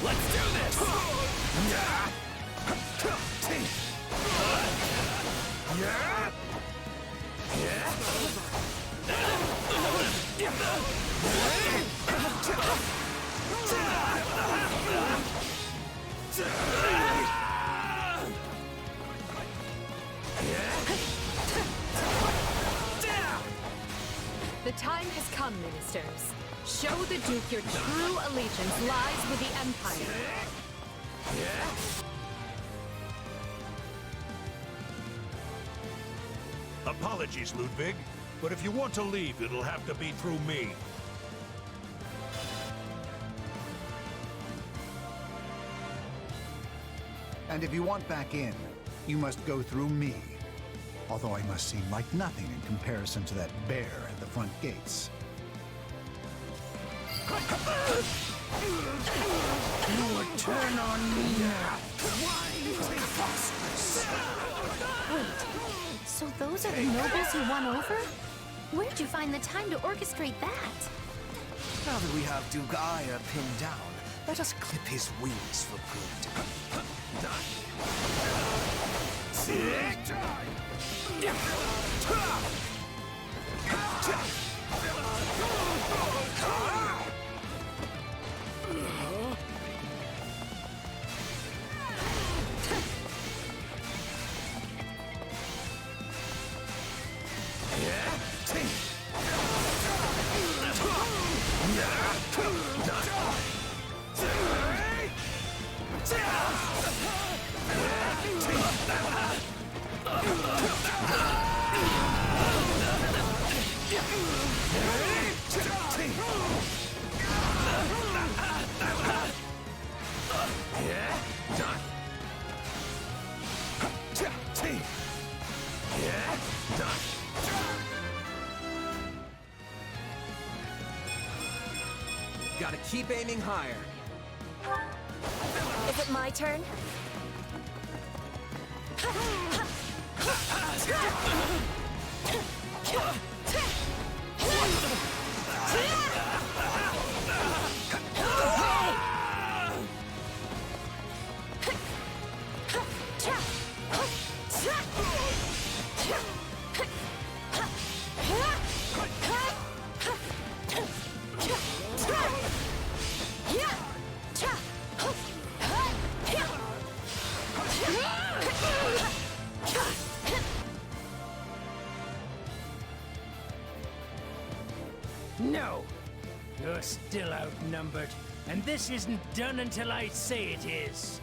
Let's do this!
The time has come, ministers. Show the Duke your true allegiance lies with the Empire.
Apologies, Ludwig, but if you want to leave, it'll have to be through me.
And if you want back in, you must go through me. Although I must seem like nothing in comparison to that bear at the front gates.
You would turn on me now.
Wait, so those are the nobles you won over? Where'd you find the time to orchestrate that?
Now that we have Duke Aya pinned down, let us clip his wings for good.
Gotta keep aiming higher.
Is it my turn?
No! You're still outnumbered, and this isn't done until I say it is.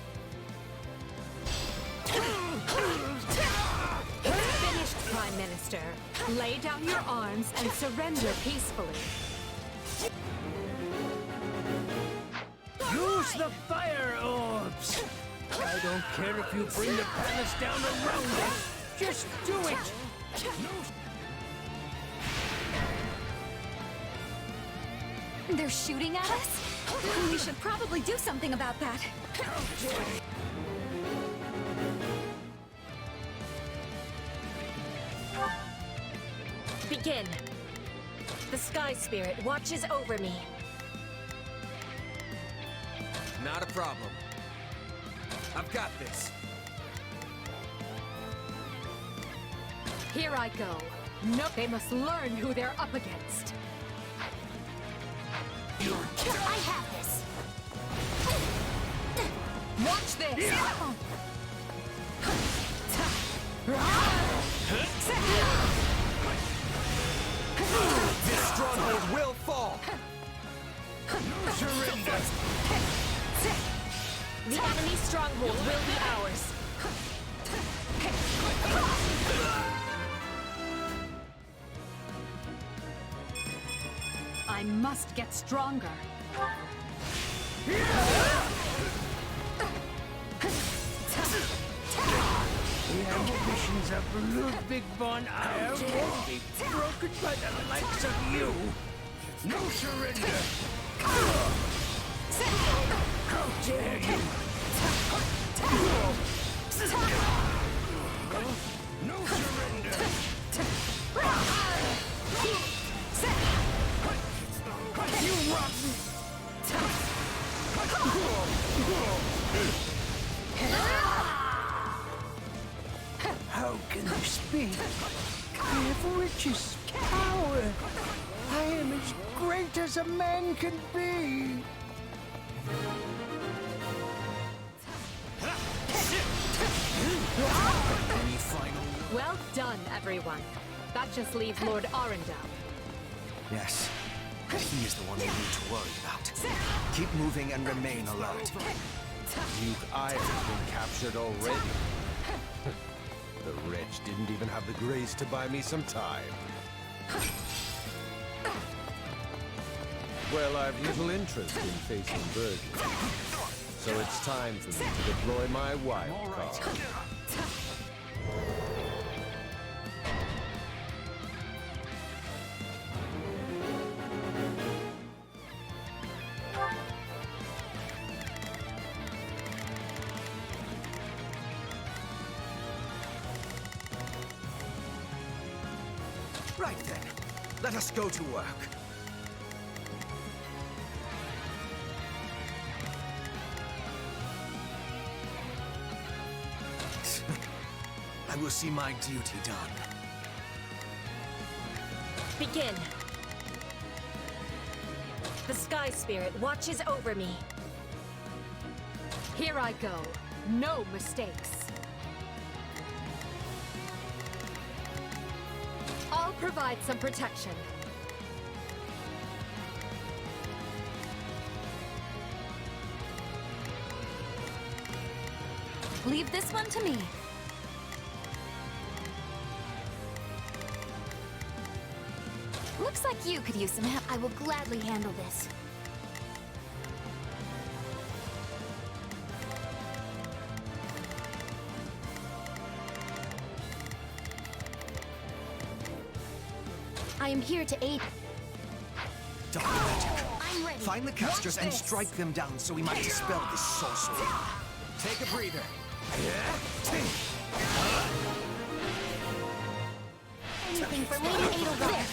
Finished, Prime Minister. Lay down your arms and surrender peacefully.
Use the fire orbs! I don't care if you bring the palace down around it. Just do it!
They're shooting at us? We should probably do something about that.
Begin. The Sky Spirit watches over me.
Not a problem. I've got this.
Here I go. No, they must learn who they're up against.
I have this.
Watch this!
This stronghold will fall!
Surrender!
stronghold will be ours.
I must get stronger.
The ambitions of Ludwig von Eyre won't be broken by the likes of you. No surrender. How dare you? No surrender. You rotten. How can this be? I have riches, power. I am as great as a man can be.
Any final...
Well done, everyone. That just leaves Lord Arundel.
Yes, but he is the one we need to worry about. Keep moving and remain alert.
Duke Ayre's been captured already. The wretch didn't even have the grace to buy me some time. Well, I've little interest in facing Virgil, so it's time for me to deploy my wild card.
Right then, let us go to work. I will see my duty done.
Begin. The Sky Spirit watches over me.
Here I go. No mistakes. I'll provide some protection.
Leave this one to me.
Looks like you could use some help. I will gladly handle this. I am here to aid.
Dark magic.
I'm ready.
Find the casters and strike them down so we might dispel this sorcery. Take a breather.
Anything for Lady Edelgard.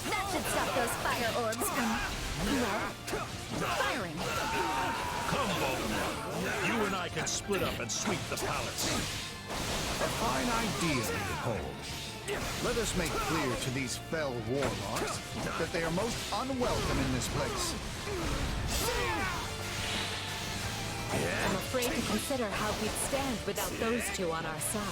That should stop those fire orbs from, well, firing.
Come, Vulcan. You and I can split up and sweep the palace.
A fine idea, Leopold. Let us make clear to these fell warlocks that they are most unwelcome in this place.
I'm afraid to consider how we'd stand without those two on our side.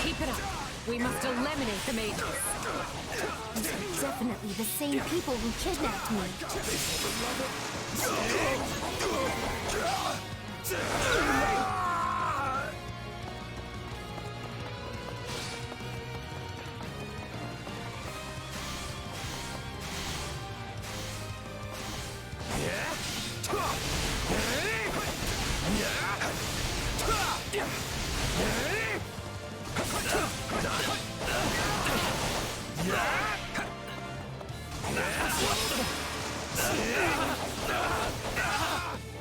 Keep it up. We must eliminate the mages.
These are definitely the same people who kidnapped me.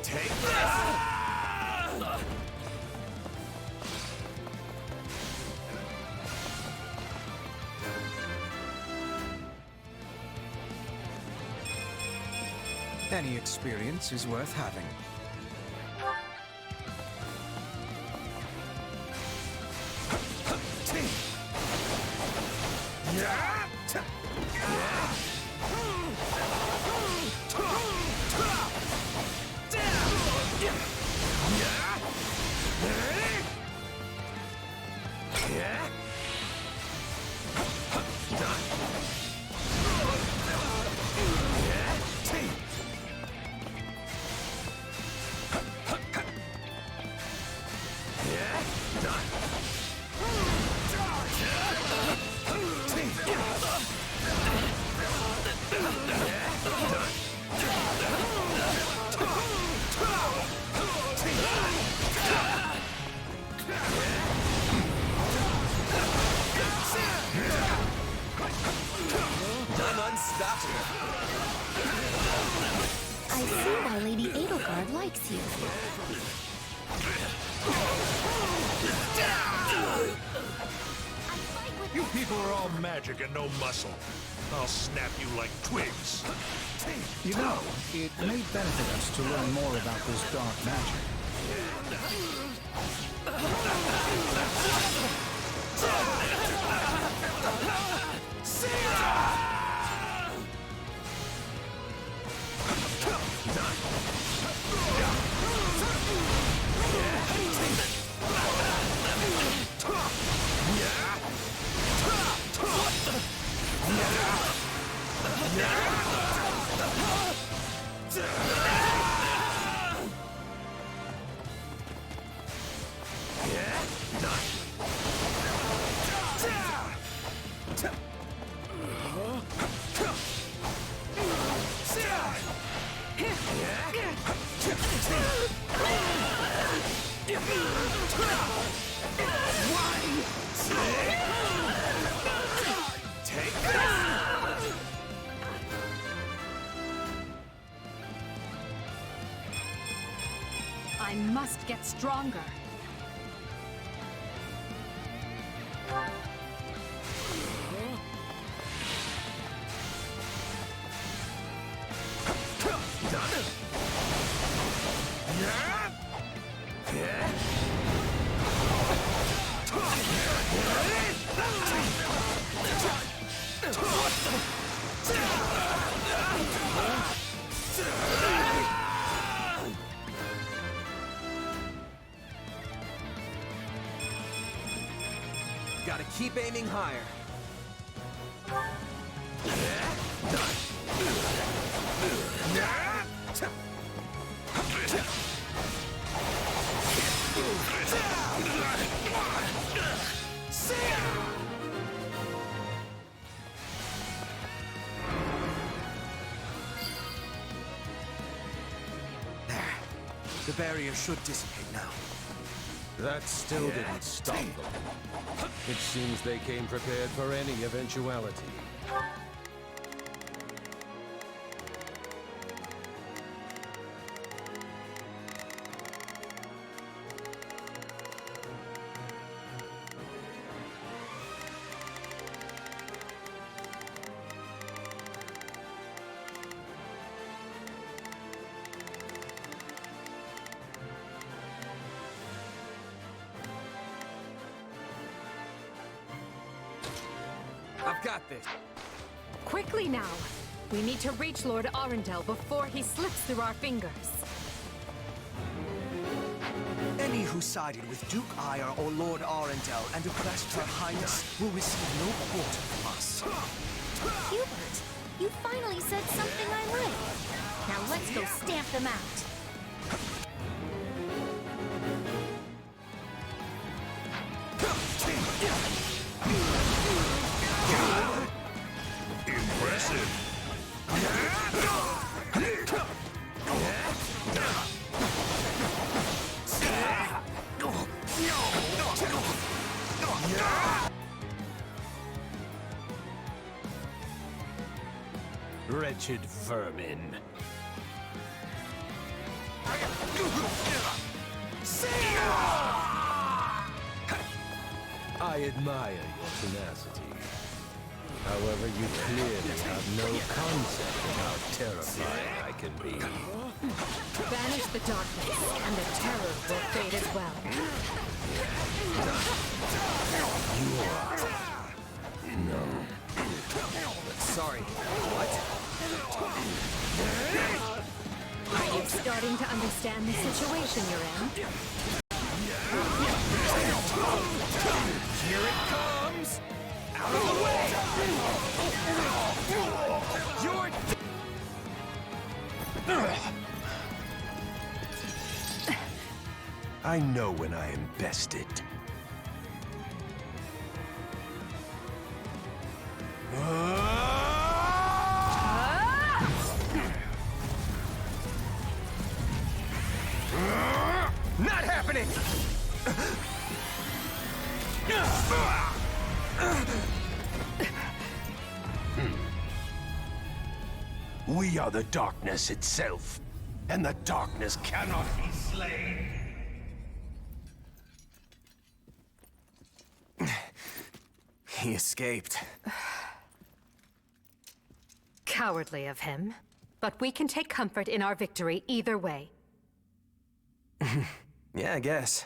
Take Any experience is worth having.
I see why Lady Edelgard likes you.
You people are all magic and no muscle. I'll snap you like twigs.
You know, it may benefit us to learn more about this dark magic.
I must get stronger.
Gotta keep aiming higher.
There. The barrier should dissipate now.
That still didn't stop them. It seems they came prepared for any eventuality.
I've got this.
Quickly now! We need to reach Lord Arundel before he slips through our fingers.
Any who sided with Duke Ire or Lord Arundel and oppressed Her Highness will receive no quarter from us.
Hubert, you finally said something I like. Now let's go stamp them out.
Impressive.
Wretched vermin. I admire your tenacity. However, you clearly have no concept of how terrifying I can be.
Banish the darkness, and the terror will fade as well.
You are... No.
Sorry. What?
Are you starting to understand the situation you're in?
Here it comes! Out of the way! You're...
I know when I am bested.
Not happening!
We are the darkness itself, and the darkness cannot be slain.
He escaped.
Cowardly of him. But we can take comfort in our victory either way.
Yeah, I guess.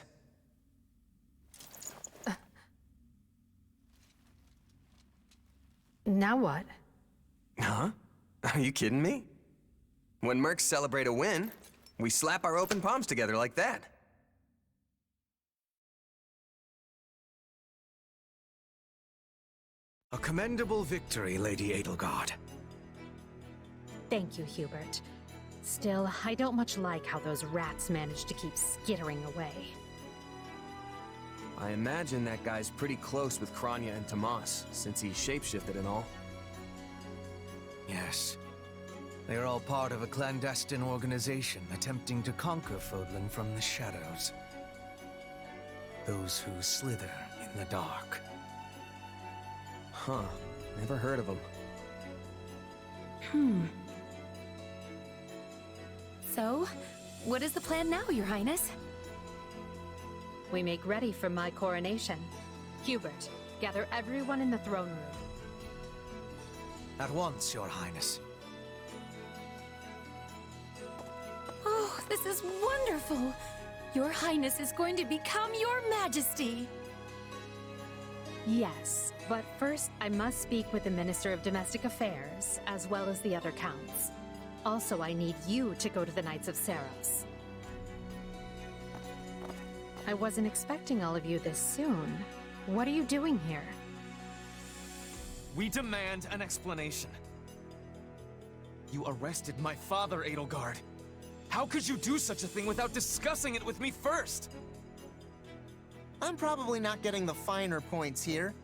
Now what?
Huh? Are you kidding me? When mercs celebrate a win, we slap our open palms together like that.
A commendable victory, Lady Edelgard.
Thank you, Hubert. Still, I don't much like how those rats managed to keep skittering away.
I imagine that guy's pretty close with Kranya and Tomas, since he shapeshifted and all.
Yes. They are all part of a clandestine organization attempting to conquer Fodlan from the shadows. Those who slither in the dark.
Huh. Never heard of him.
So, what is the plan now, Your Highness?
We make ready for my coronation. Hubert, gather everyone in the throne room.
At once, Your Highness.
Oh, this is wonderful! Your Highness is going to become Your Majesty!
Yes, but first I must speak with the Minister of Domestic Affairs, as well as the other counts. Also, I need you to go to the Knights of Seiros. I wasn't expecting all of you this soon. What are you doing here?
We demand an explanation. You arrested my father, Edelgard. How could you do such a thing without discussing it with me first?
I'm probably not getting the finer points here.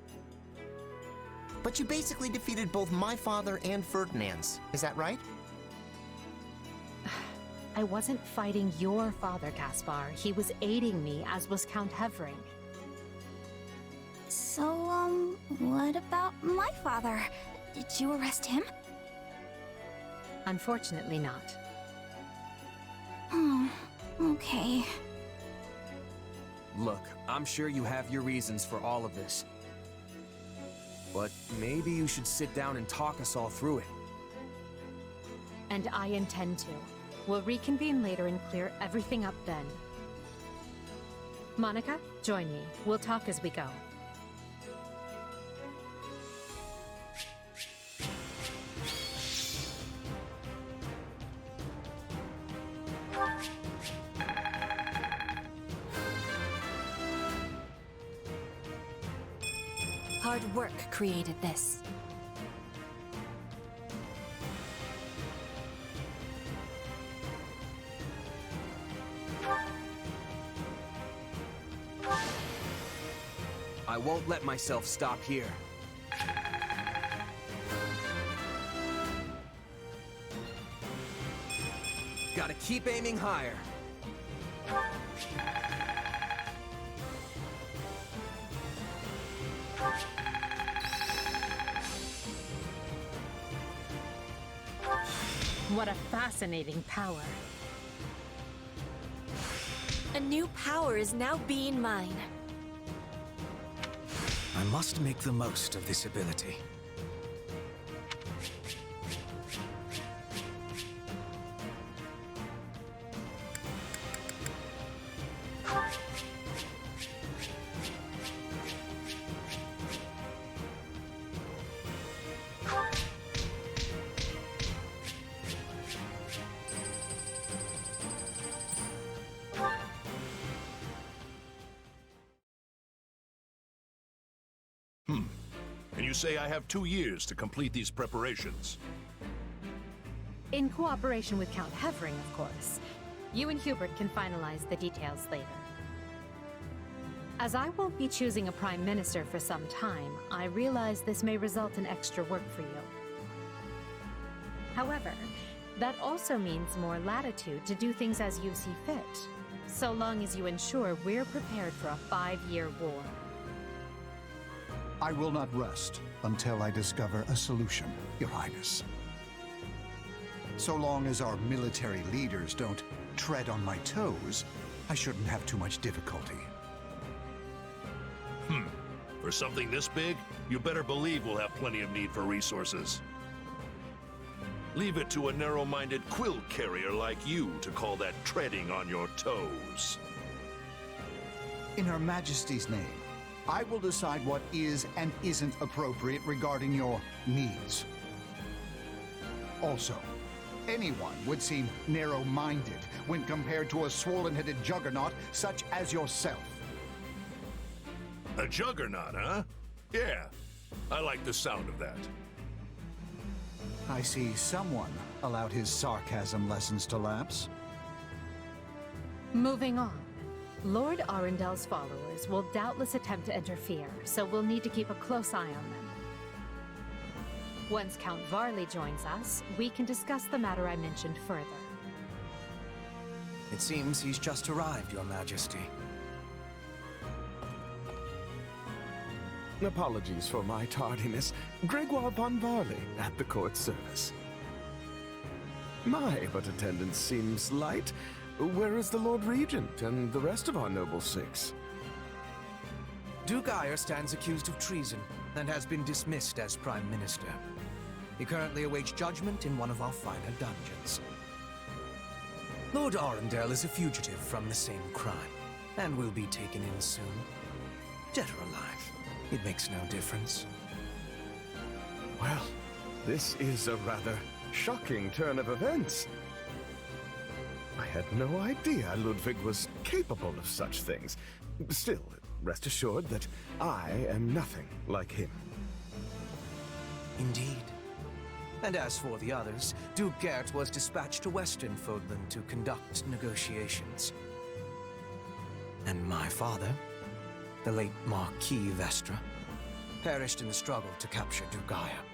But you basically defeated both my father and Ferdinand's. Is that right?
I wasn't fighting your father, Caspar. He was aiding me, as was Count Hevering.
So, what about my father? Did you arrest him?
Unfortunately not.
Oh, okay.
Look, I'm sure you have your reasons for all of this. But maybe you should sit down and talk us all through it.
And I intend to. We'll reconvene later and clear everything up then. Monica, join me. We'll talk as we go.
Hard work created this.
I won't let myself stop here. Gotta keep aiming higher.
What a fascinating power.
A new power is now being mine.
I must make the most of this ability.
And you say I have 2 years to complete these preparations.
In cooperation with Count Hevering, of course. You and Hubert can finalize the details later. As I won't be choosing a prime minister for some time, I realize this may result in extra work for you. However, that also means more latitude to do things as you see fit, so long as you ensure we're prepared for a 5-year war.
I will not rest until I discover a solution, Your Highness. So long as our military leaders don't tread on my toes, I shouldn't have too much difficulty.
For something this big, you better believe we'll have plenty of need for resources. Leave it to a narrow-minded quill carrier like you to call that treading on your toes.
In Her Majesty's name, I will decide what is and isn't appropriate regarding your needs. Also, anyone would seem narrow-minded when compared to a swollen-headed juggernaut such as yourself.
A juggernaut, huh? Yeah, I like the sound of that.
I see someone allowed his sarcasm lessons to lapse.
Moving on. Lord Arendel's followers will doubtless attempt to interfere, so we'll need to keep a close eye on them. Once Count Varley joins us, we can discuss the matter I mentioned further.
It seems he's just arrived, Your Majesty.
Apologies for my tardiness. Gregoire von Varley at the court service. My, but attendance seems light. Where is the Lord Regent and the rest of our noble six?
Duke Ayer stands accused of treason and has been dismissed as Prime Minister. He currently awaits judgment in one of our finer dungeons. Lord Arundel is a fugitive from the same crime and will be taken in soon. Dead or alive, it makes no difference.
Well, this is a rather shocking turn of events. I had no idea Ludwig was capable of such things. Still, rest assured that I am nothing like him.
Indeed. And as for the others, Duke Gert was dispatched to Western Fodland to conduct negotiations. And my father, the late Marquis Vestra, perished in the struggle to capture Duke Ayer.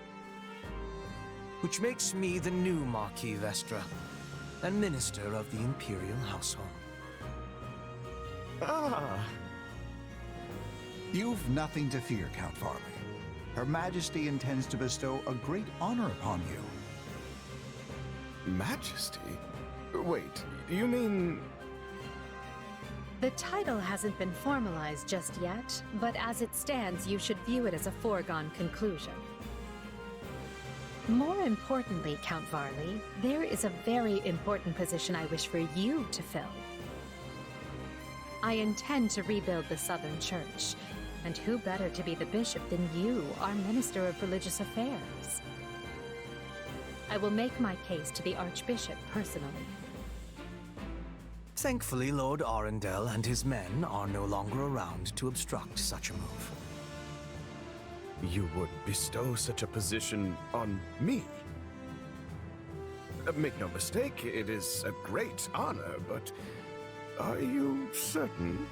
Which makes me the new Marquis Vestra, and Minister of the Imperial Household.
Ah! You've nothing to fear, Count Varley. Her Majesty intends to bestow a great honor upon you.
Majesty? Wait, you mean...
The title hasn't been formalized just yet, but as it stands, you should view it as a foregone conclusion. More importantly, Count Varley, there is a very important position I wish for you to fill. I intend to rebuild the Southern Church, and who better to be the bishop than you, our Minister of Religious Affairs? I will make my case to the Archbishop personally.
Thankfully, Lord Arundel and his men are no longer around to obstruct such a move.
You would bestow such a position on me? Make no mistake, it is a great honor, but are you certain?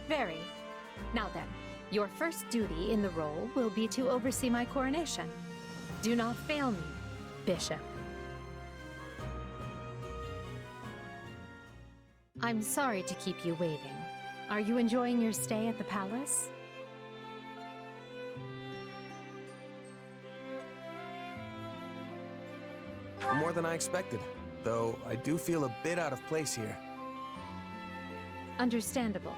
Very. Now then, your first duty in the role will be to oversee my coronation. Do not fail me, Bishop. I'm sorry to keep you waiting. Are you enjoying your stay at the palace?
More than I expected, though I do feel a bit out of place here.
Understandable.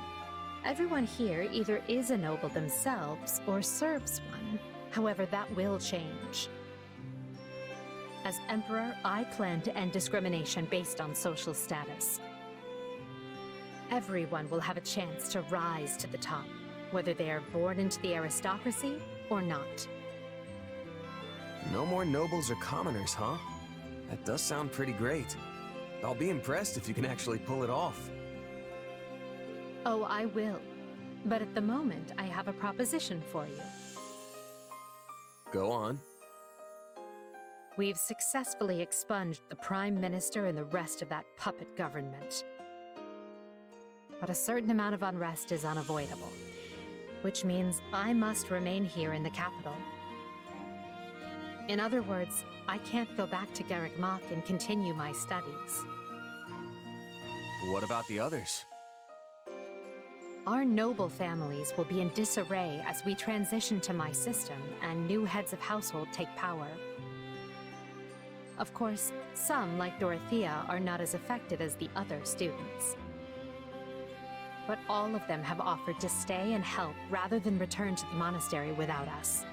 Everyone here either is a noble themselves or serves one. However, that will change. As Emperor, I plan to end discrimination based on social status. Everyone will have a chance to rise to the top, whether they are born into the aristocracy or not.
No more nobles or commoners, huh? That does sound pretty great. I'll be impressed if you can actually pull it off.
Oh, I will. But at the moment, I have a proposition for you.
Go on.
We've successfully expunged the Prime Minister and the rest of that puppet government. But a certain amount of unrest is unavoidable, which means I must remain here in the capital. In other words, I can't go back to Garreg Mach and continue my studies.
What about the others?
Our noble families will be in disarray as we transition to my system and new heads of household take power. Of course, some, like Dorothea, are not as affected as the other students. But all of them have offered to stay and help rather than return to the monastery without us.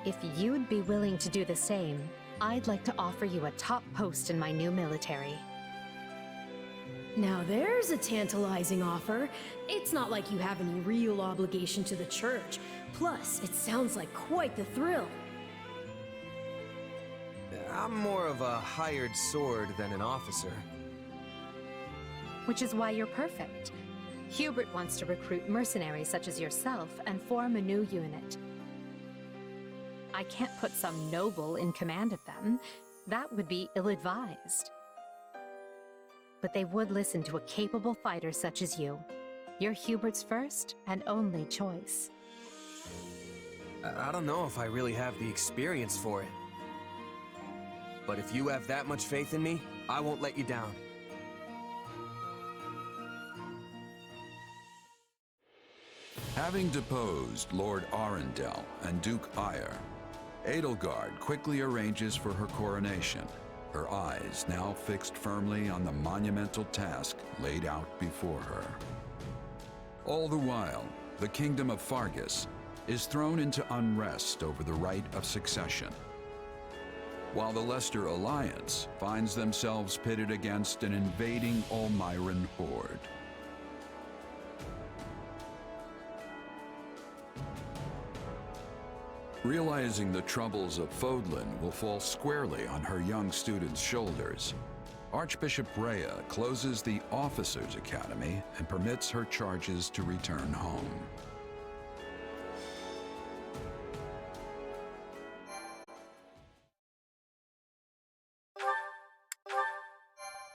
If you'd be willing to do the same, I'd like to offer you a top post in my new military.
Now there's a tantalizing offer. It's not like you have any real obligation to the church. Plus, it sounds like quite the thrill.
I'm more of a hired sword than an officer.
Which is why you're perfect. Hubert wants to recruit mercenaries such as yourself and form a new unit. I can't put some noble in command of them. That would be ill-advised. But they would listen to a capable fighter such as you. You're Hubert's first and only choice.
I don't know if I really have the experience for it. But if you have that much faith in me, I won't let you down.
Having deposed Lord Arundel and Duke Aegir, Edelgard quickly arranges for her coronation, her eyes now fixed firmly on the monumental task laid out before her. All the while, the kingdom of Fargus is thrown into unrest over the right of succession, while the Leicester Alliance finds themselves pitted against an invading Almiran horde. Realizing the troubles of Fodlan will fall squarely on her young students' shoulders, Archbishop Rhea closes the Officers' Academy and permits her charges to return home.